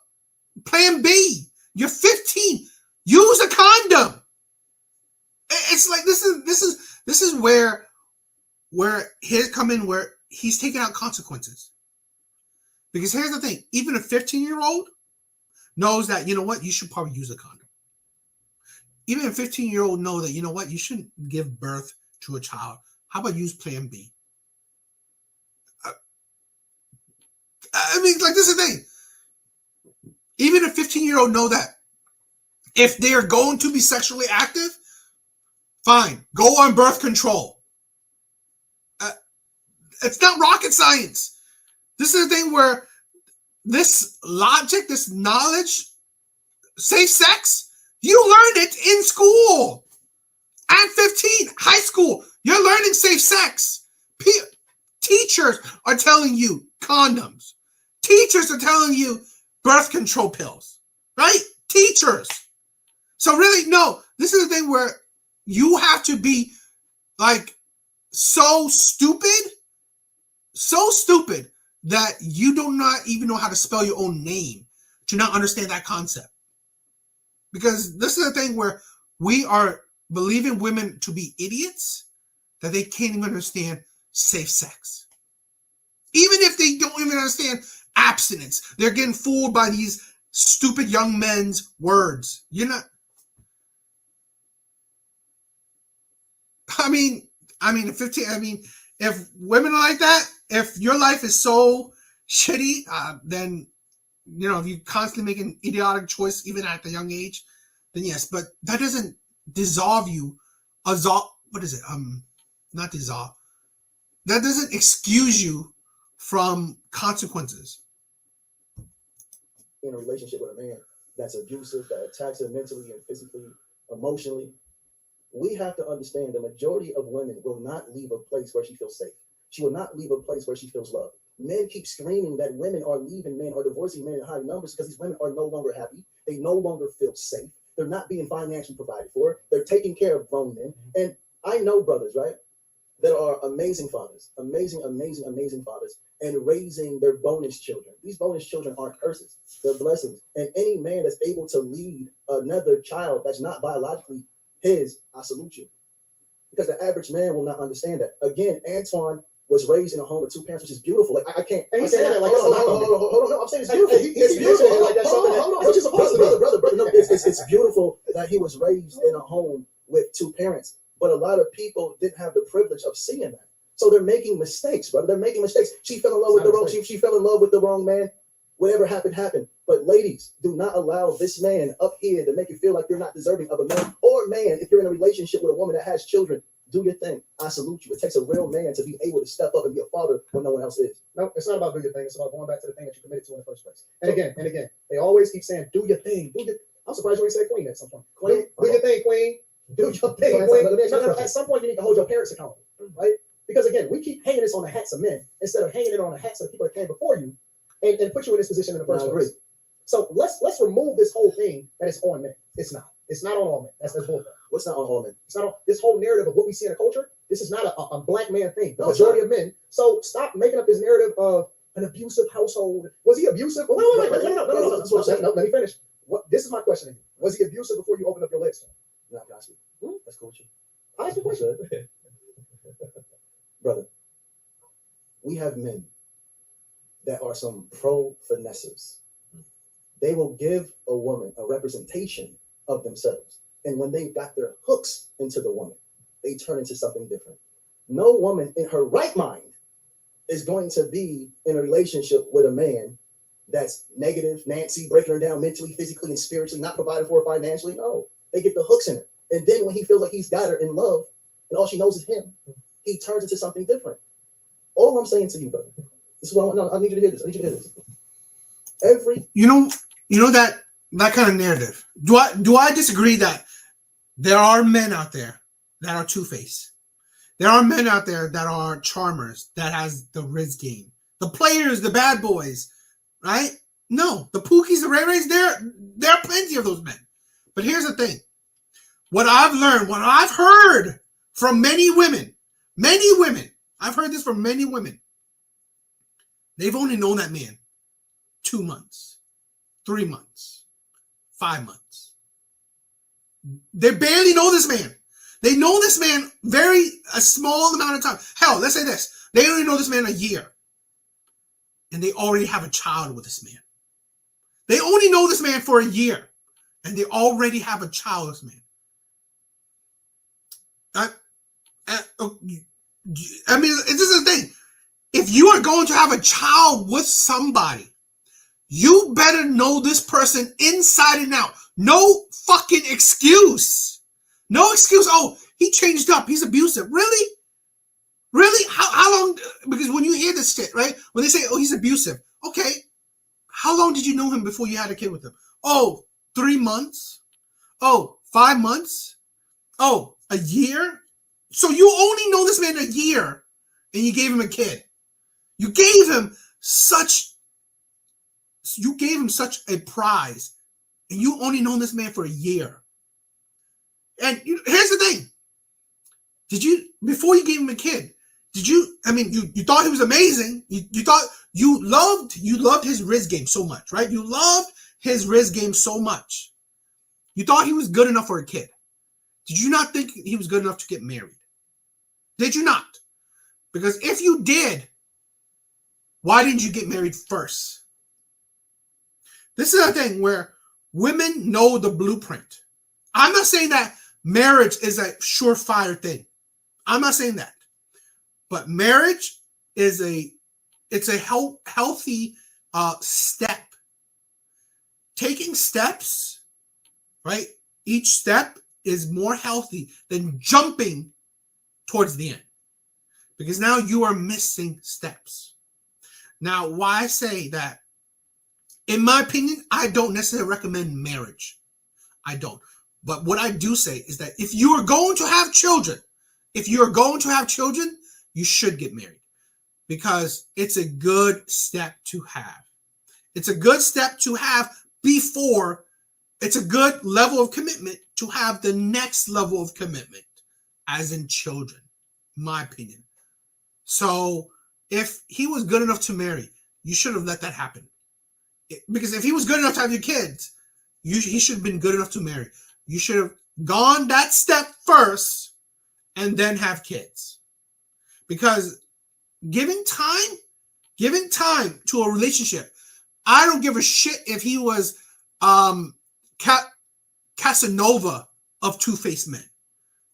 plan B. You're 15. Use a condom. It's like this is where he's come in, where he's taking out consequences. Because here's the thing, even a 15-year-old knows that, you know what, you should probably use a condom. Even a 15-year-old know that, you know what, you shouldn't give birth to a child. How about use plan B? I mean, like, this is the thing. Even a 15-year-old know that if they are going to be sexually active, fine, go on birth control. It's not rocket science. This is the thing where this logic, this knowledge, safe sex, you learned it in school. At 15, high school, you're learning safe sex. Teachers are telling you condoms. Teachers are telling you birth control pills, right? Teachers. So really, no, this is the thing where you have to be like so stupid that you do not even know how to spell your own name to not understand that concept. Because this is the thing where we are believing women to be idiots, that they can't even understand safe sex. Even if they don't even understand abstinence, they're getting fooled by these stupid young men's words. You're not. I mean, 15. I mean, if women are like that, if your life is so shitty, then, you know, if you constantly make an idiotic choice, even at the young age, then yes. But that doesn't dissolve you. What is it? Not dissolve. That doesn't excuse you from consequences. In a relationship with a man that's abusive, that attacks her mentally and physically, emotionally, we have to understand the majority of women will not leave a place where she feels safe. She will not leave a place where she feels loved. Men keep screaming that women are leaving men or divorcing men in high numbers because these women are no longer happy. They no longer feel safe. They're not being financially provided for. They're taking care of grown men. And I know brothers, right, that are amazing fathers, amazing fathers, and raising their bonus children. These bonus children aren't curses. They're blessings. And any man that's able to lead another child that's not biologically his, I salute you. Because the average man will not understand that. Again, Anton was raised in a home with two parents, which is beautiful. Like I can't. And he said that like hold on. I'm saying it's beautiful. It's beautiful. Like that's something that brother. No, it's beautiful that he was raised in a home with two parents. But a lot of people didn't have the privilege of seeing that. So they're making mistakes, brother. They're making mistakes. She fell in love with the wrong. She fell in love with the wrong man. Whatever happened, happened. But ladies, do not allow this man up here to make you feel like you're not deserving of a man. Or man, if you're in a relationship with a woman that has children, do your thing. I salute you. It takes a real man to be able to step up and be a father when no one else is. No, it's not about do your thing. It's about going back to the thing that you committed to in the first place. And again, they always keep saying, do your thing. I'm surprised you ain't said queen at some point. Queen, do your thing, queen. Do your thing, queen. At some point, you need to hold your parents accountable, right? Because again, we keep hanging this on the hats of men instead of hanging it on the hats of the people that came before you and put you in this position in the first place. So let's remove this whole thing that is on men. It's not. It's not on all men. That's bullshit. What's not on all men? It's not on this whole narrative of what we see in the culture. This is not a black man thing. The majority of men. So stop making up this narrative of an abusive household. Was he abusive? No. Let me finish. This is my question to you. Was he abusive before you opened up your lips? No, got you. That's cool with you. I asked you a question. Brother, we have men that are some pro-finessers. They will give a woman a representation of themselves. And when they got their hooks into the woman, they turn into something different. No woman in her right mind is going to be in a relationship with a man that's negative, Nancy, breaking her down mentally, physically, and spiritually, not provided for her financially. No, they get the hooks in her. And then when he feels like he's got her in love and all she knows is him, he turns into something different. All I'm saying to you, brother, this is what I need you to hear this. I need you to hear this. You know that kind of narrative. Do I disagree that there are men out there that are two-faced? There are men out there that are charmers, that has the Riz game. The players, the bad boys, right? No, the Pookies, the Ray Rays, there are plenty of those men. But here's the thing. What I've learned, what I've heard from many women, I've heard this from many women. They've only known that man 2 months, 3 months, 5 months. They barely know this man. They know this man a small amount of time. Hell, let's say this. They only know this man a year. And they already have a child with this man. They only know this man for a year, and they already have a childless man. I mean, this is the thing. If you are going to have a child with somebody, you better know this person inside and out. No fucking excuse. No excuse. Oh, he changed up. He's abusive. Really? Really? How long? Because when you hear this shit, right? When they say, oh, he's abusive. Okay. How long did you know him before you had a kid with him? Oh, 3 months? Oh, 5 months? Oh, a year? So you only know this man a year and you gave him a kid. You gave him such a prize, and you only known this man for a year. And here's the thing. Before you gave him a kid, you thought he was amazing. You thought you loved his Riz game so much, right? You loved his Riz game so much. You thought he was good enough for a kid. Did you not think he was good enough to get married? Did you not? Because if you did, why didn't you get married first? This is a thing where women know the blueprint. I'm not saying that marriage is a surefire thing. I'm not saying that. But marriage is a healthy step. Taking steps, right? Each step is more healthy than jumping towards the end. Because now you are missing steps. Now, why I say that, in my opinion, I don't necessarily recommend marriage. I don't. But what I do say is that if you are going to have children, you should get married. Because it's a good step to have. It's a good step to have before it's a good level of commitment to have the next level of commitment, as in children, in my opinion. So if he was good enough to marry, you should have let that happen. Because if he was good enough to have your kids, he should have been good enough to marry. You should have gone that step first and then have kids. Because giving time to a relationship, I don't give a shit if he was Casanova of two-faced men.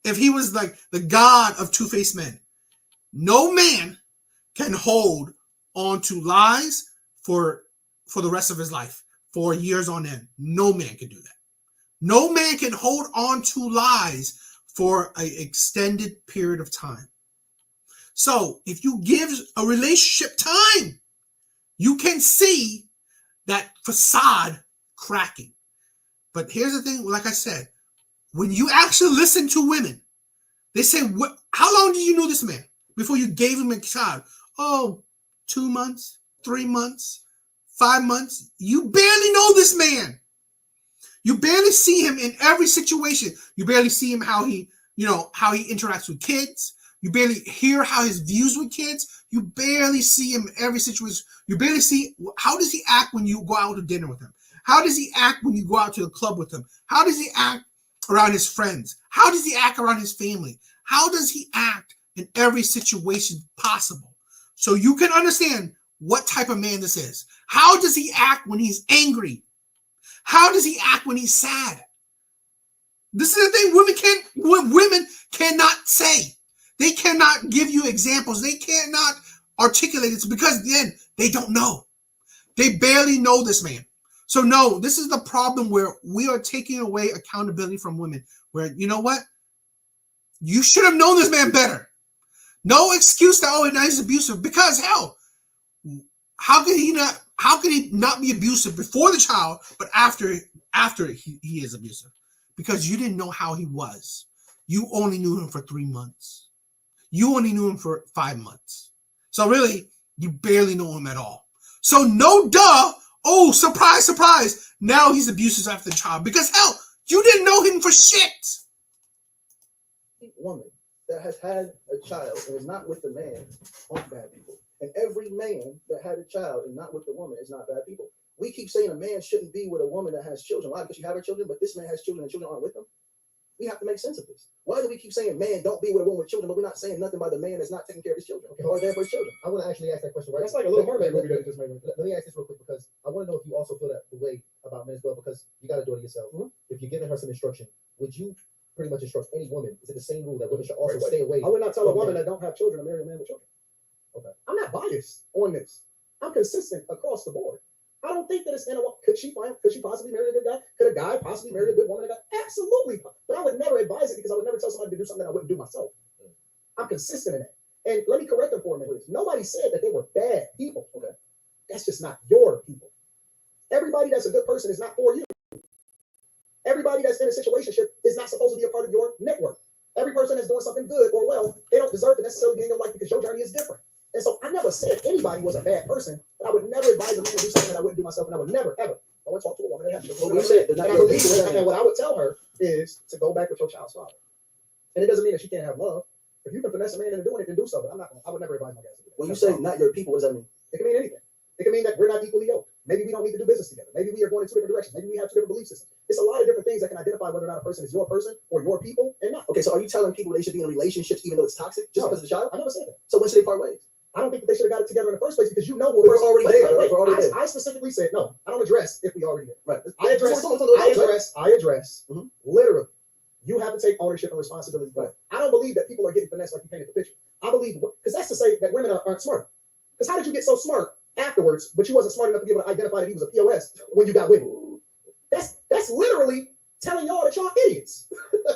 If he was like the god of two-faced men. No man can hold on to lies for the rest of his life, for years on end. No man can do that. No man can hold on to lies for an extended period of time. So if you give a relationship time, you can see that facade cracking. But here's the thing, like I said, when you actually listen to women, they say, how long did you know this man before you gave him a child? Oh, 2 months, 3 months, 5 months. You barely know this man. You barely see him in every situation. You barely see him how he interacts with kids. You barely hear how his views with kids. You barely see him in every situation. You barely see, how does he act when you go out to dinner with him? How does he act when you go out to the club with him? How does he act around his friends? How does he act around his family? How does he act in every situation possible? So you can understand what type of man this is. How does he act when he's angry? How does he act when he's sad? This is the thing women cannot say. They cannot give you examples. They cannot articulate it because then they don't know. They barely know this man. So no, this is the problem where we are taking away accountability from women. Where, you know what? You should have known this man better. No excuse that, oh, now he's abusive. Because hell, how could he not be abusive before the child, but after he is abusive? Because you didn't know how he was. You only knew him for 3 months. You only knew him for 5 months. So really, you barely know him at all. So no duh. Oh, surprise, surprise. Now he's abusive after the child. Because hell, you didn't know him for shit. Woman that has had a child and is not with the man aren't bad people. And every man that had a child and not with the woman is not bad people. We keep saying a man shouldn't be with a woman that has children. Why? Because she had her children, but this man has children and children aren't with him. We have to make sense of this. Why do we keep saying, man, don't be with a woman with children, but we're not saying nothing about the man that's not taking care of his children or there for his children? I want to actually ask that question right. That's like a Little Mermaid movie that you just made. Let me ask this real quick because I want to know if you also feel that the way about men as well, because you got to do it yourself. If you're giving her some instruction, would you pretty much instruct any woman? Is it the same rule that women should also stay away? I would not tell a woman that don't have children to marry a man with children. Okay. I'm not biased on this. I'm consistent across the board. I don't think that it's in a. Could she possibly marry a good guy? Could a guy possibly marry a good woman? Absolutely. But I would never advise it because I would never tell somebody to do something I wouldn't do myself. I'm consistent in that. And let me correct them for a minute. Nobody said that they were bad people. Okay. That's just not your people. Everybody that's a good person is not for you. Everybody that's in a situationship is not supposed to be a part of your network. Every person that's doing something good or well, they don't deserve to necessarily be in your life because your journey is different. And so I never said anybody was a bad person, but I would never advise a man to do something that I wouldn't do myself, and I would never, ever. I would talk to a woman that has children. And what I would tell her is to go back with your child's father. And it doesn't mean that she can't have love. If you can finesse a man into doing it, then do so. But I would never advise my guys to do it. When you say not your people, what does that mean? It can mean anything. It can mean that we're not equally yoked. Maybe we don't need to do business together. Maybe we are going in two different directions. Maybe we have two different belief systems. It's a lot of different things that can identify whether or not a person is your person or your people and not. Okay, so are you telling people they should be in relationships even though it's toxic just because of the child? I never said that. So when should they part ways? I don't think that they should have got it together in the first place because you know we're already there. We're already there. I specifically said no. I don't address if we already there. Right. I address. Literally. You have to take ownership and responsibility. Right. I don't believe that people are getting finessed like you painted the picture. I believe because that's to say that women aren't smart. Because how did you get so smart afterwards, but you wasn't smart enough to be able to identify that he was a POS when you got with him? That's literally telling y'all that y'all idiots.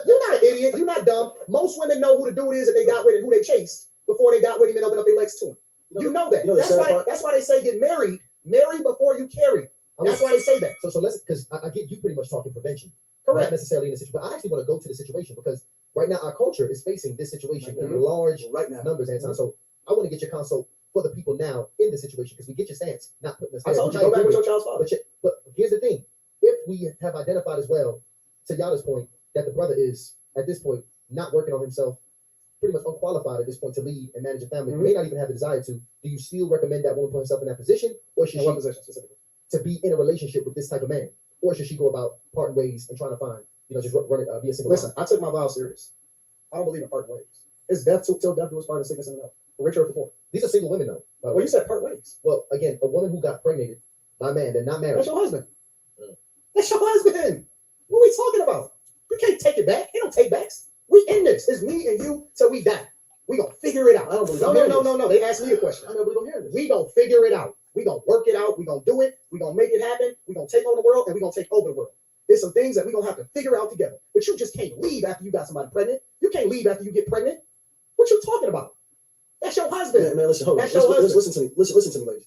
You're not an idiot. You're not dumb. Most women know who the dude is that they got with and who they chased before they got with him and opened up their legs to him. You know that. That's why they say get married. Marry before you carry. That's why they say that. So let's, because I get you pretty much talking prevention. Correct. Not necessarily in the situation, but I actually want to go to the situation because right now our culture is facing this situation in large numbers, Anton. So I want to get your counsel for the people now in the situation because we get your stance, not putting us there. I told you, go back with your child's father. But here's the thing. If we have identified as well, to Yada's point, that the brother is, at this point, not working on himself, pretty much unqualified at this point to lead and manage a family, may not even have the desire to, do you still recommend that woman put herself in that position? Or should she, to be in a relationship with this type of man? Or should she go about parting ways and trying to find, just run it, be a single Listen, I took my vow serious. I don't believe in parting ways. It's death till death do us part of sickness and health. For richer or for poor. These are single women, though. Well, you said part ways. Well, again, a woman who got pregnant by a man, they're not married. That's your husband. That's your husband. What are we talking about? You can't take it back. You don't take backs. We in this. It's me and you till we die. We gonna figure it out. I don't believe no. They asked me a question. I know we gonna hear this. We gonna figure it out. We gonna work it out. We gonna do it. We gonna make it happen. We gonna take on the world and we gonna take over the world. There's some things that we gonna have to figure out together. But you just can't leave after you got somebody pregnant. You can't leave after you get pregnant. What you talking about? That's your husband. Man, listen, hold on. Listen to me. Listen to me, ladies.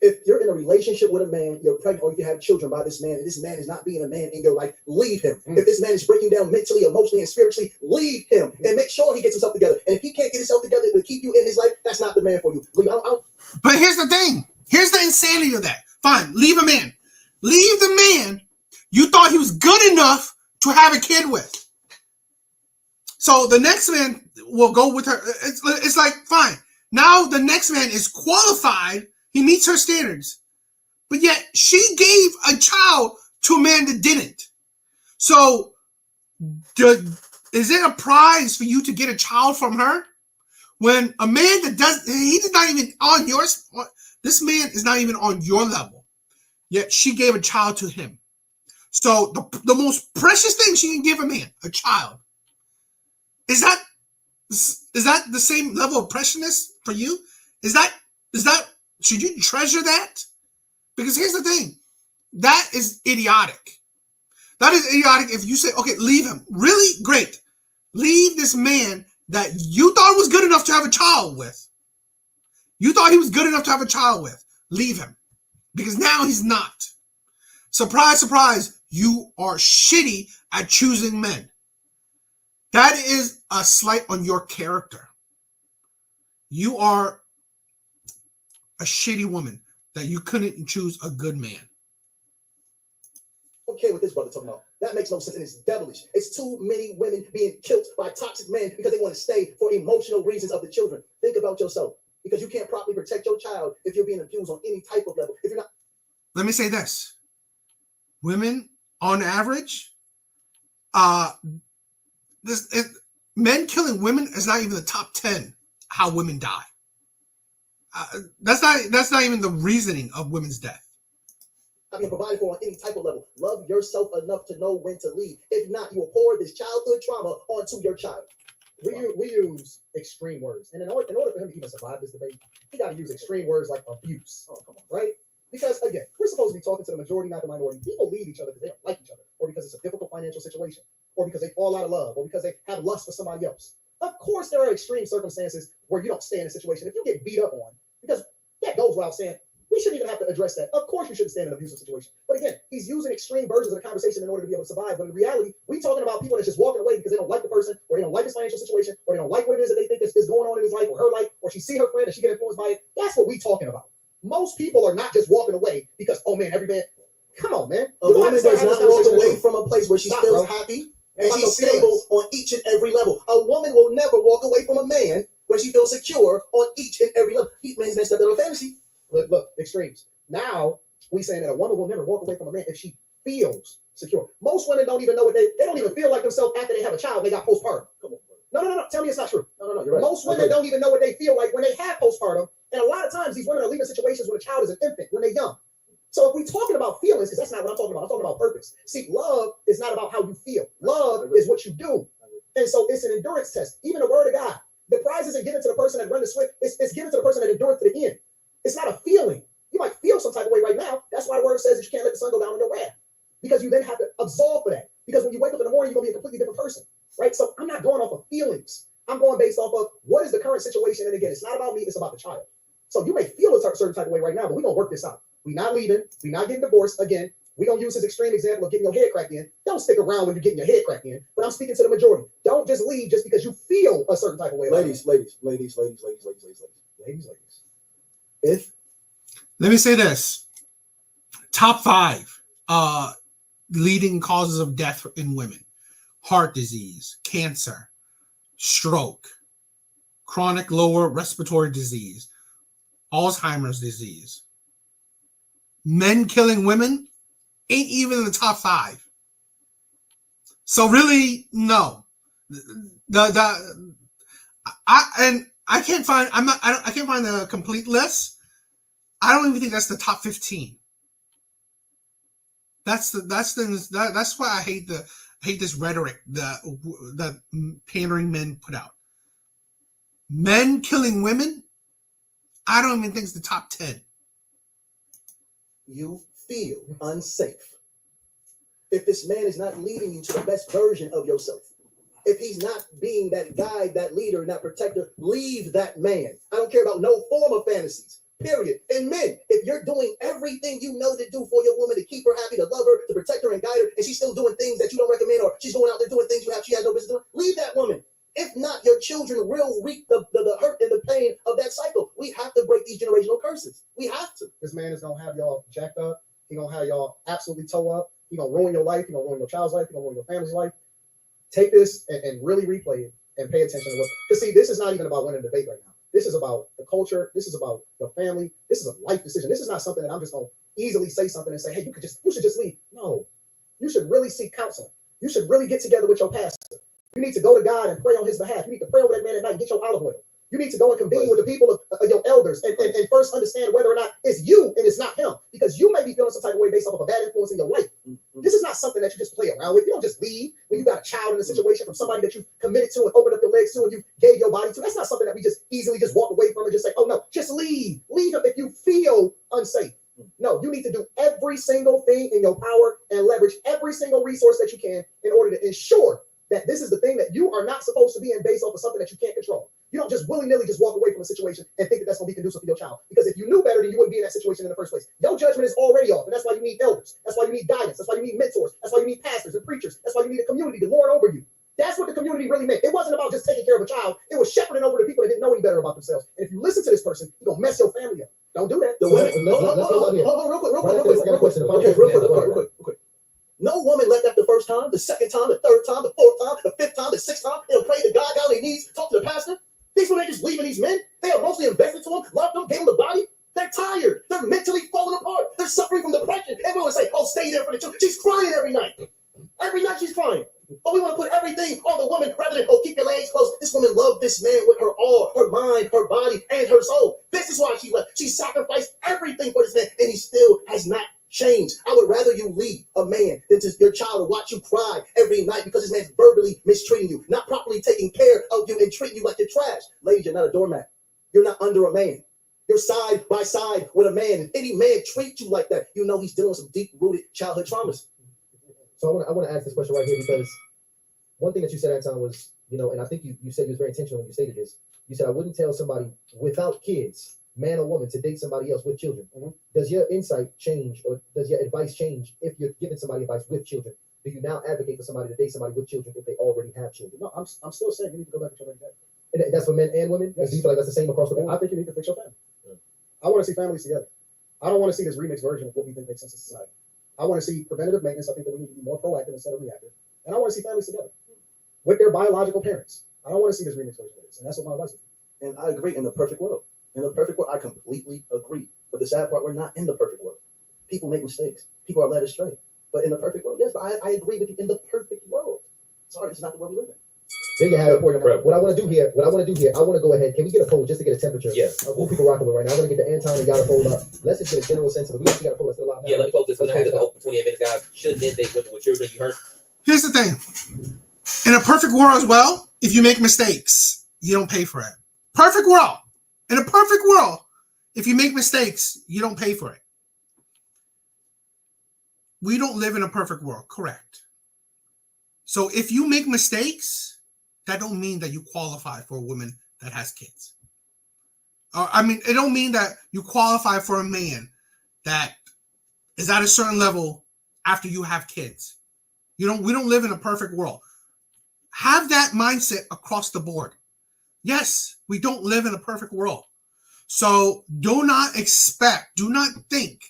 If you're in a relationship with a man, you're pregnant, or you have children by this man, and this man is not being a man in your life, leave him. If this man is breaking down mentally, emotionally, and spiritually, leave him and make sure he gets himself together. And if he can't get himself together to keep you in his life, that's not the man for you. But here's the thing. Here's the insanity of that. Fine, leave him in. Leave the man you thought he was good enough to have a kid with. So the next man will go with her. It's like, fine. Now the next man is qualified. He meets her standards. But yet she gave a child to a man that didn't. So is it a prize for you to get a child from her? When a man that he's not even on yours, this man is not even on your level. Yet she gave a child to him. So the most precious thing she can give a man, a child, is that the same level of preciousness for you? Is that should you treasure that? Because here's the thing. That is idiotic. That is idiotic if you say, okay, leave him. Really? Great. Leave this man that you thought was good enough to have a child with. You thought he was good enough to have a child with. Leave him. Because now he's not. Surprise, surprise, you are shitty at choosing men. That is a slight on your character. You are a shitty woman that you couldn't choose a good man. Okay, what this brother talking about. That makes no sense and it's devilish. It's too many women being killed by toxic men because they want to stay for emotional reasons of the children. Think about yourself. Because you can't properly protect your child if you're being abused on any type of level. If you're not. Let me say this. Women, on average, Men killing women is not even the top 10 how women die. That's not even the reasoning of women's death. Being provided for on any type of level. Love yourself enough to know when to leave. If not, you will pour this childhood trauma onto your child. We use extreme words, and in order for him to even survive this debate, he got to use extreme words like abuse. Oh, come on, right? Because again, we're supposed to be talking to the majority, not the minority. People leave each other because they don't like each other, or because it's a difficult financial situation, or because they fall out of love, or because they have lust for somebody else. Of course, there are extreme circumstances where you don't stay in a situation. If you get beat up on, because that goes without saying, we shouldn't even have to address that. Of course, you shouldn't stay in an abusive situation. But again, he's using extreme versions of the conversation in order to be able to survive. But in reality, we're talking about people that's just walking away because they don't like the person, or they don't like his financial situation, or they don't like what it is that they think is going on in his life or her life, or she see her friend and she get influenced by it. That's what we're talking about. Most people are not just walking away because, oh man, every man, come on, man. A woman does not walk away from a place where she feels happy and she's stable on each and every level. A woman will never walk away from a man where she feels secure on each and every level. He man's messed up in a fantasy. Look, extremes. Now we saying that a woman will never walk away from a man if she feels secure. Most women don't even know what they don't even feel like themselves after they have a child. They got postpartum. Come on. No. Tell me it's not true. No. You're right. Most women don't even know what they feel like when they have postpartum. And a lot of times these women are leaving situations when a child is an infant, when they're young. So if we're talking about feelings, because that's not what I'm talking about. I'm talking about purpose. See, love is not about how you feel. Love is what you do. And so it's an endurance test. Even the word of God. The prize isn't given to the person that runs the swift. It's given to the person that endures to the end. It's not a feeling. You might feel some type of way right now. That's why the word says that you can't let the sun go down on your wrath. Because you then have to absolve for that. Because when you wake up in the morning, you're going to be a completely different person. Right? So I'm not going off of feelings. I'm going based off of what is the current situation. And again, it's not about me. It's about the child. So you may feel a certain type of way right now, but we're going to work this out. We're not leaving. We're not getting divorced. Again, we're going to use his extreme example of getting your head cracked in. Don't stick around when you're getting your head cracked in. But I'm speaking to the majority. Don't just leave just because you feel a certain type of way. Ladies. Let me say this. Top 5 leading causes of death in women. Heart disease, cancer, stroke, chronic lower respiratory disease, Alzheimer's disease. Men killing women ain't even in the top 5. So really, no. I can't find a complete list. I don't even think that's the top 15. That's why I hate this rhetoric that pandering men put out. Men killing women, I don't even think it's the top 10. You feel unsafe. If this man is not leading you to the best version of yourself, if he's not being that guide, that leader, and that protector, leave that man. I don't care about no form of fantasies, period. And men, if you're doing everything you know to do for your woman to keep her happy, to love her, to protect her and guide her, and she's still doing things that you don't recommend, or she's going out there doing things she has no business doing, leave that woman. If not, your children will reap the hurt and the pain of that cycle. We have to break these generational curses. We have to. This man is going to have y'all jacked up. He's going to have y'all absolutely toe up. He's going to ruin your life. He's going to ruin your child's life. He's going to ruin your family's life. Take this and really replay it and pay attention to what. Because see, this is not even about winning a debate right now. This is about the culture. This is about the family. This is a life decision. This is not something that I'm just going to easily say something and say, hey, you should just leave. No, you should really seek counseling. You should really get together with your pastor. You need to go to God and pray on his behalf. You need to pray over that man at night and get your olive oil. You need to go and convene with the people of your elders and first understand whether or not it's you and it's not him. Because you may be feeling some type of way based off of a bad influence in your life. Mm-hmm. This is not something that you just play around with. You don't just leave when you got a child in a situation from somebody that you committed to and opened up your legs to and you gave your body to. That's not something that we just easily just walk away from and just say, oh no, just leave. Leave him if you feel unsafe. No, you need to do every single thing in your power and leverage every single resource that you can in order to ensure that this is the thing that you are not supposed to be in based off of something that you can't control. You don't just willy-nilly just walk away from a situation and think that that's going to be conducive for your child. Because if you knew better, then you wouldn't be in that situation in the first place. Your judgment is already off, and that's why you need elders. That's why you need guidance. That's why you need mentors. That's why you need pastors and preachers. That's why you need a community to lord over you. That's what the community really meant. It wasn't about just taking care of a child. It was shepherding over the people that didn't know any better about themselves. And if you listen to this person, you're going to mess your family up. Don't do that. Real quick. No woman left after the first time, the second time, the third time, the fourth time, the fifth time, the sixth time. They'll pray to God down on their knees, talk to the pastor. These women ain't just leaving these men. They are mostly invested to them, loved them, gave them the body. They're tired. They're mentally falling apart. They're suffering from depression. Everyone say, oh, stay there for the children. She's crying every night. Every night she's crying. But we want to put everything on the woman rather than, oh, keep your legs closed. This woman loved this man with her all, her mind, her body, and her soul. This is why she left. She sacrificed everything for this man, and he still has not changed. I would rather you leave a man than to your child to watch you cry every night because this man's verbally mistreating you, not properly taking care of you and treating you like you're trash. Ladies, you're not a doormat. You're not under a man. You're side by side with a man. If any man treats you like that, you know he's dealing with some deep-rooted childhood traumas. So I want to ask this question right here because one thing that you said, Anton, was, and I think you said you was very intentional when you stated this. You said, I wouldn't tell somebody without kids, man or woman, to date somebody else with children. Mm-hmm. Does your insight change or does your advice change if you're giving somebody advice with children? Do you now advocate for somebody to date somebody with children if they already have children? No, I'm still saying you need to go back to children. And that's for men and women? Yes. Do you feel like that's the same across the board? I think you need to fix your family. I want to see families together. I don't want to see this remixed version of what we think makes sense in society. I want to see preventative maintenance. I think that we need to be more proactive instead of reactive. And I want to see families together with their biological parents. I don't want to see this remixed version of this. And that's what my advice is. And I agree in the perfect world. In the perfect world, I completely agree. But the sad part, we're not in the perfect world. People make mistakes. People are led astray. But in the perfect world, yes, but I agree with you in the perfect world. Sorry, it's not the world we live in. There you have it. What I want to do here, I want to go ahead. Can we get a poll just to get a temperature? Yes. Of who people rocking with right now? I want to get the Anton and Yada poll up. Let's just get a general sense of it. We actually got a poll that's still out now. Yeah, let me post this. We're gonna have this open for 28 minutes, guys. Should men date women with children? You heard? Here's the thing. In a perfect world as well, if you make mistakes, you don't pay for it. Perfect world. In a perfect world, if you make mistakes, you don't pay for it. We don't live in a perfect world, correct? So if you make mistakes, that don't mean that you qualify for a woman that has kids. It don't mean that you qualify for a man that is at a certain level after you have kids. We don't live in a perfect world. Have that mindset across the board. Yes, we don't live in a perfect world. So do not think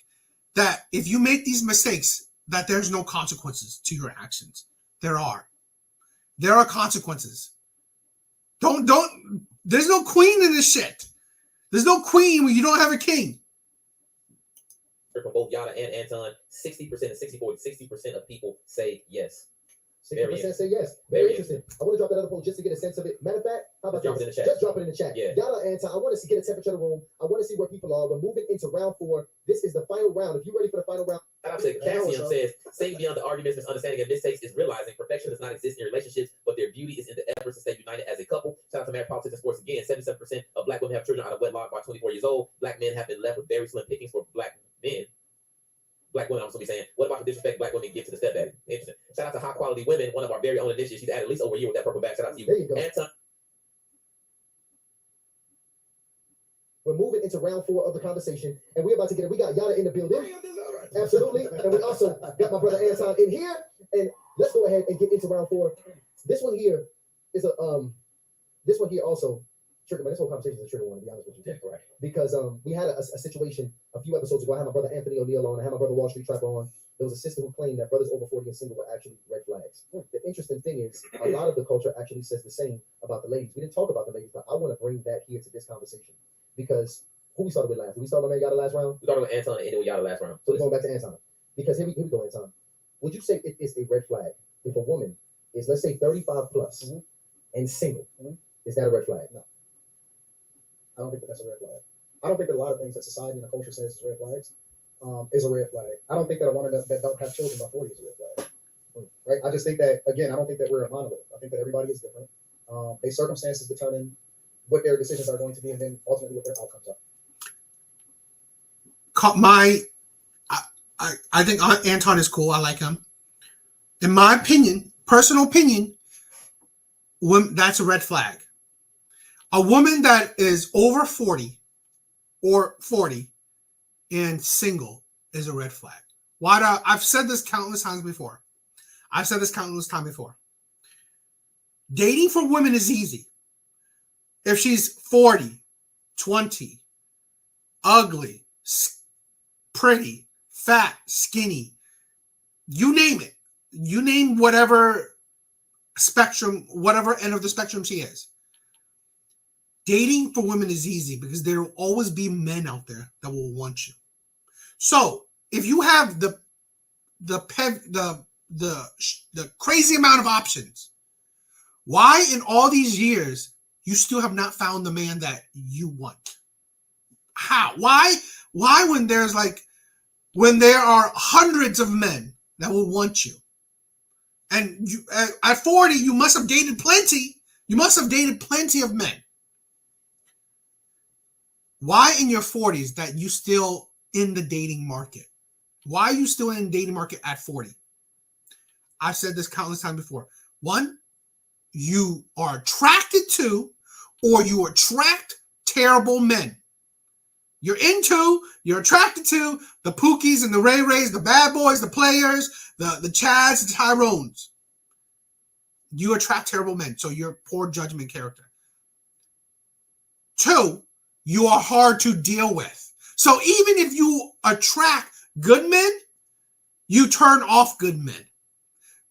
that if you make these mistakes, that there's no consequences to your actions. There are consequences. There's no queen in this shit. There's no queen when you don't have a king. From both Yada and Anton, 60% and 60% of people say yes. 60% say yes. Very interesting. I want to drop that other poll just to get a sense of it. Matter of fact, how about Drop it in the chat. Just drop it in the chat. Yeah. Yada, Anton, I want to get a temperature of the room. I want to see where people are. We're moving into round 4. This is the final round. If you're ready for the final round. Cassian says, saying beyond the arguments, misunderstanding, and mistakes is realizing perfection does not exist in your relationships, but their beauty is in the efforts to stay united as a couple. Shout out to Married Politics and Sports again. 77% of black women have children out of wedlock by 24 years old. Black men have been left with very slim pickings for black men. Black women, I'm supposed to be saying, what about the disrespect black women give to the stepdaddy? Interesting. Shout out to High Quality Women, one of our very own initiatives. She's had at least over a year with that purple bag. Shout out to you. There you go. Anton. We're moving into round 4 of the conversation, and we're about to get it. We got Yada in the building. Absolutely. And we also got my brother Anton in here. And let's go ahead and get into round 4. This one here is this one here also trigger. This whole conversation is a trigger one, to be honest with you. Yeah, right. Because we had a situation a few episodes ago. I had my brother Anthony O'Neill on. I had my brother Wall Street Trapper on. There was a sister who claimed that brothers over 40 and single were actually red flags. The interesting thing is, a lot of the culture actually says the same about the ladies. We didn't talk about the ladies, but I want to bring that here to this conversation because who we started with last? Did we start with Yada last round? We started with Anton and ended with Yada last round. So we're going back to Anton. Because here we go, Anton. Would you say it is a red flag if a woman is, let's say, 35 plus and single? Is that a red flag? No. I don't think that's a red flag. I don't think that a lot of things that society and the culture says is red flags is a red flag. I don't think that a woman that don't have children by 40 is a red flag. Right? I just think that, again, I don't think that we're a monolith. I think that everybody is different. Their circumstances determine what their decisions are going to be and then ultimately what their outcomes are. I think Anton is cool. I like him. In my opinion, personal opinion, that's a red flag. A woman that is over 40 or 40 and single is a red flag. I've said this countless times before. Dating for women is easy. If she's 40, 20, ugly, pretty, fat, skinny, you name it. You name whatever spectrum, whatever end of the spectrum she is. Dating for women is easy because there will always be men out there that will want you. So if you have the the crazy amount of options, why in all these years you still have not found the man that you want? How? Why when there's like, when there are hundreds of men that will want you, and you at 40 you must have dated plenty. You must have dated plenty of men. Why in your 40s that you still in the dating market? Why are you still in the dating market at 40? I've said this countless times before. One, you are attracted to, or you attract terrible men. You're attracted to the Pookies and the Ray Rays, the bad boys, the players, the Chads, the Tyrones. You attract terrible men, so you're poor judgment character. Two, you are hard to deal with. So even if you attract good men, you turn off good men.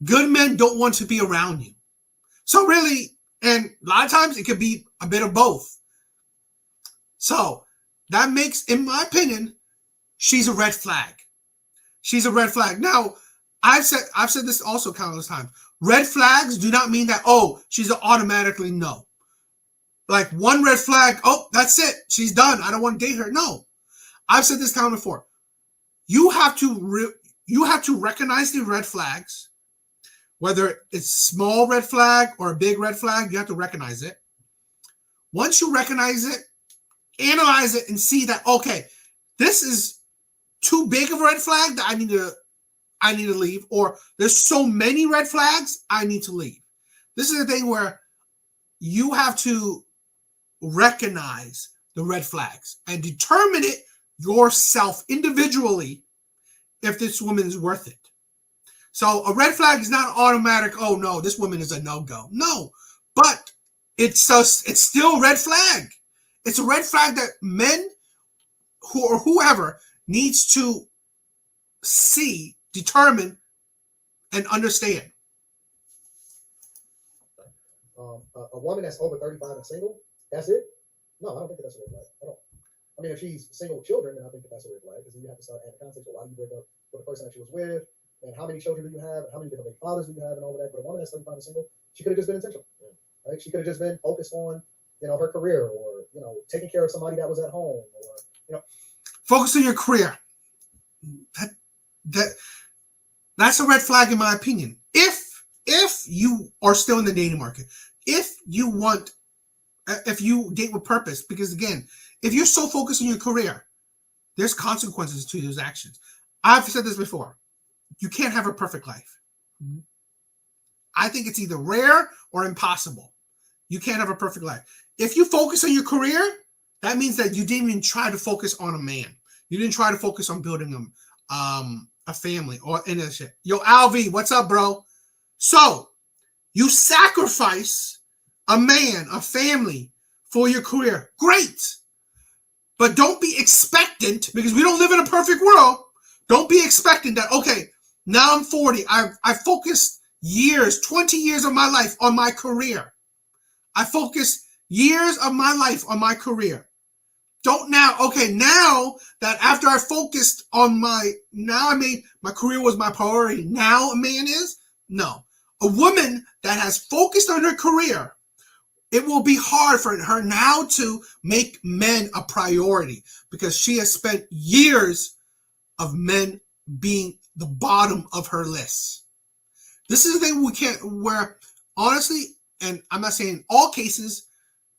Good men don't want to be around you. So really, and a lot of times it could be a bit of both. So that makes, in my opinion, she's a red flag. She's a red flag. Now, I've said this also countless times. Red flags do not mean that, oh, she's an automatically no. Like one red flag, oh, that's it. She's done. I don't want to date her. No. I've said this countless before. You have to recognize the red flags, whether it's small red flag or a big red flag, you have to recognize it. Once you recognize it, analyze it and see that, okay, this is too big of a red flag that I need to leave, or there's so many red flags, I need to leave. This is the thing where you have to recognize the red flags and determine it yourself individually if this woman is worth it. So a red flag is not automatic, oh no, this woman is a no-go. No, but it's still a red flag. It's a red flag that men or whoever needs to see, determine, and understand. A woman that's over 35 and single, that's it? No, I don't think that's a red flag. I mean, if she's single with children, then I think that's a red flag, because then you have to start adding context of why you break up with the person that she was with, and how many children do you have, and how many different fathers do you have, and all of that. But a woman that's 35 and single, she could have just been intentional. Right? She could have just been focused on, her career, or, taking care of somebody that was at home, or, Focus on your career. That's a red flag in my opinion. If you are still in the dating market, if you date with purpose, because again, if you're so focused on your career, there's consequences to those actions. I've said this before. You can't have a perfect life. I think it's either rare or impossible. You can't have a perfect life. If you focus on your career, that means that you didn't even try to focus on a man. You didn't try to focus on building a family or any other shit. Yo, Alv, what's up, bro? So you sacrifice a man, a family for your career. Great. But don't be expectant, because we don't live in a perfect world. Don't be expectant that, okay, now I'm 40. I focused years, 20 years of my life on my career. I focused years of my life on my career. Don't now, okay, now that after I focused on now I made my career was my priority. Now a man is? No. A woman that has focused on her career, it will be hard for her now to make men a priority, because she has spent years of men being the bottom of her list. This is the thing where honestly, and I'm not saying in all cases,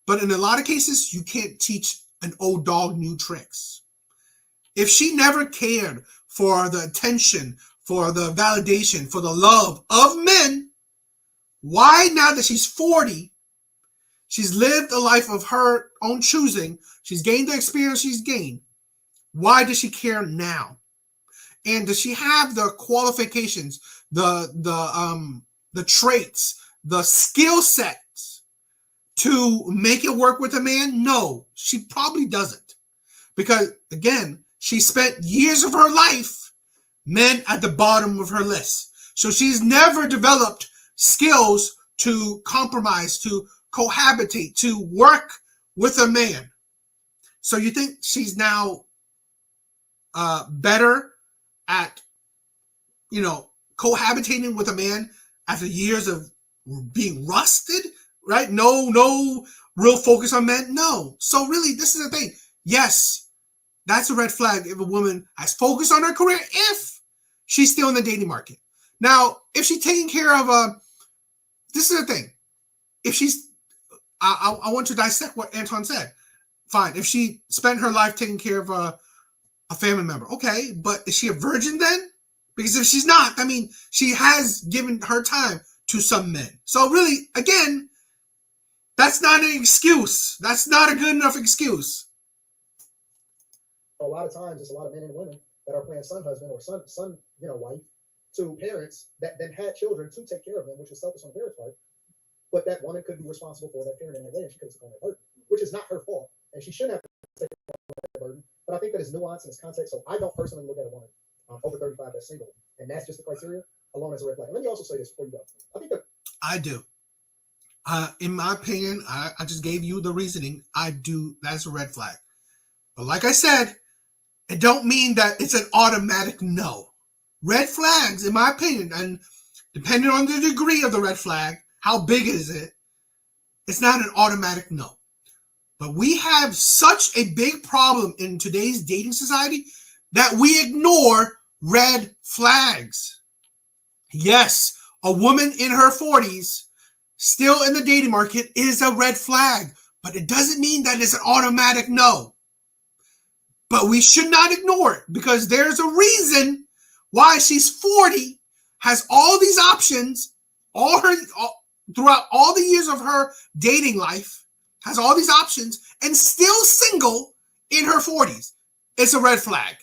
but in a lot of cases, you can't teach an old dog new tricks. If she never cared for the attention, for the validation, for the love of men, why now that she's 40, she's lived a life of her own choosing, she's gained the experience she's gained, why does she care now? And does she have the qualifications, the traits, the skill sets to make it work with a man? No, she probably doesn't. Because again, she spent years of her life, men at the bottom of her list. So she's never developed skills to compromise, to cohabitate, to work with a man. So you think she's now better at, cohabitating with a man after years of being rusted, right? No real focus on men. No. So really, this is the thing. Yes, that's a red flag if a woman has focused on her career, if she's still in the dating market. Now, if she's taking care of this is the thing. If she's, I want to dissect what Anton said. Fine. If she spent her life taking care of a family member, okay, but is she a virgin then? Because if she's not, I mean, she has given her time to some men. So really, again, that's not an excuse. That's not a good enough excuse. A lot of times, it's a lot of men and women that are playing son husband or son wife to parents that then had children to take care of them, which is selfish on their part. But that woman could be responsible for that parent in that way, and she could have taken on that burden, which is not her fault, and she shouldn't have to take on that burden. But I think that it's nuanced in its context. So I don't personally look at a woman over 35 that's single, and that's just the criteria alone as a red flag. And let me also say this before you go. I think that I do. In my opinion, I just gave you the reasoning. I do. That's a red flag. But like I said, it don't mean that it's an automatic no. Red flags, in my opinion, and depending on the degree of the red flag, how big is it, it's not an automatic no. But we have such a big problem in today's dating society that we ignore red flags. Yes, a woman in her 40s still in the dating market is a red flag, but it doesn't mean that it's an automatic no. But we should not ignore it, because there's a reason why she's 40, has all these options, throughout all the years of her dating life, has all these options, and still single in her 40s. It's a red flag.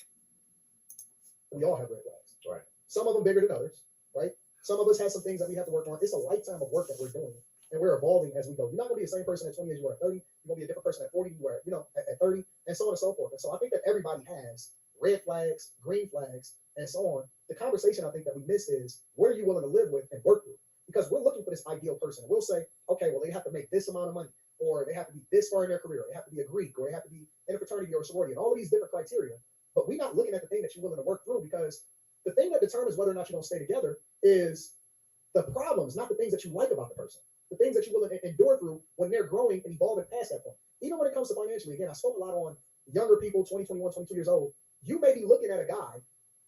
we all have red flags. Right. Some of them bigger than others, right? Some of us have some things that we have to work on. It's a lifetime of work that we're doing, and we're evolving as we go. You're not going to be the same person at 20 as you were at 30. You're going to be a different person at 40 you were at 30, and so on and so forth. And so I think that everybody has red flags, green flags, and so on. The conversation I think that we miss is, what are you willing to live with and work with? Because we're looking for this ideal person. We'll say, okay, well, they have to make this amount of money, or they have to be this far in their career, or they have to be a Greek, or they have to be in a fraternity or a sorority, and all of these different criteria. But we're not looking at the thing that you're willing to work through, because the thing that determines whether or not you're going to stay together is the problems, not the things that you like about the person. The things that you're willing to endure through when they're growing and evolving past that point. Even when it comes to financially, again, I spoke a lot on younger people, 20, 21, 22 years old. You may be looking at a guy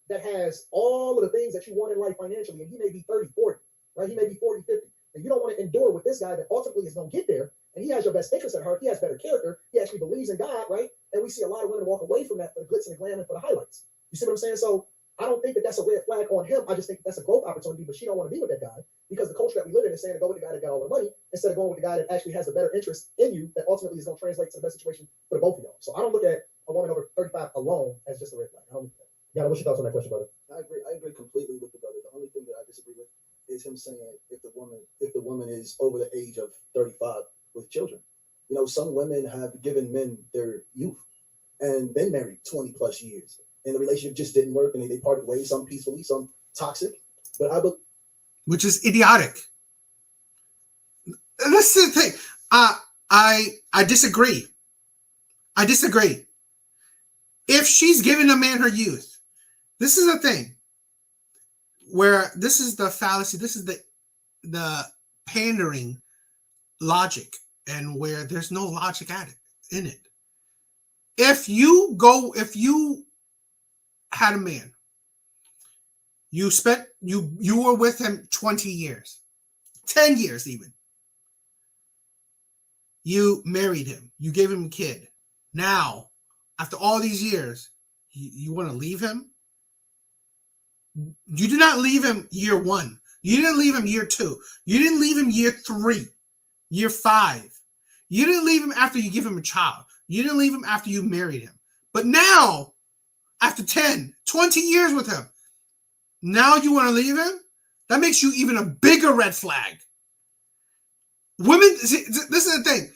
that has all of the things that you want in life financially, and he may be 30, 40, right? He may be 40, 50. And you don't want to endure with this guy that ultimately is going to get there, and he has your best interest at heart. He has better character. He actually believes in God, right? And we see a lot of women walk away from that for the glitz and the glam and for the highlights. You see what I'm saying? So I don't think that that's a red flag on him. I just think that's a growth opportunity, but she don't want to be with that guy, because the culture that we live in is saying to go with the guy that got all the money instead of going with the guy that actually has a better interest in you that ultimately is going to translate to the best situation for the both of y'all. So I don't look at a woman over 35 alone as just a red flag. I don't look at that. Yeah, what's your thoughts on that question, brother? I agree completely with the brother. The only thing that I disagree with is him saying if the woman is over the age of 35 with children. You know, some women have given men their youth and been married 20 plus years, and the relationship just didn't work, and they parted ways, some peacefully, some toxic. But which is idiotic. And that's the thing. I disagree. I disagree. If she's giving a man her youth, this is the thing where this is the fallacy. This is the pandering logic, and where there's no logic in it. If you had a man, you were with him 20 years, 10 years even. You married him. You gave him a kid. Now, after all these years, you want to leave him? You did not leave him year 1. You didn't leave him year 2. You didn't leave him year 3, year 5. You didn't leave him after you give him a child. You didn't leave him after you married him. But now, after 10, 20 years with him, now you want to leave him? That makes you even a bigger red flag. Women, see, this is the thing.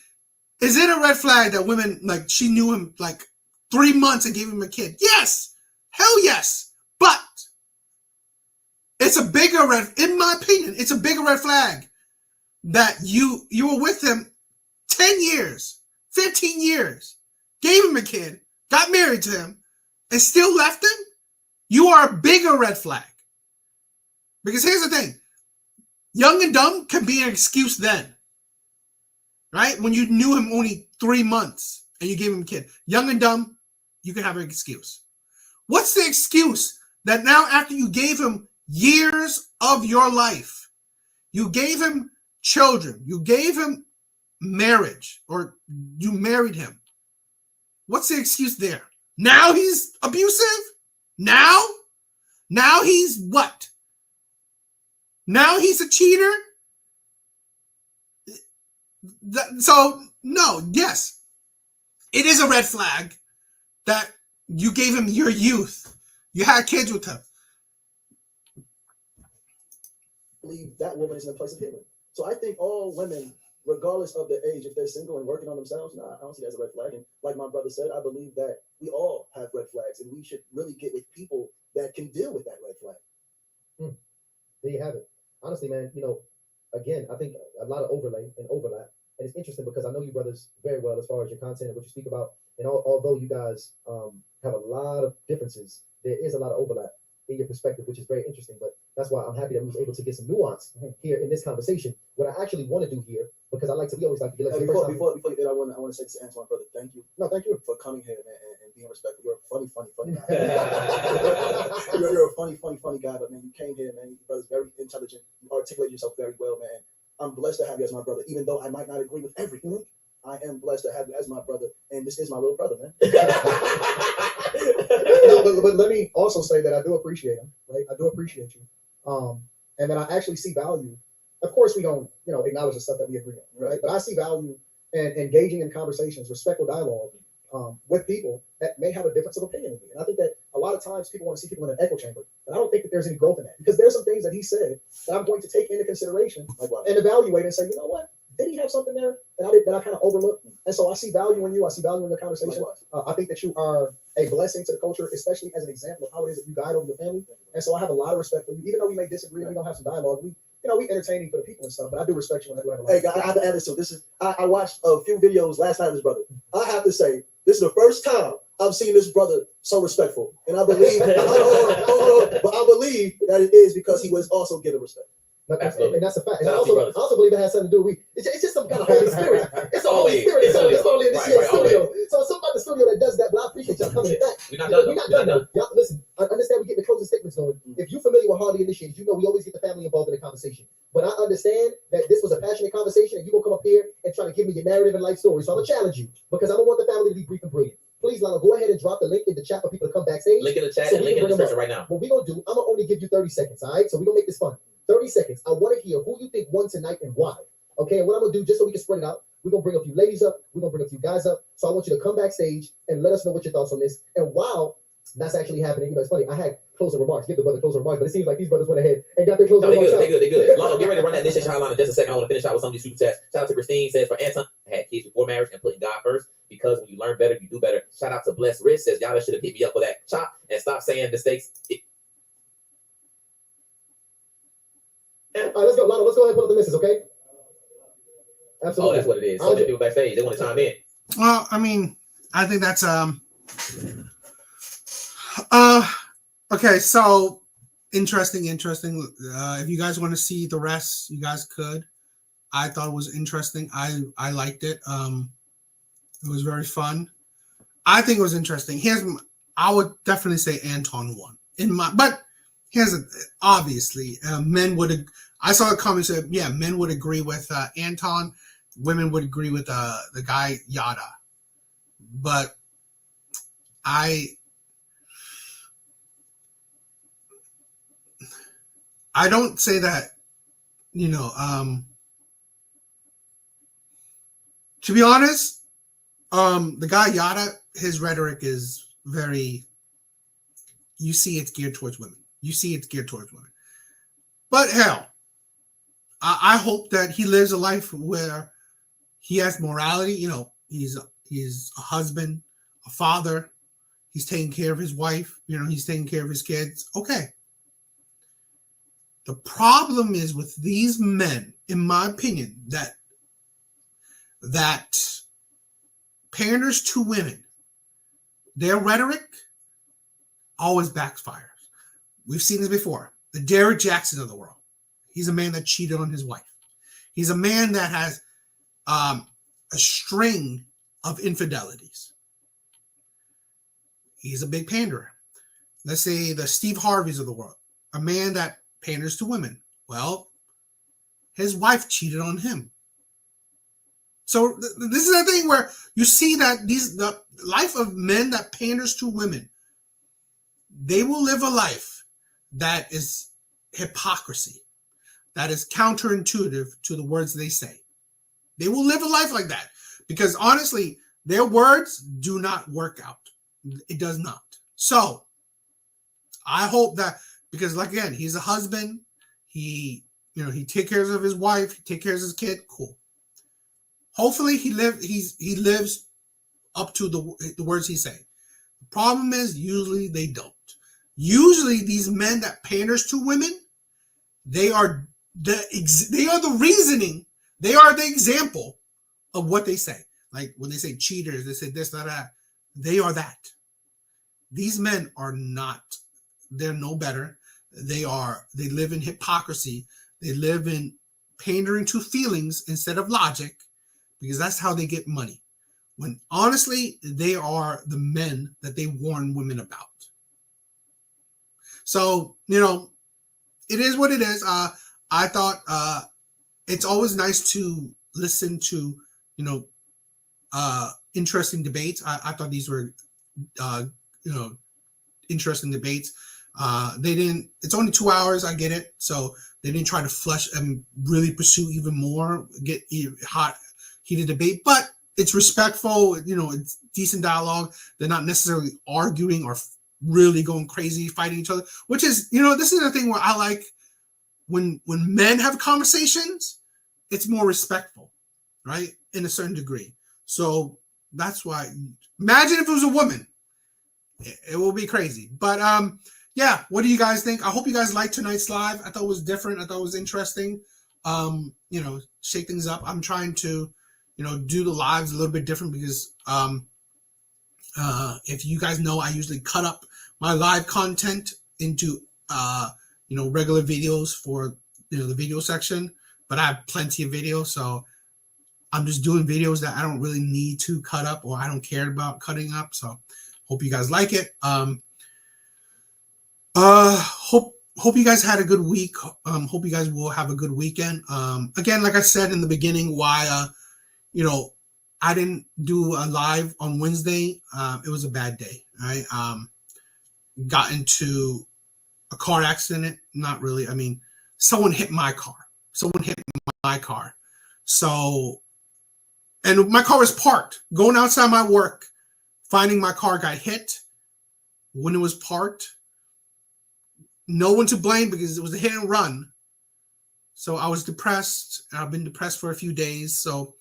Is it a red flag that women, like, she knew him like 3 months and gave him a kid? Yes. Hell yes. But it's a bigger in my opinion, it's a bigger red flag that you were with him 10 years, 15 years, gave him a kid, got married to him, and still left him. You are a bigger red flag. Because here's the thing. Young and dumb can be an excuse then. Right? When you knew him only 3 months and you gave him a kid. Young and dumb, you can have an excuse. What's the excuse that now after you gave him years of your life, you gave him children, you gave him marriage, or you married him? What's the excuse there? Now he's abusive? Now he's what? Now he's a cheater? So, no, yes. It is a red flag that you gave him your youth. You had kids with him. I believe that woman is in a place of healing. So I think all women, regardless of their age, if they're single and working on themselves, I don't see that as a red flag. And like my brother said, I believe that we all have red flags, and we should really get with people that can deal with that red flag. There you have it. Honestly, man, again, I think a lot of overlay and overlap. And it's interesting because I know you brothers very well as far as your content and what you speak about. And although you guys have a lot of differences, there is a lot of overlap in your perspective, which is very interesting. But that's why I'm happy that we was able to get some nuance here in this conversation. What I actually want to do here, because we always like to get Before you did, I want to say to Antoine, brother, thank you. No, thank you for coming here, man, and being respectful. You're a funny guy. you're a funny guy, but man, you came here, man. Your brother's very intelligent. You articulate yourself very well, man. I'm blessed to have you as my brother, even though I might not agree with everything. I am blessed to have you as my brother, and this is my little brother, man. but let me also say that I do appreciate him, right? I do appreciate you, and then I actually see value. Of course, we don't, acknowledge the stuff that we agree on, right? But I see value in engaging in conversations, respectful dialogue with people that may have a difference of opinion than me. And I think that a lot of times people want to see people in an echo chamber, but I don't think that there's any growth in that, because there's some things that he said that I'm going to take into consideration and evaluate and say, you know what? Did he have something there that I kind of overlooked? And so I see value in you. I see value in the conversation. I think that you are a blessing to the culture, especially as an example of how it is that you guide over your family. And so I have a lot of respect for you, even though we may disagree and we don't have some dialogue. We entertaining for the people and stuff, but I do respect you. Hey, I have to add this too. I watched a few videos last night of this brother. I have to say, this is the first time I've seen this brother so respectful, and I believe, but I believe that it is because he was also given respect. And that's a fact. And I also believe it has something to do with it's just some kind of Holy Spirit. It's a Holy Spirit. It's only in the studio. So somebody in the studio that does that, but I appreciate y'all coming back. We're not done. Y'all, listen, I understand we get the closing statements going. If you're familiar with Hardly Initiated, you know we always get the family involved in the conversation. But I understand that this was a passionate conversation, and you're going to come up here and try to give me your narrative and life story. So I'm going to challenge you, because I don't want the family to be brief and brilliant. Please, Lana, go ahead and drop the link in the chat for people to come backstage. Link in the chat and link in the description right now. What we're going to do, I'm going to only give you 30 seconds, all right? So we're going to make this fun. 30 seconds. I want to hear who you think won tonight and why. Okay, and what I'm going to do, just so we can spread it out, we're going to bring a few ladies up. We're going to bring a few guys up. So I want you to come backstage and let us know what your thoughts on this. And while that's actually happening, it's funny, I had closing remarks, give the brother closing remarks, but it seems like these brothers went ahead and got their closing remarks. They're good. Lana, get ready to run that initiation hotline in just a second. I want to finish out with some of these super chats. Shout out to Christine, says, for Anton, I had kids before marriage and putting God first, because when you learn better, you do better. Shout out to Bless Rich, says, y'all should have hit me up for that chop and stop saying mistakes. All right, let's go, Lana. Let's go ahead and put up the misses, okay? Absolutely. Oh, that's what it is. So many people backstage, they want to chime in. Well, I mean, I think that's okay, so interesting. If you guys want to see the rest, you guys could. I thought it was interesting. I liked it. It was very fun. I think it was interesting. I would definitely say Anton won but obviously men would. I saw a comment said, yeah, men would agree with Anton, women would agree with the guy Yada, but I don't say that, to be honest, the guy Yada, his rhetoric is very, you see it's geared towards women. But hell, I hope that he lives a life where he has morality. He's a husband, a father. He's taking care of his wife. He's taking care of his kids. Okay. The problem is with these men, in my opinion, that panders to women, their rhetoric always backfires. We've seen this before. the Derek Jackson of the world. He's a man that cheated on his wife. He's a man that has a string of infidelities. He's a big panderer. Let's say the Steve Harveys of the world, a man that panders to women. Well, his wife cheated on him. So this is a thing where you see that the life of men that panders to women, they will live a life that is hypocrisy, that is counterintuitive to the words they say. They will live a life like that because honestly, their words do not work out. It does not. So I hope that, because like again, he's a husband. He takes care of his wife. He takes care of his kid. Cool. Hopefully he lives up to the words he say. The problem is usually they don't. Usually these men that panders to women, they are the reasoning. They are the example of what they say. Like when they say cheaters, they say this, that. They are that. These men are not. They're no better. They live in hypocrisy. They live in pandering to feelings instead of logic, because that's how they get money. When honestly, they are the men that they warn women about. So, it is what it is. I thought it's always nice to listen to, interesting debates. I thought these were, interesting debates. It's only 2 hours. I get it. So they didn't try to flesh and really pursue even more, get heated debate, but it's respectful. It's decent dialogue. They're not necessarily arguing or really going crazy, fighting each other, which is, this is the thing where I like when men have conversations, it's more respectful, right? In a certain degree. So that's why, imagine if it was a woman, it will be crazy. But yeah, what do you guys think? I hope you guys liked tonight's live. I thought it was different. I thought it was interesting. Shake things up. I'm trying to, do the lives a little bit different because if you guys know, I usually cut up my live content into regular videos for the video section, but I have plenty of videos, so I'm just doing videos that I don't really need to cut up or I don't care about cutting up. So hope you guys like it. Hope you guys had a good week. Hope you guys will have a good weekend. Again, like I said in the beginning, why I didn't do a live on Wednesday. It was a bad day. Right? Got into a car accident. Not really. I mean, someone hit my car. So, and my car was parked. Going outside my work, finding my car got hit when it was parked. No one to blame because it was a hit and run. So I was depressed. I've been depressed for a few days. So,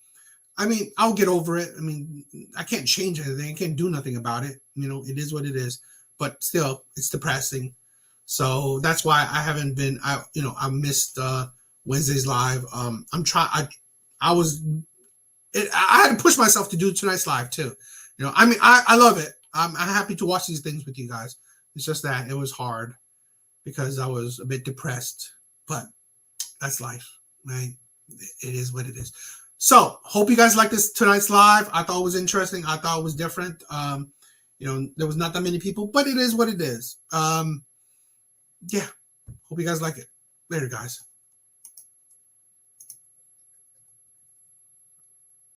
I mean, I'll get over it. I mean, I can't change anything. I can't do nothing about it. It is what it is. But still, it's depressing. So that's why I haven't been. I missed Wednesday's live. I had to push myself to do tonight's live too. I love it. I'm happy to watch these things with you guys. It's just that it was hard because I was a bit depressed. But that's life, right? It is what it is. So hope you guys like this tonight's live. I thought it was interesting. I thought it was different. There was not that many people, but it is what it is. Yeah. Hope you guys like it. Later, guys.